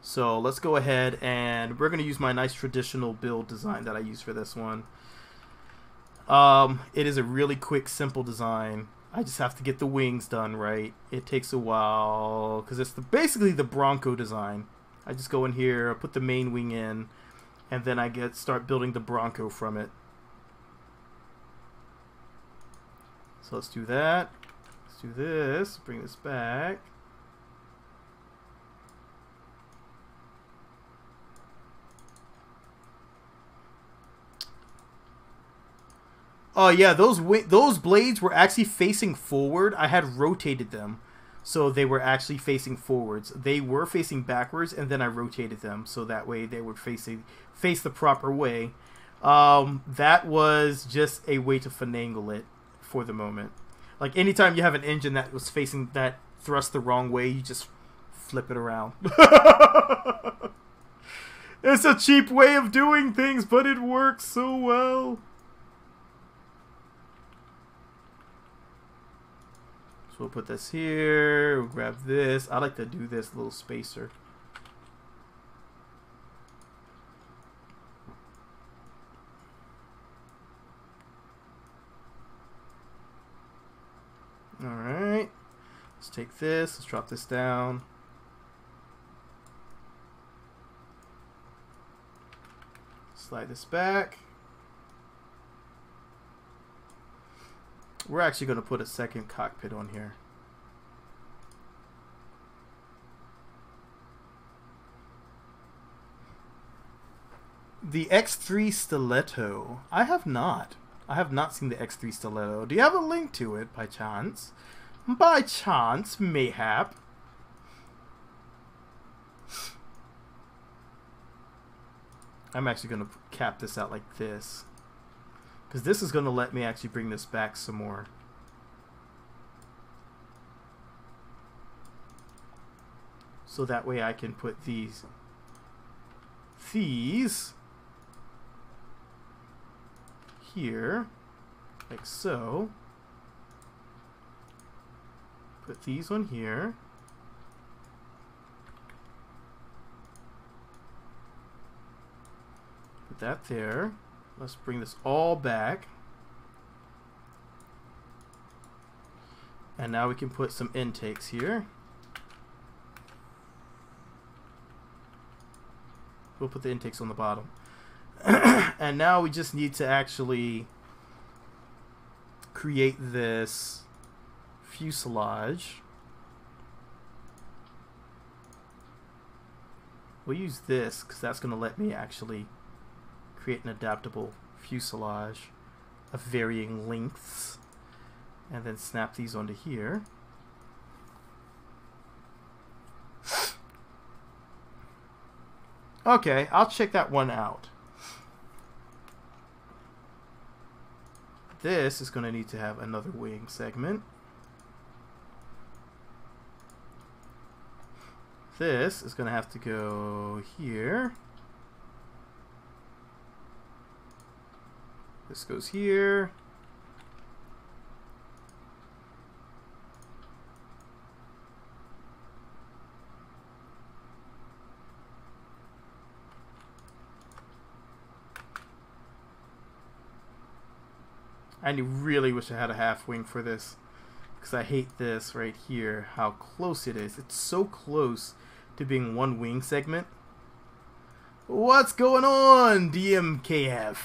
Speaker 1: So let's go ahead, and we're going to use my nice traditional build design that I use for this one. It is a really quick, simple design. I just have to get the wings done right. It takes a while because it's basically the Bronco design. I just go in here, put the main wing in, and then I start building the Bronco from it. So let's do that. Let's do this. Bring this back. Oh yeah, those blades were actually facing forward. I had rotated them, so they were actually facing forwards. They were facing backwards, and then I rotated them so that way they would face the proper way. That was just a way to finagle it for the moment. Like anytime you have an engine that was facing that thrust the wrong way, you just flip it around. It's a cheap way of doing things, but it works so well. So we'll put this here, we'll grab this. I like to do this little spacer. Alright, let's take this, let's drop this down. Slide this back. We're actually going to put a second cockpit on here. The X3 Stiletto. I have not seen the X3 Stiletto. Do you have a link to it by chance? By chance, mayhap. I'm actually going to cap this out like this, because this is going to let me actually bring this back some more. So that way I can put these here, like so. Put these on here. Put that there. Let's bring this all back. And now we can put some intakes here. We'll put the intakes on the bottom. And now we just need to actually create this fuselage. We'll use this because that's going to let me actually create an adaptable fuselage of varying lengths, and then snap these onto here. Okay, I'll check that one out. This is going to need to have another wing segment. This is going to have to go here. This goes here. I really wish I had a half wing for this. Because I hate this right here, how close it is. It's so close to being one wing segment. What's going on, DMKF?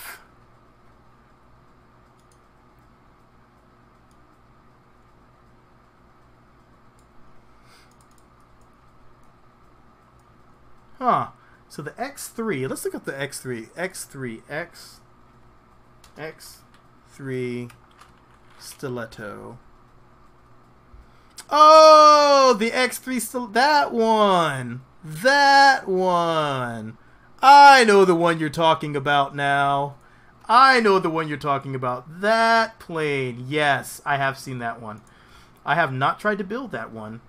Speaker 1: Huh. So the X3, let's look at the X3. X3 Stiletto. Oh, the X3 Stiletto. That one. That one. I know the one you're talking about now. I know the one you're talking about. That plane. Yes, I have seen that one. I have not tried to build that one.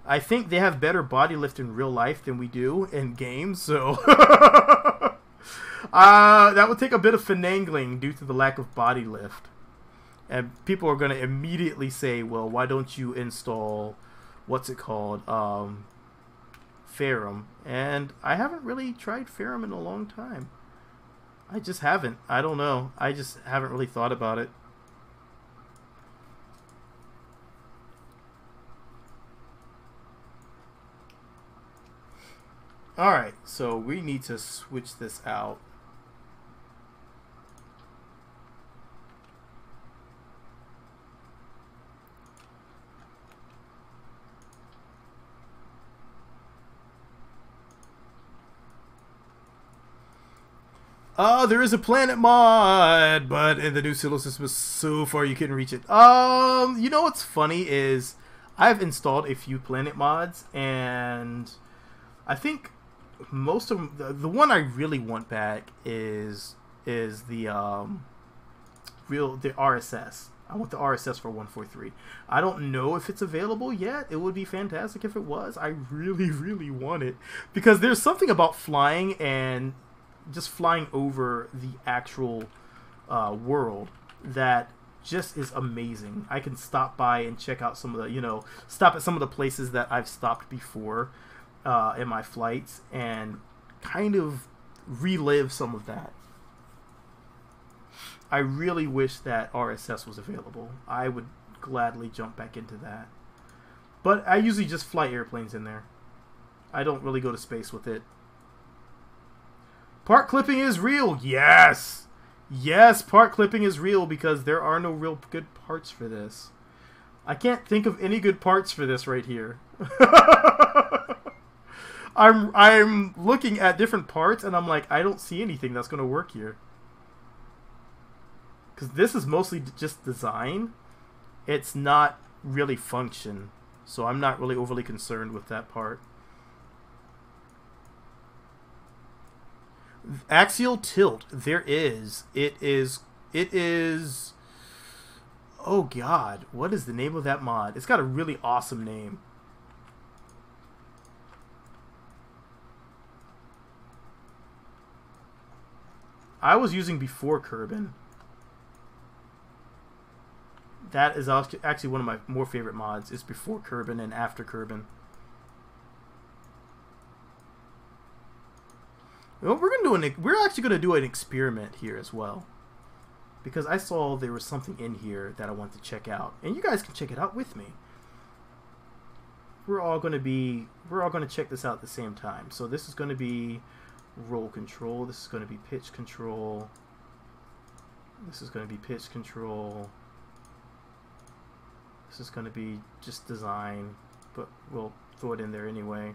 Speaker 1: I think they have better body lift in real life than we do in games, so that would take a bit of finagling due to the lack of body lift. And people are going to immediately say, well, why don't you install, what's it called, Ferrum? And I haven't really tried Ferrum in a long time. I just haven't. I don't know. I just haven't really thought about it. Alright, so we need to switch this out. Oh, there is a planet mod, but in the new solar system is so far you couldn't reach it. You know what's funny is I've installed a few planet mods, and I think most of them, the one I really want back is the RSS. I want the RSS for 143. I don't know if it's available yet. It would be fantastic if it was. I really, really want it because there's something about flying and just flying over the actual world that just is amazing. I can stop by and check out some of the, stop at some of the places that I've stopped before in my flights and kind of relive some of that. I really wish that RSS was available. I would gladly jump back into that. But I usually just fly airplanes in there. I don't really go to space with it. Part clipping is real. Yes. Yes, part clipping is real because there are no real good parts for this. I can't think of any good parts for this right here. I'm looking at different parts and I'm like, I don't see anything that's going to work here. Because this is mostly just design. It's not really function. So I'm not really overly concerned with that part. Axial tilt. There is. It is. Oh god. What is the name of that mod? It's got a really awesome name. I was using before Kerbin. That is actually one of my more favorite mods. Is before Kerbin and after Kerbin. Well, we're actually gonna do an experiment here as well, because I saw there was something in here that I want to check out, and you guys can check it out with me. We're all gonna check this out at the same time. So this is gonna be roll control. This is gonna be pitch control. This is gonna be pitch control. This is gonna be just design, but we'll throw it in there anyway.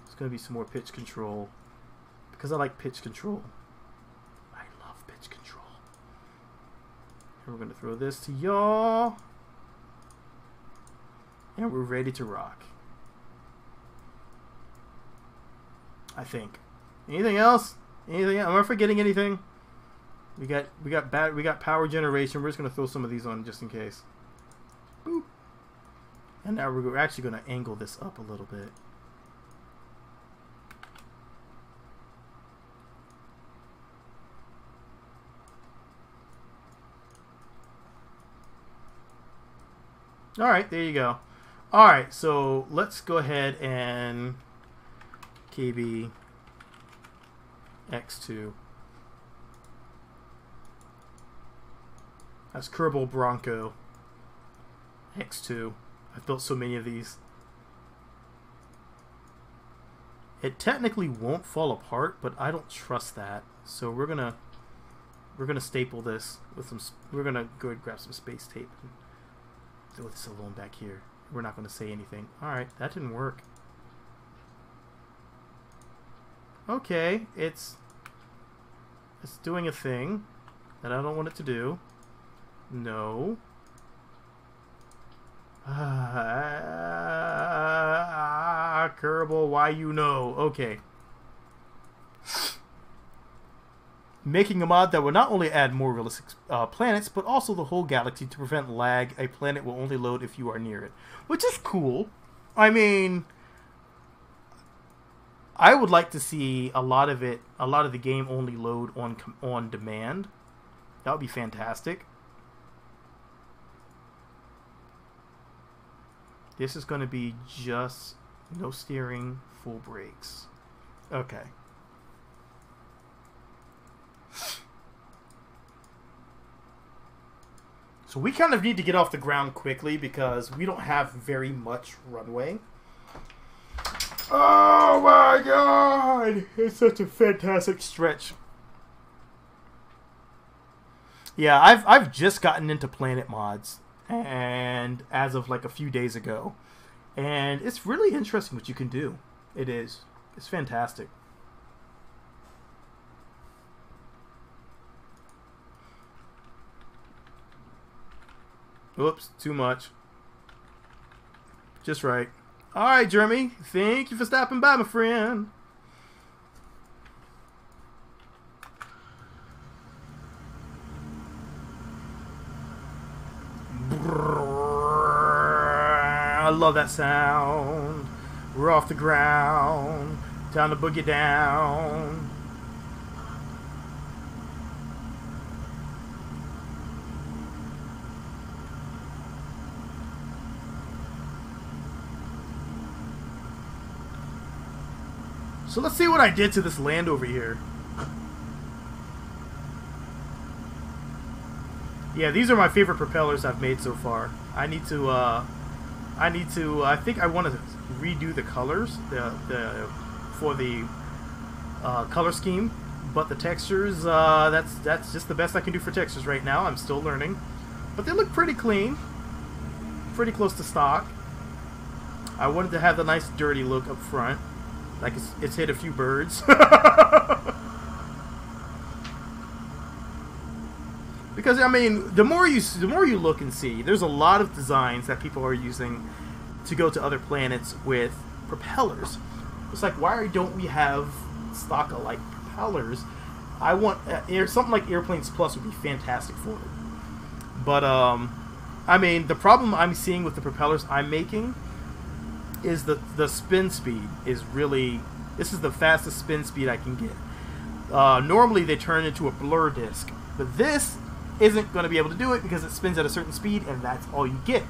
Speaker 1: It's gonna be some more pitch control. Because I like pitch control. I love pitch control. And we're going to throw this to y'all. And we're ready to rock. I think. Anything else? Anything else? Am I forgetting anything? We got power generation. We're just going to throw some of these on just in case. Boop. And now we're actually going to angle this up a little bit. Alright, there you go. Alright, so let's go ahead and KB X2. That's Kerbal Bronco X2. I've built so many of these. It technically won't fall apart, but I don't trust that. So we're gonna staple this with some. We're gonna go and grab some space tape and throw this alone back here. We're not gonna say anything. All right, that didn't work. Okay, it's doing a thing that I don't want it to do. No. Kerbal, why you know? Okay. Making a mod that will not only add more realistic planets, but also the whole galaxy to prevent lag. A planet will only load if you are near it. Which is cool. I mean, I would like to see a lot of the game only load on demand. That would be fantastic. This is going to be just no steering, full brakes. Okay. So we kind of need to get off the ground quickly because we don't have very much runway. Oh my god! It's such a fantastic stretch. Yeah, I've just gotten into planet mods, and as of like a few days ago, and it's really interesting what you can do. It is. It's fantastic. Oops, too much. Just right. Alright, Jeremy. Thank you for stopping by, my friend. I love that sound. We're off the ground. Time to boogie down. So let's see what I did to this land over here. Yeah, these are my favorite propellers I've made so far. I think I want to redo the colors for the color scheme, but the textures, that's just the best I can do for textures right now. I'm still learning, but they look pretty clean, pretty close to stock. I wanted to have the nice dirty look up front, like it's hit a few birds. Because I mean, the more you look and see, there's a lot of designs that people are using to go to other planets with propellers. It's like, why don't we have stock-alike propellers? I want something like Airplanes Plus would be fantastic for it. But I mean, the problem I'm seeing with the propellers I'm making is the spin speed is really. This is the fastest spin speed I can get. Normally they turn into a blur disc, but this isn't going to be able to do it because it spins at a certain speed, and that's all you get.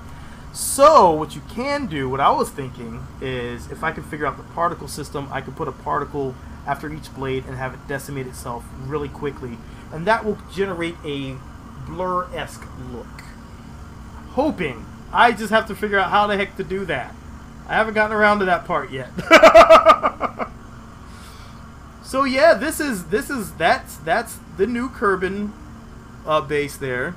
Speaker 1: So what you can do, what I was thinking, is if I can figure out the particle system, I could put a particle after each blade and have it decimate itself really quickly, and that will generate a blur-esque look. Hoping. I just have to figure out how the heck to do that. I haven't gotten around to that part yet. So yeah, that's the new Kerbin base there.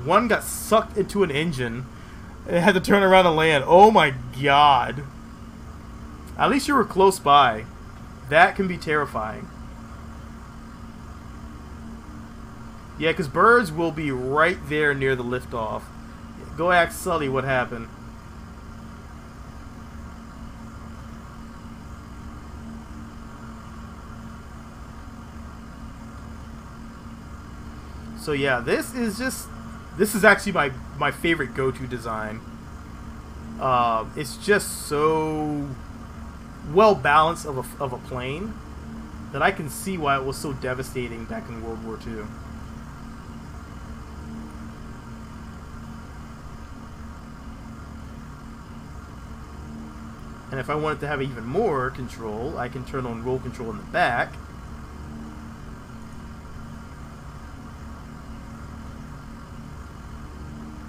Speaker 1: One got sucked into an engine and had to turn around and land. Oh my god. At least you were close by. That can be terrifying. Yeah, because birds will be right there near the liftoff. Go ask Sully what happened. So yeah, this is actually my favorite go-to design. It's just so well balanced of a plane that I can see why it was so devastating back in World War II. And if I wanted to have even more control, I can turn on roll control in the back.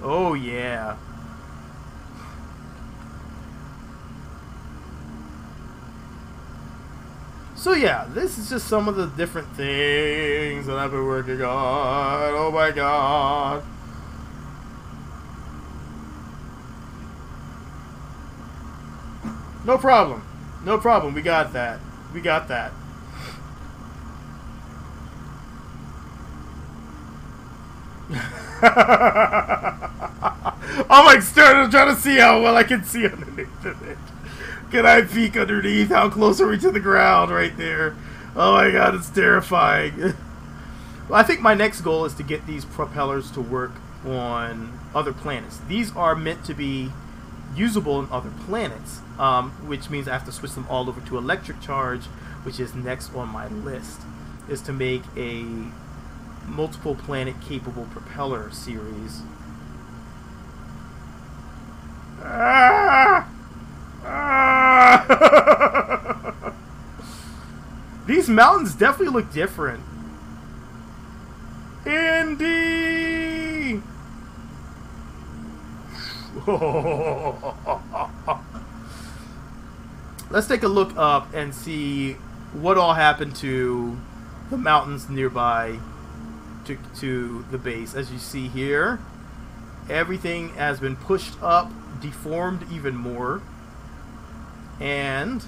Speaker 1: Oh, yeah. So yeah, this is just some of the different things that I've been working on. Oh my god. No problem. No problem. We got that. We got that. I'm like trying to see how well I can see underneath of it. Can I peek underneath? How close are we to the ground right there? Oh my god, it's terrifying. Well, I think my next goal is to get these propellers to work on other planets. These are meant to be usable on other planets, which means I have to switch them all over to electric charge, which is next on my list, is to make a multiple planet capable propeller series. Ah! These mountains definitely look different. Indy! Let's take a look up and see what all happened to the mountains nearby to the base. As you see here, everything has been pushed up, deformed even more. And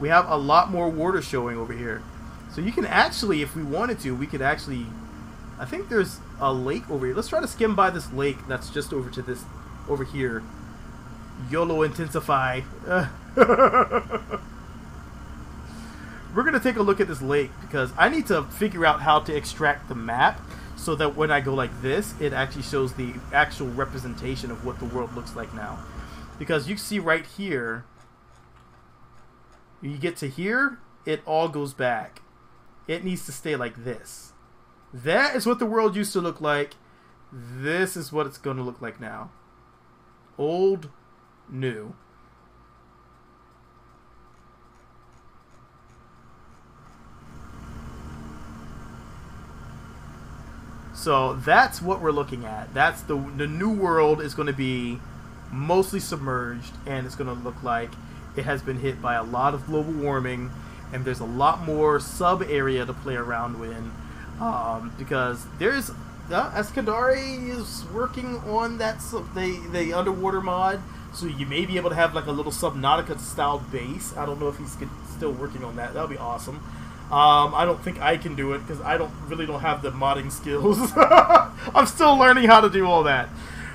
Speaker 1: we have a lot more water showing over here. So you can actually, if we wanted to, we could actually, I think there's a lake over here. Let's try to skim by this lake that's just over to this, over here. YOLO intensify. We're going to take a look at this lake because I need to figure out how to extract the map so that when I go like this, it actually shows the actual representation of what the world looks like now. Because you see right here, you get to here, it all goes back. It needs to stay like this. That is what the world used to look like. This is what it's going to look like now. Old, new. So that's what we're looking at. That's the new world is going to be mostly submerged, and it's going to look like it has been hit by a lot of global warming, and there's a lot more sub area to play around with, because there's Escadari is working on that the underwater mod, so you may be able to have like a little Subnautica style base. I don't know if he's still working on that. That would be awesome. I don't think I can do it because I really don't have the modding skills. I'm still learning how to do all that.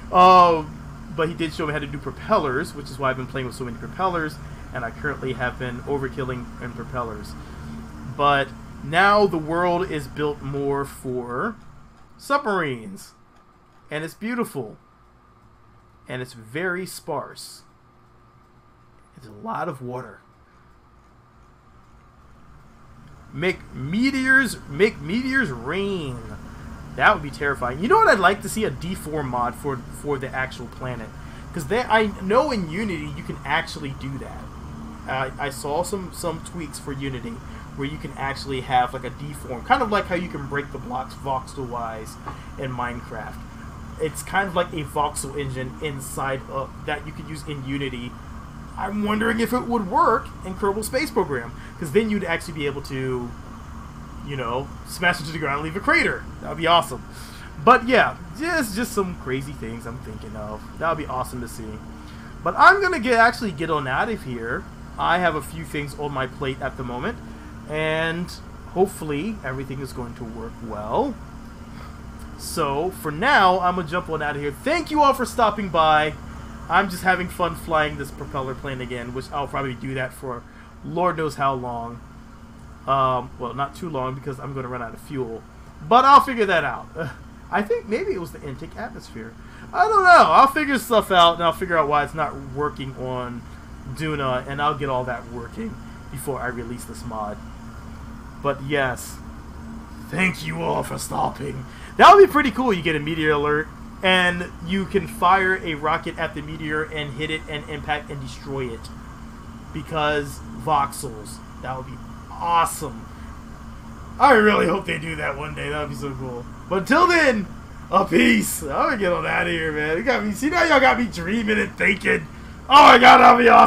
Speaker 1: But he did show me how to do propellers, which is why I've been playing with so many propellers, and I currently have been overkilling in propellers. But now the world is built more for submarines, and it's beautiful, and it's very sparse. It's a lot of water. Make meteors rain. That would be terrifying. You know what I'd like to see? A deform mod for the actual planet, because I know in Unity you can actually do that. I saw some tweaks for Unity where you can actually have like a deform, kind of like how you can break the blocks voxel-wise in Minecraft. It's kind of like a voxel engine inside of that you could use in Unity. I'm wondering if it would work in Kerbal Space Program, because then you'd actually be able to, you know, smash into the ground and leave a crater. That would be awesome. But yeah, just some crazy things I'm thinking of. That would be awesome to see. But I'm going to actually get on out of here. I have a few things on my plate at the moment, and hopefully everything is going to work well. So for now, I'm going to jump on out of here. Thank you all for stopping by. I'm just having fun flying this propeller plane again, which I'll probably do that for Lord knows how long. Well, not too long, because I'm going to run out of fuel. But I'll figure that out. I think maybe it was the intake atmosphere. I don't know. I'll figure stuff out, and I'll figure out why it's not working on Duna, and I'll get all that working before I release this mod. But yes, thank you all for stopping. That would be pretty cool. You get a meteor alert, and you can fire a rocket at the meteor and hit it and impact and destroy it. Because voxels. That would be awesome. I really hope they do that one day. That would be so cool. But until then, A peace. I'm gonna get on out of here, man. You got me. See, now y'all got me dreaming and thinking. Oh my god, that'll be awesome.